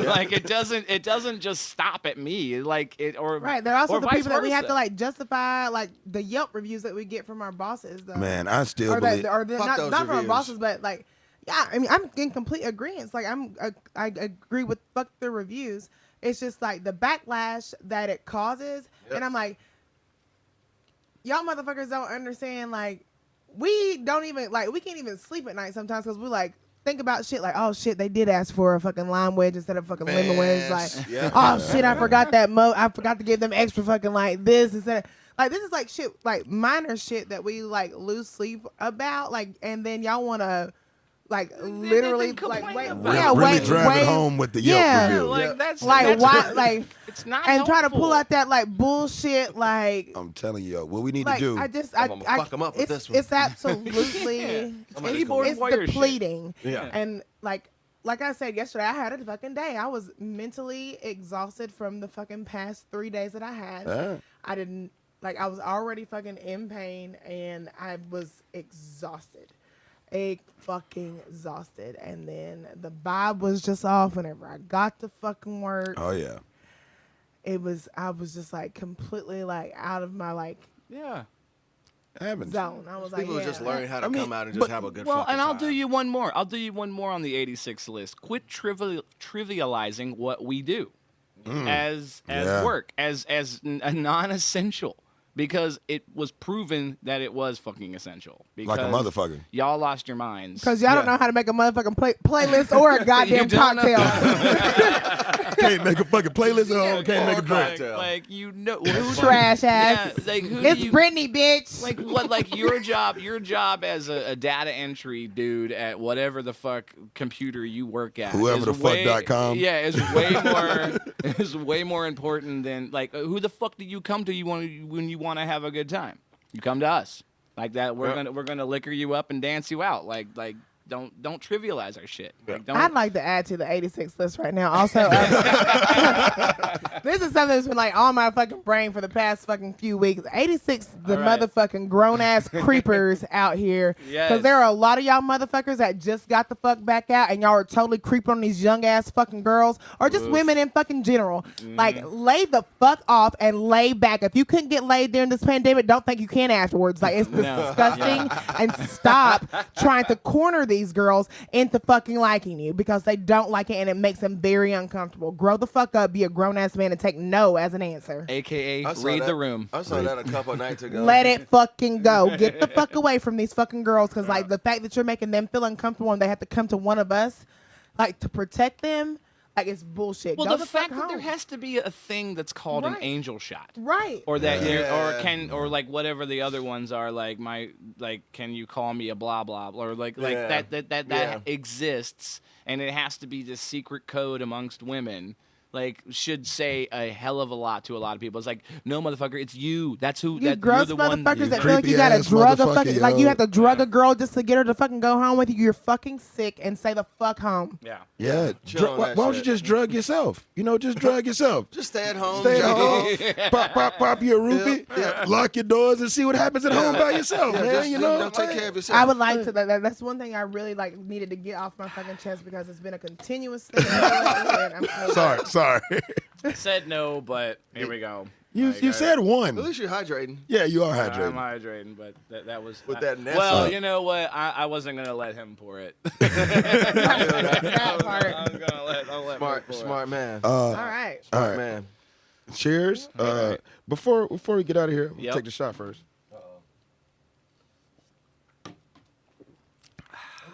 [SPEAKER 4] Like it doesn't just stop at me. Like it or
[SPEAKER 2] Right. They're also
[SPEAKER 4] or
[SPEAKER 2] the
[SPEAKER 4] vice
[SPEAKER 2] people that we have
[SPEAKER 4] versa.
[SPEAKER 2] to like justify like the Yelp reviews that we get from our bosses. Though.
[SPEAKER 1] Man, I still
[SPEAKER 2] or
[SPEAKER 1] believe.
[SPEAKER 3] Fuck
[SPEAKER 2] not
[SPEAKER 3] those
[SPEAKER 2] from our
[SPEAKER 3] reviews.
[SPEAKER 2] bosses, but like, yeah. I mean, I'm in complete agreement. Like I agree with fuck the reviews. It's just like the backlash that it causes, and I'm like, y'all motherfuckers don't understand. Like, we don't even like we can't even sleep at night sometimes because we like think about shit like, oh shit, they did ask for a fucking lime wedge instead of fucking lemon wedge. Like, oh shit, I forgot that I forgot to give them extra fucking like this instead of like this is like shit like minor shit that we like lose sleep about like, and then y'all want to like literally
[SPEAKER 4] complain
[SPEAKER 2] like wait
[SPEAKER 4] about it.
[SPEAKER 2] yeah
[SPEAKER 1] really
[SPEAKER 2] wait
[SPEAKER 1] drive
[SPEAKER 2] wait
[SPEAKER 1] it home with the Yelp
[SPEAKER 2] yeah.
[SPEAKER 1] review.
[SPEAKER 4] Like that's
[SPEAKER 2] like
[SPEAKER 4] that's,
[SPEAKER 2] why like
[SPEAKER 4] it's not
[SPEAKER 2] and try to pull
[SPEAKER 4] helpful.
[SPEAKER 2] out that like bullshit like.
[SPEAKER 1] I'm telling you, what we need
[SPEAKER 2] Like
[SPEAKER 1] to do.
[SPEAKER 2] I just,
[SPEAKER 3] I'm gonna fuck 'em up with
[SPEAKER 2] it's,
[SPEAKER 3] this one.
[SPEAKER 2] It's absolutely,
[SPEAKER 4] Keyboard
[SPEAKER 2] it's
[SPEAKER 4] warrior shit.
[SPEAKER 2] depleting.
[SPEAKER 3] Yeah.
[SPEAKER 2] And like I said yesterday, I had a fucking day. I was mentally exhausted from the fucking past 3 days that I had. I didn't like. I was already fucking in pain, and I was exhausted. Fucking exhausted. And then the vibe was just off whenever I got to fucking work.
[SPEAKER 1] Oh yeah.
[SPEAKER 2] I was just like completely like out of my like
[SPEAKER 4] Yeah.
[SPEAKER 1] It happens.
[SPEAKER 2] zone. I was like,
[SPEAKER 3] People
[SPEAKER 2] yeah,
[SPEAKER 3] just learn how to
[SPEAKER 1] I mean,
[SPEAKER 3] come out and just
[SPEAKER 1] but-
[SPEAKER 3] have a good
[SPEAKER 4] Well,
[SPEAKER 3] fucking
[SPEAKER 4] and I'll
[SPEAKER 3] time.
[SPEAKER 4] do you one more. I'll do you one more on the 86 list. Quit trivializing what we do as
[SPEAKER 1] Yeah.
[SPEAKER 4] work, as a non-essential, because it was proven that it was fucking essential. Because
[SPEAKER 1] Like a motherfucker.
[SPEAKER 4] Y'all lost your minds.
[SPEAKER 2] because y'all don't know how to make a motherfucking playlist or a goddamn
[SPEAKER 4] don't know.
[SPEAKER 2] cocktail.
[SPEAKER 1] Can't make a fucking playlist at home. Can't make a drink.
[SPEAKER 3] cocktail.
[SPEAKER 4] Like you know, who
[SPEAKER 2] Trash ass.
[SPEAKER 4] Yeah, like who
[SPEAKER 2] It's
[SPEAKER 4] do you,
[SPEAKER 2] Britney, bitch.
[SPEAKER 4] Like what? Like your job as a data entry dude at whatever the fuck computer you work at.
[SPEAKER 1] Whoever
[SPEAKER 4] is
[SPEAKER 1] the fuck.com.
[SPEAKER 4] Yeah, is way more important than like who the fuck do you come to when you want to have a good time? You come to us like that. We're gonna liquor you up and dance you out. Like don't trivialize our shit. Like, don't.
[SPEAKER 2] I'd like to add to the 86 list right now. Also, this is something that's been like on my fucking brain for the past fucking few weeks. 86, the
[SPEAKER 4] All right.
[SPEAKER 2] motherfucking grown ass creepers out here.
[SPEAKER 4] Yes.
[SPEAKER 2] Because there are a lot of y'all motherfuckers that just got the fuck back out and y'all are totally creeping on these young ass fucking girls or just women in fucking general. Like, lay the fuck off and lay back. If you couldn't get laid during this pandemic, don't think you can afterwards. Like, it's disgusting. And stop trying to corner these girls into fucking liking you because they don't like it and it makes them very uncomfortable. Grow the fuck up, be a grown ass man and take no as an answer.
[SPEAKER 4] AKA
[SPEAKER 3] I saw
[SPEAKER 4] read
[SPEAKER 3] that-
[SPEAKER 4] the room.
[SPEAKER 3] I saw that a couple of nights ago.
[SPEAKER 2] Let it fucking go. Get the fuck away from these fucking girls because like the fact that you're making them feel uncomfortable and they have to come to one of us like to protect them, like it's bullshit.
[SPEAKER 4] Well,
[SPEAKER 2] Go
[SPEAKER 4] the
[SPEAKER 2] fuck
[SPEAKER 4] fact that there
[SPEAKER 2] home.
[SPEAKER 4] has to be a thing that's called an
[SPEAKER 2] Right.
[SPEAKER 4] angel shot.
[SPEAKER 2] Right.
[SPEAKER 4] Or that
[SPEAKER 3] Yeah.
[SPEAKER 4] or like whatever the other ones are like can you call me a blah blah or like
[SPEAKER 3] Yeah.
[SPEAKER 4] that
[SPEAKER 3] Yeah.
[SPEAKER 4] exists and it has to be this secret code amongst women like should say a hell of a lot to a lot of people. It's like no motherfucker, it's you. That's who
[SPEAKER 2] You
[SPEAKER 4] that
[SPEAKER 2] gross
[SPEAKER 4] you're the one.
[SPEAKER 2] motherfuckers
[SPEAKER 1] You
[SPEAKER 2] that feel like you
[SPEAKER 1] creepy
[SPEAKER 2] gotta
[SPEAKER 1] ass
[SPEAKER 2] drug a
[SPEAKER 1] motherfucker,
[SPEAKER 2] fucking like you
[SPEAKER 1] yo.
[SPEAKER 2] have to drug a girl just to get her to fucking go home with you. You're fucking sick and say the fuck home.
[SPEAKER 4] Yeah.
[SPEAKER 1] Yeah.
[SPEAKER 3] Chill on
[SPEAKER 1] Why
[SPEAKER 3] that
[SPEAKER 1] don't you
[SPEAKER 3] shit.
[SPEAKER 1] just drug yourself? Just drug yourself.
[SPEAKER 3] Just stay at home.
[SPEAKER 1] Stay at
[SPEAKER 3] jerk
[SPEAKER 1] home,
[SPEAKER 3] off.
[SPEAKER 1] pop you a roofie,
[SPEAKER 3] Yeah.
[SPEAKER 1] lock your doors, and see what happens at home by yourself,
[SPEAKER 3] Yeah,
[SPEAKER 1] man.
[SPEAKER 3] just, take care of yourself.
[SPEAKER 2] I would like to. That's one thing I really like needed to get off my fucking chest because it's been a continuous thing. And I'm so
[SPEAKER 1] Sorry.
[SPEAKER 4] Said no, but here we go.
[SPEAKER 1] You
[SPEAKER 4] Like,
[SPEAKER 1] said
[SPEAKER 3] At
[SPEAKER 1] one.
[SPEAKER 3] least you're hydrating.
[SPEAKER 1] Yeah, you are
[SPEAKER 4] I'm
[SPEAKER 1] hydrated.
[SPEAKER 4] hydrating, but that was
[SPEAKER 3] With that Nessa.
[SPEAKER 4] Well, you know what? I wasn't gonna let him pour it.
[SPEAKER 2] that part.
[SPEAKER 4] I'll let Mark pour it.
[SPEAKER 3] Smart man.
[SPEAKER 2] All right.
[SPEAKER 1] All
[SPEAKER 3] Smart
[SPEAKER 1] right.
[SPEAKER 3] man.
[SPEAKER 1] Cheers. Before we get out of here, we'll
[SPEAKER 4] Yep.
[SPEAKER 1] take the shot first.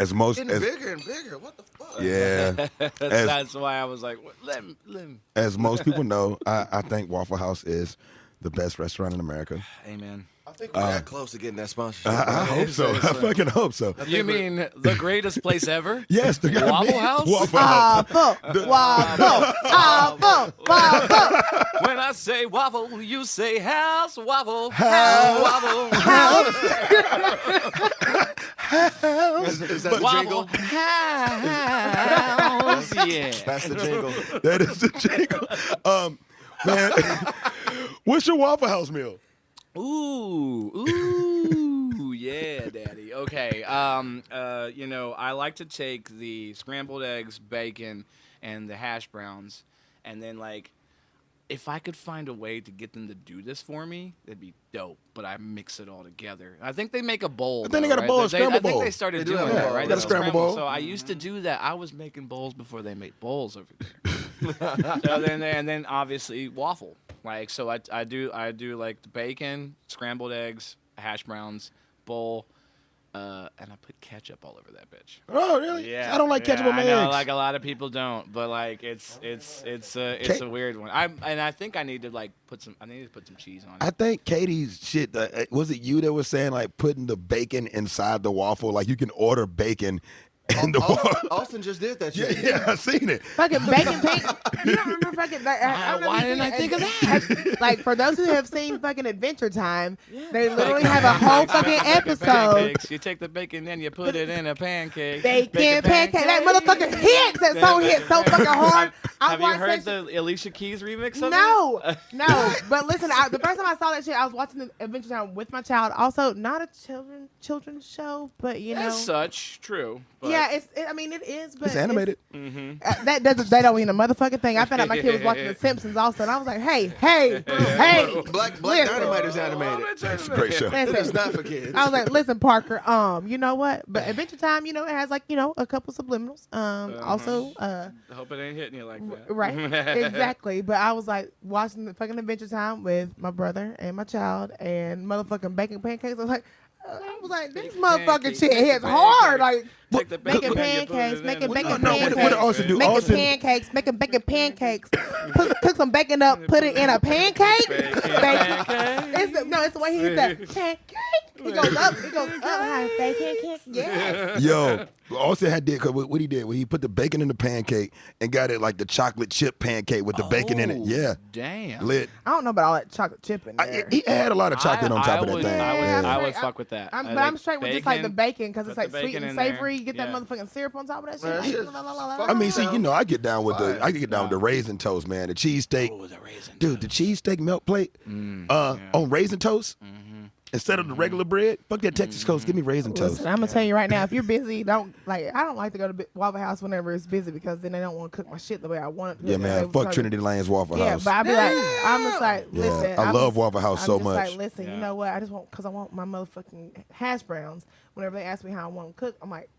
[SPEAKER 1] as most
[SPEAKER 3] Getting
[SPEAKER 1] as
[SPEAKER 3] bigger and bigger. What the fuck?
[SPEAKER 1] yeah, as,
[SPEAKER 4] That's why I was like, let him.
[SPEAKER 1] as most people know, I think Waffle House is the best restaurant in America.
[SPEAKER 4] Amen.
[SPEAKER 3] I think we're that close to getting that sponsorship.
[SPEAKER 1] I hope so. I fucking hope so.
[SPEAKER 4] You mean the greatest place ever?
[SPEAKER 1] Yes, the
[SPEAKER 4] Waffle House?
[SPEAKER 1] Waffle House.
[SPEAKER 2] Waffle.
[SPEAKER 4] When I say waffle, you say house. Waffle.
[SPEAKER 1] House.
[SPEAKER 4] Waffle.
[SPEAKER 3] Is that the
[SPEAKER 4] Waffle.
[SPEAKER 3] jingle?
[SPEAKER 4] House. Yeah.
[SPEAKER 3] That's the jingle.
[SPEAKER 1] That is the jingle. Man, what's your Waffle House meal?
[SPEAKER 4] Ooh, yeah, Daddy. Okay. I like to take the scrambled eggs, bacon, and the hash browns, and then if I could find a way to get them to do this for me, that'd be dope. But I mix it all together. I think they make a bowl.
[SPEAKER 1] I think they got a bowl, a scramble
[SPEAKER 4] I think
[SPEAKER 1] bowl.
[SPEAKER 4] they started
[SPEAKER 3] They do
[SPEAKER 4] doing
[SPEAKER 3] have a
[SPEAKER 4] that,
[SPEAKER 3] bowl.
[SPEAKER 4] right?
[SPEAKER 1] Got a
[SPEAKER 4] That's
[SPEAKER 1] scramble bowl.
[SPEAKER 4] So I used to do that. I was making bowls before they made bowls over there. And then obviously waffle. So I do like the bacon, scrambled eggs, hash browns, bowl, and I put ketchup all over that bitch.
[SPEAKER 1] Oh, really?
[SPEAKER 4] Yeah,
[SPEAKER 1] I don't like ketchup on my
[SPEAKER 4] I know,
[SPEAKER 1] eggs.
[SPEAKER 4] a lot of people don't, but it's a weird one. I think I need to put some cheese on it.
[SPEAKER 1] I think Katie's shit. Was it you that was saying putting the bacon inside the waffle? Like you can order bacon in the waffle.
[SPEAKER 3] Austin just did that
[SPEAKER 1] Yeah,
[SPEAKER 3] shit.
[SPEAKER 1] yeah, I seen it.
[SPEAKER 2] Fucking bacon pig. You don't remember fucking
[SPEAKER 4] Why didn't I think of that?
[SPEAKER 2] For those who have seen fucking Adventure Time, they literally have a whole fucking episode.
[SPEAKER 4] Pancakes. You take the bacon, then you put it in a pancake.
[SPEAKER 2] Bacon pancake. That motherfucker hits. That song hit so fucking hard.
[SPEAKER 4] Have you heard the Alicia Keys remix of it?
[SPEAKER 2] No. But listen, the first time I saw that shit, I was watching the Adventure Time with my child. Also, not a children's show, but
[SPEAKER 4] As such, true. But
[SPEAKER 2] yeah, it is, but
[SPEAKER 1] It's animated.
[SPEAKER 2] that don't mean a motherfucking thing. I found out my kid was watching The Simpsons also, and I was like, hey.
[SPEAKER 3] Black
[SPEAKER 2] Listen.
[SPEAKER 3] Dynamite is animated.
[SPEAKER 1] It's a great show.
[SPEAKER 3] It is
[SPEAKER 2] Listen.
[SPEAKER 3] not for kids.
[SPEAKER 2] I was like, listen, Parker, you know what? But Adventure Time, it has a couple subliminals. Also,
[SPEAKER 4] I hope it ain't hitting you like that.
[SPEAKER 2] right, exactly. But I was like watching the fucking Adventure Time with my brother and my child and motherfucking bacon pancakes. I was like, this motherfucking shit hits hard. Like
[SPEAKER 4] Take the
[SPEAKER 2] making
[SPEAKER 4] bacon,
[SPEAKER 2] pancakes, making bacon
[SPEAKER 1] No,
[SPEAKER 2] pancakes.
[SPEAKER 1] what did Austin do?
[SPEAKER 2] Making
[SPEAKER 1] Austin,
[SPEAKER 2] pancakes, making bacon pancakes. Cook some bacon up, put it in a pancake. It's the way he hit that pancake. It goes up high. Bacon, yes.
[SPEAKER 1] yo, Austin cause what he did, he put the bacon in the pancake and got it like the chocolate chip pancake with the bacon in it. Yeah,
[SPEAKER 4] Damn.
[SPEAKER 1] lit.
[SPEAKER 2] I don't know about all that chocolate chip in there.
[SPEAKER 1] He had a lot of chocolate on top of that
[SPEAKER 4] would,
[SPEAKER 1] thing.
[SPEAKER 4] I would
[SPEAKER 2] Yeah.
[SPEAKER 4] fuck with that.
[SPEAKER 2] I'm straight with just like the bacon because it's
[SPEAKER 4] put
[SPEAKER 2] like
[SPEAKER 4] the
[SPEAKER 2] sweet
[SPEAKER 4] bacon
[SPEAKER 2] and
[SPEAKER 4] in there.
[SPEAKER 2] savory. You get that
[SPEAKER 4] Yeah.
[SPEAKER 2] motherfucking syrup on top of that shit.
[SPEAKER 3] Man, that
[SPEAKER 2] Like,
[SPEAKER 3] shit's
[SPEAKER 2] la, la, la, la, la.
[SPEAKER 1] I mean, see, I get down with
[SPEAKER 3] Fire.
[SPEAKER 1] I get down with the raisin toast, man. The cheesesteak.
[SPEAKER 4] Oh, the raisin
[SPEAKER 1] Dude, the cheesesteak milk plate on raisin toast instead of the regular bread. Fuck that Texas toast. Give me raisin toast.
[SPEAKER 2] Listen, I'm gonna tell you right now, if you're busy, I don't like to go to Waffle House whenever it's busy because then they don't want to cook my shit the way I want it.
[SPEAKER 1] Yeah, man. Fuck Trinity Lane's Waffle
[SPEAKER 2] Yeah,
[SPEAKER 1] House.
[SPEAKER 2] but I be like, I'm just like,
[SPEAKER 1] Yeah,
[SPEAKER 2] listen.
[SPEAKER 1] I love Waffle House
[SPEAKER 2] I'm
[SPEAKER 1] so
[SPEAKER 2] just
[SPEAKER 1] much.
[SPEAKER 2] Like, listen, you know what? I just want because I want my motherfucking hash browns. Whenever they ask me how I want them cooked, I'm like,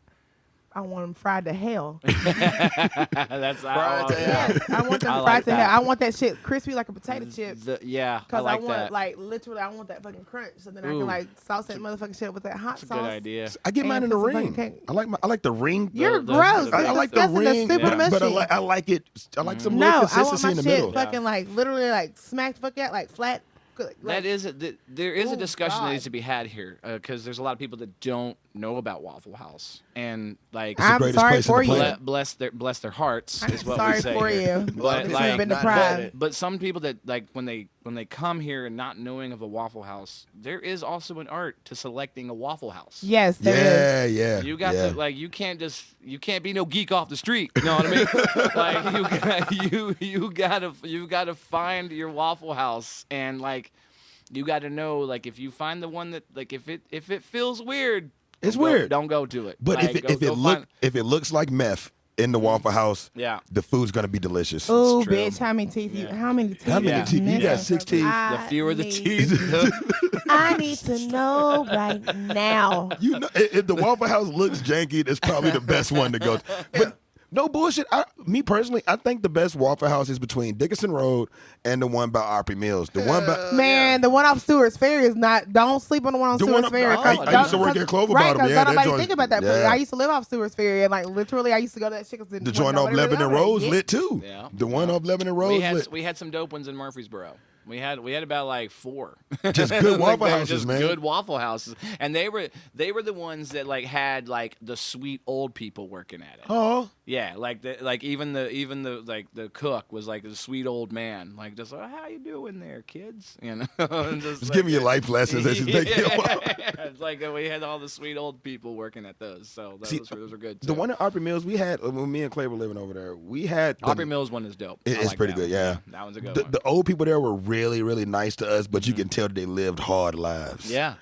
[SPEAKER 2] I want them fried to hell.
[SPEAKER 4] That's
[SPEAKER 3] Fried to hell.
[SPEAKER 2] Yes, I want them
[SPEAKER 4] I
[SPEAKER 2] fried
[SPEAKER 4] like
[SPEAKER 2] to
[SPEAKER 4] that.
[SPEAKER 2] hell. I want that shit crispy like a potato chip.
[SPEAKER 4] I
[SPEAKER 2] Because
[SPEAKER 4] like
[SPEAKER 2] I want
[SPEAKER 4] that.
[SPEAKER 2] literally I want that fucking crunch. So then I
[SPEAKER 4] Ooh.
[SPEAKER 2] can sauce that motherfucking shit with that hot
[SPEAKER 4] That's a
[SPEAKER 2] sauce.
[SPEAKER 4] good idea.
[SPEAKER 1] I get mine in the
[SPEAKER 2] put some
[SPEAKER 1] ring.
[SPEAKER 2] fucking cake.
[SPEAKER 1] I like the ring.
[SPEAKER 2] You're
[SPEAKER 4] The-
[SPEAKER 2] gross.
[SPEAKER 4] the-
[SPEAKER 1] I
[SPEAKER 2] You're
[SPEAKER 1] like the
[SPEAKER 2] disgusting.
[SPEAKER 1] ring,
[SPEAKER 2] That's super
[SPEAKER 1] but
[SPEAKER 2] mushy.
[SPEAKER 1] I like it. I like some
[SPEAKER 2] No,
[SPEAKER 1] real
[SPEAKER 2] I want
[SPEAKER 1] consistency
[SPEAKER 2] my
[SPEAKER 1] in the
[SPEAKER 2] shit
[SPEAKER 1] middle.
[SPEAKER 2] fucking literally smacked fuck out flat.
[SPEAKER 4] There is
[SPEAKER 2] Oh,
[SPEAKER 4] a discussion that
[SPEAKER 2] God.
[SPEAKER 4] needs to be had here because there's a lot of people that don't know about Waffle House and
[SPEAKER 1] the
[SPEAKER 2] I'm
[SPEAKER 1] greatest
[SPEAKER 2] sorry
[SPEAKER 1] place in
[SPEAKER 2] for
[SPEAKER 1] the
[SPEAKER 2] you.
[SPEAKER 1] planet.
[SPEAKER 4] bless their hearts
[SPEAKER 2] I'm
[SPEAKER 4] is what
[SPEAKER 2] sorry
[SPEAKER 4] we say
[SPEAKER 2] for
[SPEAKER 4] here.
[SPEAKER 2] you.
[SPEAKER 4] But
[SPEAKER 2] You have been
[SPEAKER 3] not
[SPEAKER 2] deprived.
[SPEAKER 4] But some people that when they come here and not knowing of a Waffle House, there is also an art to selecting a Waffle House.
[SPEAKER 2] Yes, there is.
[SPEAKER 1] Yeah.
[SPEAKER 4] You got to you can't be no geek off the street. You know what I mean? you gotta find your Waffle House and you got to know if you find the one that if it feels weird,
[SPEAKER 1] It's
[SPEAKER 4] don't go-
[SPEAKER 1] weird.
[SPEAKER 4] Don't go to it.
[SPEAKER 1] But if it looks like meth in the Waffle House,
[SPEAKER 4] Yeah.
[SPEAKER 1] the food's gonna be delicious.
[SPEAKER 2] Oh,
[SPEAKER 4] true.
[SPEAKER 2] bitch! How many teeth?
[SPEAKER 4] Yeah.
[SPEAKER 2] How many teeth?
[SPEAKER 1] How many
[SPEAKER 4] Yeah.
[SPEAKER 1] teeth? You got
[SPEAKER 2] Yeah.
[SPEAKER 1] 6 teeth.
[SPEAKER 4] The fewer the teeth.
[SPEAKER 2] I need to know right now.
[SPEAKER 1] You know, if the Waffle House looks janky, it's probably the best one to go. No bullshit. Me personally, I think the best Waffle House is between Dickinson Road and the one by Opry Mills. The one by
[SPEAKER 2] Man, the one off Stewart's Ferry is not. Don't sleep on the one on
[SPEAKER 1] The one
[SPEAKER 2] Stewart's
[SPEAKER 1] up-
[SPEAKER 2] Ferry.
[SPEAKER 1] I- I used to work at Clover
[SPEAKER 2] right,
[SPEAKER 1] Bottom.
[SPEAKER 2] because
[SPEAKER 1] Yeah, that
[SPEAKER 2] nobody
[SPEAKER 1] joint-
[SPEAKER 2] think about that.
[SPEAKER 1] yeah.
[SPEAKER 2] I used to live off Stewart's Ferry, and like literally, I used to go to that shit because
[SPEAKER 1] the joint off Lebanon Road's lit too.
[SPEAKER 4] Yeah.
[SPEAKER 1] The one off Lebanon Road's lit.
[SPEAKER 4] We had some dope ones in Murfreesboro. We had about like 4.
[SPEAKER 1] Just good Waffle
[SPEAKER 4] They were
[SPEAKER 1] Houses,
[SPEAKER 4] just
[SPEAKER 1] man.
[SPEAKER 4] Good Waffle Houses, and they were the ones that like had like the sweet old people working at it.
[SPEAKER 1] Oh,
[SPEAKER 4] Yeah, even the cook was like a sweet old man, like just like, how you doing there, kids? You know, and
[SPEAKER 1] just
[SPEAKER 4] like,
[SPEAKER 1] give me your life lessons as you take it.
[SPEAKER 4] It's like we had all the sweet old people working at those, so those were good. Too.
[SPEAKER 1] The one at Opry Mills we had when me and Clay were living over there. We had
[SPEAKER 4] Opry Mills one is dope. I
[SPEAKER 1] It's
[SPEAKER 4] like
[SPEAKER 1] pretty
[SPEAKER 4] that
[SPEAKER 1] good.
[SPEAKER 4] one.
[SPEAKER 1] Yeah,
[SPEAKER 4] That one's a good one.
[SPEAKER 1] The old people there were really, really nice to us, but you can tell that they lived hard lives.
[SPEAKER 4] Yeah.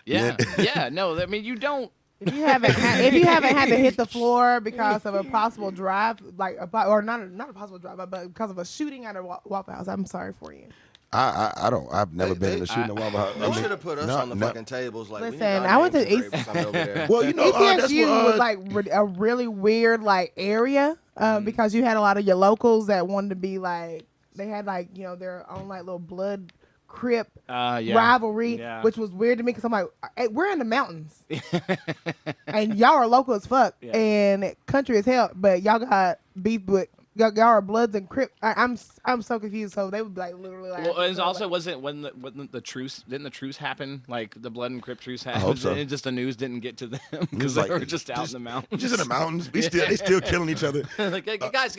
[SPEAKER 4] No, I mean you don't.
[SPEAKER 2] If you haven't had to hit the floor because of a possible drive, or not a possible drive, but because of a shooting at a Waffle House, I'm sorry for you.
[SPEAKER 1] I don't. I've never been in a shooting at Waffle House.
[SPEAKER 3] They should have put us on the fucking tables. Like, we need
[SPEAKER 2] Listen,
[SPEAKER 3] our
[SPEAKER 2] I went
[SPEAKER 3] names
[SPEAKER 2] to
[SPEAKER 3] engraved or something over there.
[SPEAKER 1] Well, you know, that's
[SPEAKER 2] ETSU
[SPEAKER 1] what,
[SPEAKER 2] was like a really weird like area because you had a lot of your locals that wanted to be like they had like their own like little blood crip rivalry, which was weird to me because I'm like, hey, we're in the mountains and y'all are local as fuck and country as hell, but y'all got beef with y'all are Bloods and Crips. I'm so confused. So they would like literally like.
[SPEAKER 4] Well, it also wasn't when the truce didn't the truce happen, like the Blood and Crip truce happened.
[SPEAKER 1] I hope so.
[SPEAKER 4] And just the news didn't get to them
[SPEAKER 1] It
[SPEAKER 4] because
[SPEAKER 1] was
[SPEAKER 4] they
[SPEAKER 1] like,
[SPEAKER 4] were just out in the mountains.
[SPEAKER 1] Just in the mountains. They still killing each other.
[SPEAKER 4] like guys,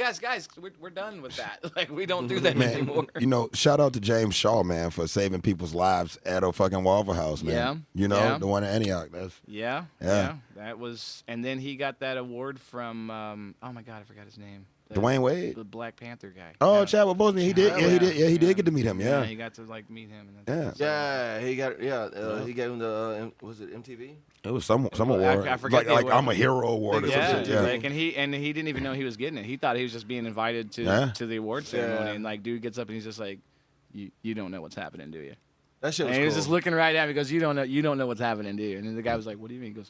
[SPEAKER 4] we're done with that. Like we don't do that anymore.
[SPEAKER 1] Man, shout out to James Shaw, man, for saving people's lives at a fucking Waffle House, man.
[SPEAKER 4] Yeah.
[SPEAKER 1] The one in Antioch.
[SPEAKER 4] Yeah. That was, and then he got that award from oh my god, I forgot his name.
[SPEAKER 1] Dwayne Wade,
[SPEAKER 4] the Black Panther guy.
[SPEAKER 1] Oh, Chadwick Boseman, he did. Yeah, he did. Yeah, he did get to meet him. Yeah,
[SPEAKER 4] he got to like meet him.
[SPEAKER 3] Yeah, he got. He gave him the. Was it MTV?
[SPEAKER 1] It was some award.
[SPEAKER 4] I forget the
[SPEAKER 1] like
[SPEAKER 4] award.
[SPEAKER 1] I'm a hero award or
[SPEAKER 4] Yeah,
[SPEAKER 1] some shit. Yeah.
[SPEAKER 4] like, and he didn't even know he was getting it. He thought he was just being invited to the award ceremony, and like dude gets up and he's just like, you don't know what's happening, do you?
[SPEAKER 3] That shit was
[SPEAKER 4] And he was
[SPEAKER 3] cool.
[SPEAKER 4] just looking right at me. He goes, you don't know what's happening, do you? And then the guy was like, what do you mean? He goes,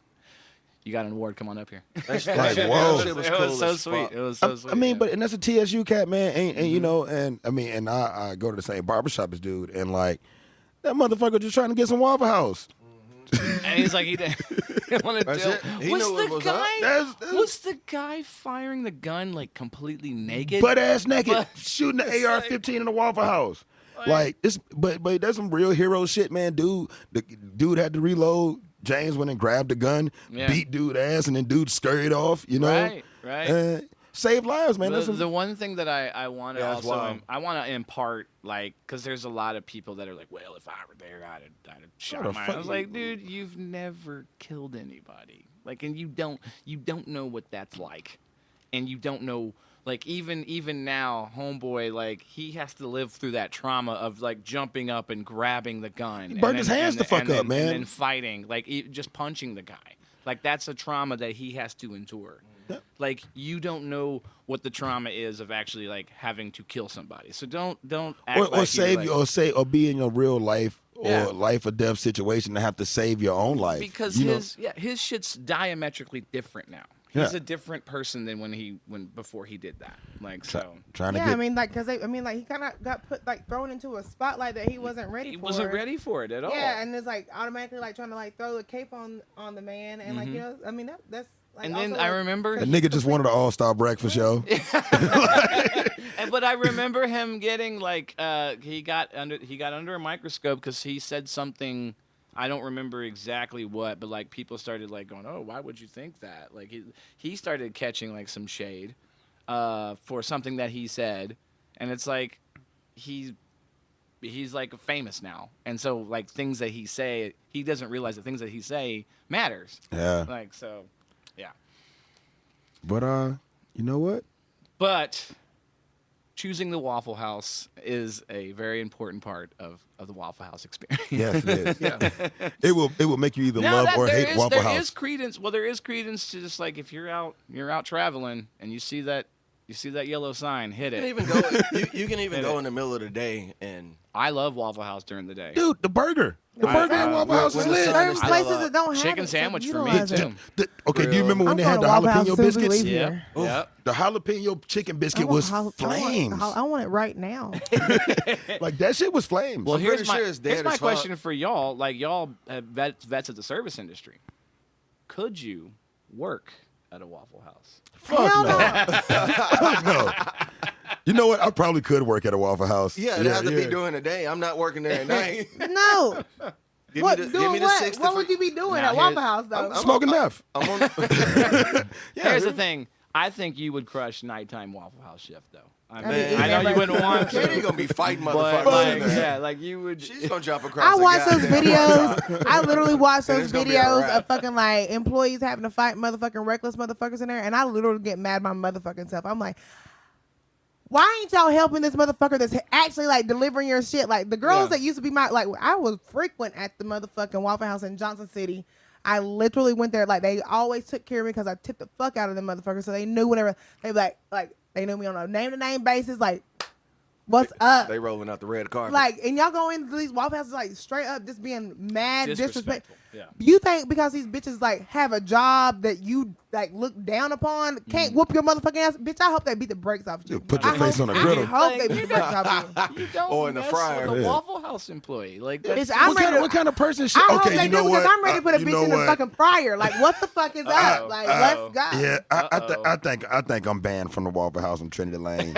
[SPEAKER 4] you got an award. Come on up here.
[SPEAKER 3] That
[SPEAKER 1] Like,
[SPEAKER 3] shit
[SPEAKER 1] whoa.
[SPEAKER 3] was
[SPEAKER 4] It
[SPEAKER 3] cool
[SPEAKER 4] was so
[SPEAKER 3] as
[SPEAKER 4] sweet.
[SPEAKER 3] fuck.
[SPEAKER 4] It was so sweet.
[SPEAKER 1] I mean,
[SPEAKER 4] yeah.
[SPEAKER 1] but and that's a TSU cat, man. And you know, and I mean, and I go to the same barbershop as dude, and like that motherfucker just trying to get some Waffle House.
[SPEAKER 4] And he's like, he didn't want to
[SPEAKER 3] That's
[SPEAKER 4] deal.
[SPEAKER 3] it. He
[SPEAKER 4] Was
[SPEAKER 3] knew what
[SPEAKER 4] the
[SPEAKER 3] was up.
[SPEAKER 4] guy?
[SPEAKER 1] That's-
[SPEAKER 4] Was the guy firing the gun like completely naked?
[SPEAKER 1] Butt ass naked,
[SPEAKER 4] But-
[SPEAKER 1] shooting the
[SPEAKER 4] It's
[SPEAKER 1] AR-15 in the Waffle House. Like this, but that's some real hero shit, man. Dude had to reload. James went and grabbed the gun, beat dude ass, and then dude scurried off. You know,
[SPEAKER 4] right.
[SPEAKER 1] Save lives, man.
[SPEAKER 4] The one thing that I want to
[SPEAKER 3] that's wild.
[SPEAKER 4] I want to impart, like, because there's a lot of people that are like, well, if I were there, I'd have shot
[SPEAKER 1] the
[SPEAKER 4] my.
[SPEAKER 1] fuck
[SPEAKER 4] I was like, dude, you've never killed anybody, like, and you don't know what that's like, and you don't know. Like even now, homeboy, like he has to live through that trauma of like jumping up and grabbing the gun. He
[SPEAKER 1] burned his hands the fuck up, man.
[SPEAKER 4] And then fighting, like just punching the guy. Like that's a trauma that he has to endure.
[SPEAKER 1] Yep.
[SPEAKER 4] Like you don't know what the trauma is of actually like having to kill somebody. So don't act
[SPEAKER 1] or
[SPEAKER 4] like
[SPEAKER 1] save
[SPEAKER 4] you're, like,
[SPEAKER 1] or be in your real life
[SPEAKER 4] Yeah.
[SPEAKER 1] or life or death situation to have to save your own life
[SPEAKER 4] because his shit's diametrically different now. He's a different person than when before he did that. Like so.
[SPEAKER 1] Trying to
[SPEAKER 2] Yeah,
[SPEAKER 1] get.
[SPEAKER 2] I mean, like, cause he kind of got put like thrown into a spotlight that he wasn't ready for.
[SPEAKER 4] He wasn't ready for it at all.
[SPEAKER 2] Yeah, and it's like automatically like trying to like throw the cape on the man, and like I mean that's. Like,
[SPEAKER 4] And then
[SPEAKER 2] also,
[SPEAKER 4] I
[SPEAKER 2] like,
[SPEAKER 4] remember
[SPEAKER 1] a nigga just wanted an all-star breakfast show.
[SPEAKER 4] But I remember him getting like he got under a microscope because he said something. I don't remember exactly what, but like people started like going, "Oh, why would you think that?" Like he started catching like some shade for something that he said, and it's like he's like famous now, and so like things that he say, he doesn't realize the things that he say matters.
[SPEAKER 1] Yeah.
[SPEAKER 4] Like so, yeah.
[SPEAKER 1] But you know what?
[SPEAKER 4] But choosing the Waffle House is a very important part of the Waffle House experience.
[SPEAKER 1] Yes, it is. It will make you either love or hate Waffle House.
[SPEAKER 4] There is credence to just like if you're out traveling and you see You see that yellow sign? Hit
[SPEAKER 3] You can
[SPEAKER 4] it.
[SPEAKER 3] even go. You can even go in the middle of the day and.
[SPEAKER 4] I love Waffle House during the day.
[SPEAKER 1] Dude, the burger. The
[SPEAKER 4] I-
[SPEAKER 1] burger at Waffle House
[SPEAKER 3] when
[SPEAKER 1] is
[SPEAKER 3] the
[SPEAKER 1] lit.
[SPEAKER 3] sun
[SPEAKER 2] There's
[SPEAKER 3] is still
[SPEAKER 2] places
[SPEAKER 3] up.
[SPEAKER 2] that don't have
[SPEAKER 4] Chicken
[SPEAKER 2] it, so
[SPEAKER 4] sandwich for me,
[SPEAKER 2] utilize it.
[SPEAKER 4] too.
[SPEAKER 1] Okay, do you remember when
[SPEAKER 2] I'm
[SPEAKER 1] they had
[SPEAKER 2] going
[SPEAKER 1] the
[SPEAKER 2] to Waffle House
[SPEAKER 1] jalapeno
[SPEAKER 2] as soon as we
[SPEAKER 1] biscuits?
[SPEAKER 2] leave
[SPEAKER 4] Yep.
[SPEAKER 2] here.
[SPEAKER 4] Yep.
[SPEAKER 1] The jalapeno chicken
[SPEAKER 2] I
[SPEAKER 1] biscuit
[SPEAKER 2] want
[SPEAKER 1] was
[SPEAKER 2] jal-
[SPEAKER 1] flames.
[SPEAKER 2] I want it right now.
[SPEAKER 1] Like that shit was flames.
[SPEAKER 4] Well,
[SPEAKER 3] I'm
[SPEAKER 4] here's
[SPEAKER 3] pretty
[SPEAKER 4] my,
[SPEAKER 3] sure it's dead
[SPEAKER 4] here's my
[SPEAKER 3] as fuck.
[SPEAKER 4] question for y'all. Like, y'all have vets of the service industry. Could you work at a Waffle House?
[SPEAKER 1] Fuck
[SPEAKER 2] Hell
[SPEAKER 1] no.
[SPEAKER 2] no.
[SPEAKER 1] Fuck no. You know what? I probably could work at a Waffle House.
[SPEAKER 3] Yeah, it has to be during the day. I'm not working there at night.
[SPEAKER 2] No.
[SPEAKER 3] Give
[SPEAKER 2] What
[SPEAKER 3] me the,
[SPEAKER 2] doing
[SPEAKER 3] give me the
[SPEAKER 2] what?
[SPEAKER 3] 60
[SPEAKER 2] What would you be doing
[SPEAKER 4] Now
[SPEAKER 2] at Waffle House though?
[SPEAKER 1] Smoking meth.
[SPEAKER 3] I'm on.
[SPEAKER 4] Here's the thing. I think you would crush nighttime Waffle House shift, though. I,
[SPEAKER 3] Man.
[SPEAKER 4] I know you wouldn't want
[SPEAKER 3] Katie
[SPEAKER 4] to.
[SPEAKER 3] gonna be fighting
[SPEAKER 4] But,
[SPEAKER 3] motherfuckers.
[SPEAKER 4] like,
[SPEAKER 3] in there.
[SPEAKER 4] yeah, like you would.
[SPEAKER 3] She's gonna jump across.
[SPEAKER 2] I
[SPEAKER 3] the
[SPEAKER 2] watch those
[SPEAKER 3] goddamn
[SPEAKER 2] videos. I literally watch
[SPEAKER 3] And
[SPEAKER 2] those
[SPEAKER 3] it's gonna be a
[SPEAKER 2] videos
[SPEAKER 3] wrap.
[SPEAKER 2] of fucking like employees having to fight motherfucking reckless motherfuckers in there, and I literally get mad my motherfucking self. I'm like, why ain't y'all helping this motherfucker that's actually like delivering your shit? Like the girls that used to be my like, I was frequent at the motherfucking Waffle House in Johnson City. I literally went there. Like they always took care of me because I tipped the fuck out of them motherfuckers, so they knew whenever they be like they knew me on a name to name basis. Like, what's up?
[SPEAKER 3] They rolling out the red carpet.
[SPEAKER 2] Like, and y'all go into these Waffle Houses like straight up just being mad, disrespectful.
[SPEAKER 4] Disrespectful. Yeah.
[SPEAKER 2] You think because these bitches like have a job that you like look down upon, can't whoop your motherfucking ass? Bitch, I hope they beat the brakes off you.
[SPEAKER 1] Put your
[SPEAKER 2] I
[SPEAKER 1] face
[SPEAKER 2] hope-
[SPEAKER 1] on the griddle.
[SPEAKER 2] I hope they beat the brakes off you.
[SPEAKER 4] You don't
[SPEAKER 3] Or in the
[SPEAKER 4] mess
[SPEAKER 3] fryer.
[SPEAKER 4] with a
[SPEAKER 1] Yeah.
[SPEAKER 4] Waffle House employee. Like,
[SPEAKER 2] Bitch,
[SPEAKER 4] that's,
[SPEAKER 2] I'm ready to-
[SPEAKER 1] What kind of person shit?
[SPEAKER 2] I hope
[SPEAKER 1] Okay,
[SPEAKER 2] they
[SPEAKER 1] you
[SPEAKER 2] do
[SPEAKER 1] know
[SPEAKER 2] because
[SPEAKER 1] what?
[SPEAKER 2] I'm ready to put a
[SPEAKER 1] You
[SPEAKER 2] bitch
[SPEAKER 1] know
[SPEAKER 2] in the
[SPEAKER 1] what?
[SPEAKER 2] fucking fryer. Like, what the fuck is up? Like, let's go.
[SPEAKER 1] Yeah,
[SPEAKER 4] Uh-oh.
[SPEAKER 1] I think I'm banned from the Waffle House on Trinity Lane.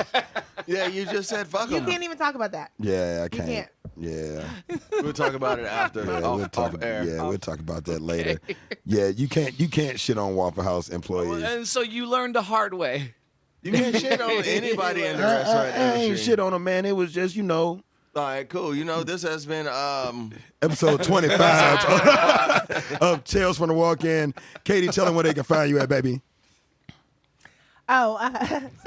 [SPEAKER 3] yeah, you just said fuck
[SPEAKER 2] You
[SPEAKER 3] them.
[SPEAKER 2] can't even talk about that.
[SPEAKER 1] Yeah, I can't.
[SPEAKER 2] can't.
[SPEAKER 1] Yeah,
[SPEAKER 3] We'll talk about it after
[SPEAKER 1] yeah,
[SPEAKER 3] off,
[SPEAKER 1] we'll talk.
[SPEAKER 3] off air.
[SPEAKER 1] Yeah, we'll talk about that later. Yeah, you can't shit on Waffle House employees.
[SPEAKER 4] and so you learned the hard way.
[SPEAKER 3] You can't shit on anybody in the
[SPEAKER 1] I
[SPEAKER 3] restaurant
[SPEAKER 1] ain't
[SPEAKER 3] industry.
[SPEAKER 1] shit on them, man. It was just
[SPEAKER 3] All right, cool. You know, this has been
[SPEAKER 1] episode 25 of Tales from the Walk-In. Katie, tell them where they can find you at, baby.
[SPEAKER 2] Oh,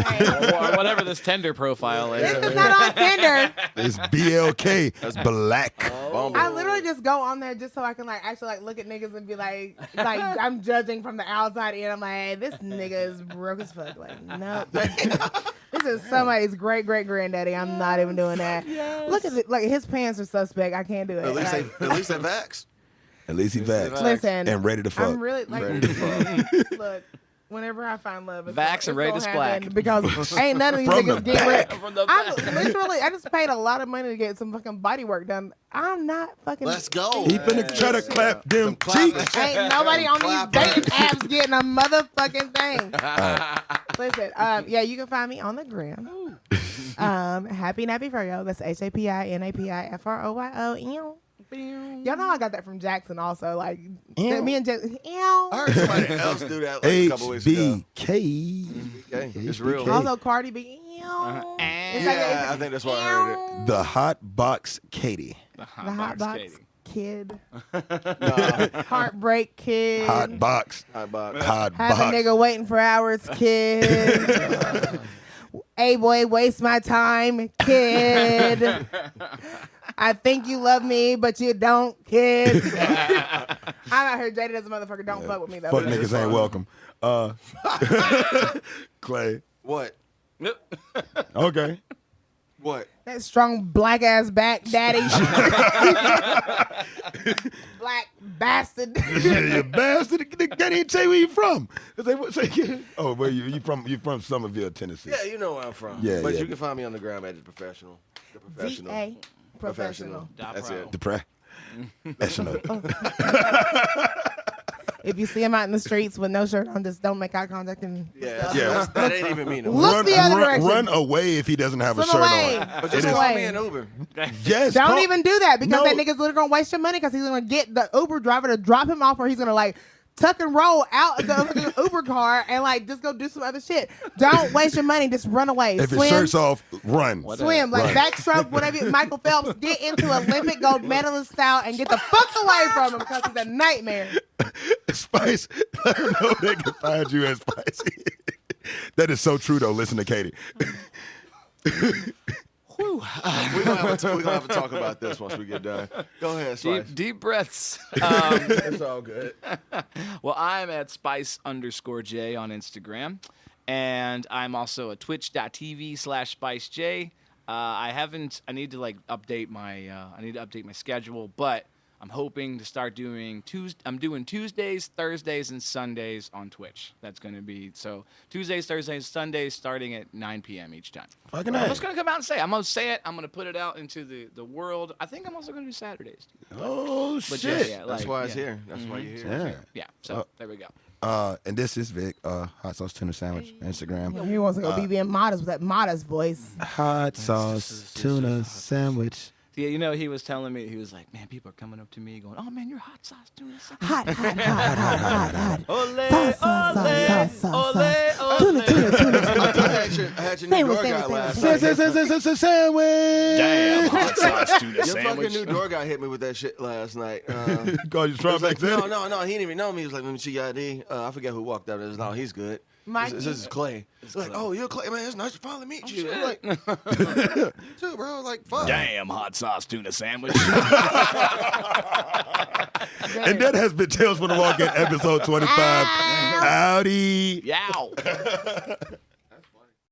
[SPEAKER 2] sorry.
[SPEAKER 4] Or whatever this Tinder profile is.
[SPEAKER 2] It's not on Tinder.
[SPEAKER 1] It's BLK. That's black.
[SPEAKER 3] Bumble.
[SPEAKER 2] I literally just go on there just so I can like actually like look at niggas and be like I'm judging from the outside in. I'm like, hey, this nigga is broke as fuck. Like, no, this is somebody's great granddaddy. I'm not even doing that. Look at it. Like his pants are suspect. I can't do it.
[SPEAKER 3] At least
[SPEAKER 2] Like,
[SPEAKER 3] they vax.
[SPEAKER 1] At least he vaxxed.
[SPEAKER 2] listen,
[SPEAKER 1] And ready to fuck.
[SPEAKER 2] I'm really like,
[SPEAKER 3] Ready to fuck.
[SPEAKER 2] look. Whenever I find love, it's
[SPEAKER 4] Vax and ready to
[SPEAKER 2] happen
[SPEAKER 4] splack.
[SPEAKER 2] Because ain't none of these
[SPEAKER 1] From the
[SPEAKER 2] niggas get
[SPEAKER 1] back.
[SPEAKER 2] ready.
[SPEAKER 4] From the
[SPEAKER 2] I'm
[SPEAKER 4] back.
[SPEAKER 2] literally, I just paid a lot of money to get some fucking body work done. I'm not fucking.
[SPEAKER 3] Let's go.
[SPEAKER 1] He finna try to clap them
[SPEAKER 3] clapping.
[SPEAKER 1] cheeks.
[SPEAKER 2] Ain't nobody on these
[SPEAKER 3] Clapping.
[SPEAKER 2] dating apps getting a motherfucking thing. Listen, yeah, you can find me on the gram. Happy Nappy Froyo. That's HAPINAPIFROYO. Y'all know I got that from Jackson also. Like
[SPEAKER 1] Ew.
[SPEAKER 2] me and Jackson.
[SPEAKER 3] I heard somebody else do that like a couple weeks ago.
[SPEAKER 1] HBK.
[SPEAKER 3] Okay, it's real.
[SPEAKER 1] HBK.
[SPEAKER 2] Also Cardi B.
[SPEAKER 3] Yeah, I think that's why I heard it.
[SPEAKER 1] The Hot Box Katie.
[SPEAKER 2] The hot box
[SPEAKER 4] Katie.
[SPEAKER 2] kid.
[SPEAKER 3] Nah,
[SPEAKER 2] Heartbreak kid.
[SPEAKER 1] Hot Box.
[SPEAKER 3] hot box.
[SPEAKER 1] Hot
[SPEAKER 2] Have
[SPEAKER 1] Box.
[SPEAKER 2] a nigga waiting for hours, kid. Hey boy, waste my time, kid. I think you love me, but you don't, kid. I'm out here jaded as a motherfucker. Don't fuck with me though.
[SPEAKER 1] Fuck niggas ain't welcome. Clay.
[SPEAKER 3] What?
[SPEAKER 1] Okay.
[SPEAKER 3] What?
[SPEAKER 2] That strong black ass back, daddy. Black bastard.
[SPEAKER 1] You bastard. They can't even tell you where you from. Oh, where you from? You from Somerville, Tennessee.
[SPEAKER 3] Yeah, you know where I'm from.
[SPEAKER 1] Yeah,
[SPEAKER 3] but
[SPEAKER 1] yeah.
[SPEAKER 3] you can find me on the ground at the professional. The professional.
[SPEAKER 2] D.A. Professional.
[SPEAKER 3] That's it.
[SPEAKER 1] Professional.
[SPEAKER 2] If you see him out in the streets with no shirt on, just don't make eye contact and
[SPEAKER 3] Yeah,
[SPEAKER 1] Yeah.
[SPEAKER 3] that ain't even me no more.
[SPEAKER 2] Look the other direction.
[SPEAKER 1] Run away if he doesn't have a
[SPEAKER 2] Swim
[SPEAKER 1] shirt
[SPEAKER 2] away.
[SPEAKER 1] on.
[SPEAKER 3] But just
[SPEAKER 1] It is-
[SPEAKER 3] call me an Uber.
[SPEAKER 1] Yes.
[SPEAKER 2] Don't
[SPEAKER 1] call-
[SPEAKER 2] even do that because
[SPEAKER 1] No.
[SPEAKER 2] that nigga's literally gonna waste your money because he's gonna get the Uber driver to drop him off or he's gonna like tuck and roll out the Uber car and like just go do some other shit. Don't waste your money. Just run away.
[SPEAKER 1] If his
[SPEAKER 2] Swim.
[SPEAKER 1] shirt's off, run.
[SPEAKER 2] Swim, like
[SPEAKER 1] Run.
[SPEAKER 2] backstroke, whatever. Michael Phelps, get into Olympic gold medalist style and get the fuck away from him because he's a nightmare.
[SPEAKER 1] Spice, let her know they can find you as Spicy. That is so true, though. Listen to Katie.
[SPEAKER 3] We're gonna have to talk about this once we get done. Go ahead, Spice.
[SPEAKER 4] Deep breaths.
[SPEAKER 3] It's all good.
[SPEAKER 4] Well, I'm at Spice_J on Instagram. And I'm also at twitch.tv/SpiceJ. I need to update my schedule, but I'm hoping to start doing I'm doing Tuesdays, Thursdays, and Sundays on Twitch. That's going to be Tuesdays, Thursdays, Sundays, starting at 9 p.m. each time.
[SPEAKER 1] Fucking
[SPEAKER 4] I'm
[SPEAKER 1] A.
[SPEAKER 4] just going to come out and say it. I'm going to say it. I'm going to put it out into the world. I think I'm also going to do Saturdays.
[SPEAKER 1] Oh,
[SPEAKER 4] But
[SPEAKER 1] shit.
[SPEAKER 3] That's why it's here. That's why you're here.
[SPEAKER 1] Yeah.
[SPEAKER 4] Yeah, so there we go.
[SPEAKER 1] And this is Vic, Hot Sauce Tuna Sandwich, Instagram.
[SPEAKER 2] He wants to go be being modest with that modest voice.
[SPEAKER 1] Hot Sauce Tuna Sandwich.
[SPEAKER 4] Yeah, he was telling me, he was like, man, people are coming up to me going, oh, man, you're hot sauce tuna sandwich.
[SPEAKER 2] Hot, hot, hot, hot, hot, hot.
[SPEAKER 4] Ole,
[SPEAKER 2] Sauce, sauce, sauce, sauce, sauce. Tuna.
[SPEAKER 3] I had your new door guy last night.
[SPEAKER 1] Sandwich.
[SPEAKER 4] Damn, hot sauce tuna
[SPEAKER 3] Your
[SPEAKER 4] sandwich.
[SPEAKER 3] fucking new door guy hit me with that shit last night.
[SPEAKER 1] Called you Trump back then?
[SPEAKER 3] No, he didn't even know me. He was like, let me see your ID. I forget who walked up. It was, no, he's good.
[SPEAKER 2] Mike,
[SPEAKER 3] This is Clay. It's like, oh, you're Clay. Man, it's nice to finally meet you. I'm like, you too, bro. Like, fuck.
[SPEAKER 4] Damn, hot sauce tuna sandwich.
[SPEAKER 1] And that has been Tales from the Walk-In, episode 25. Howdy.
[SPEAKER 4] Yow.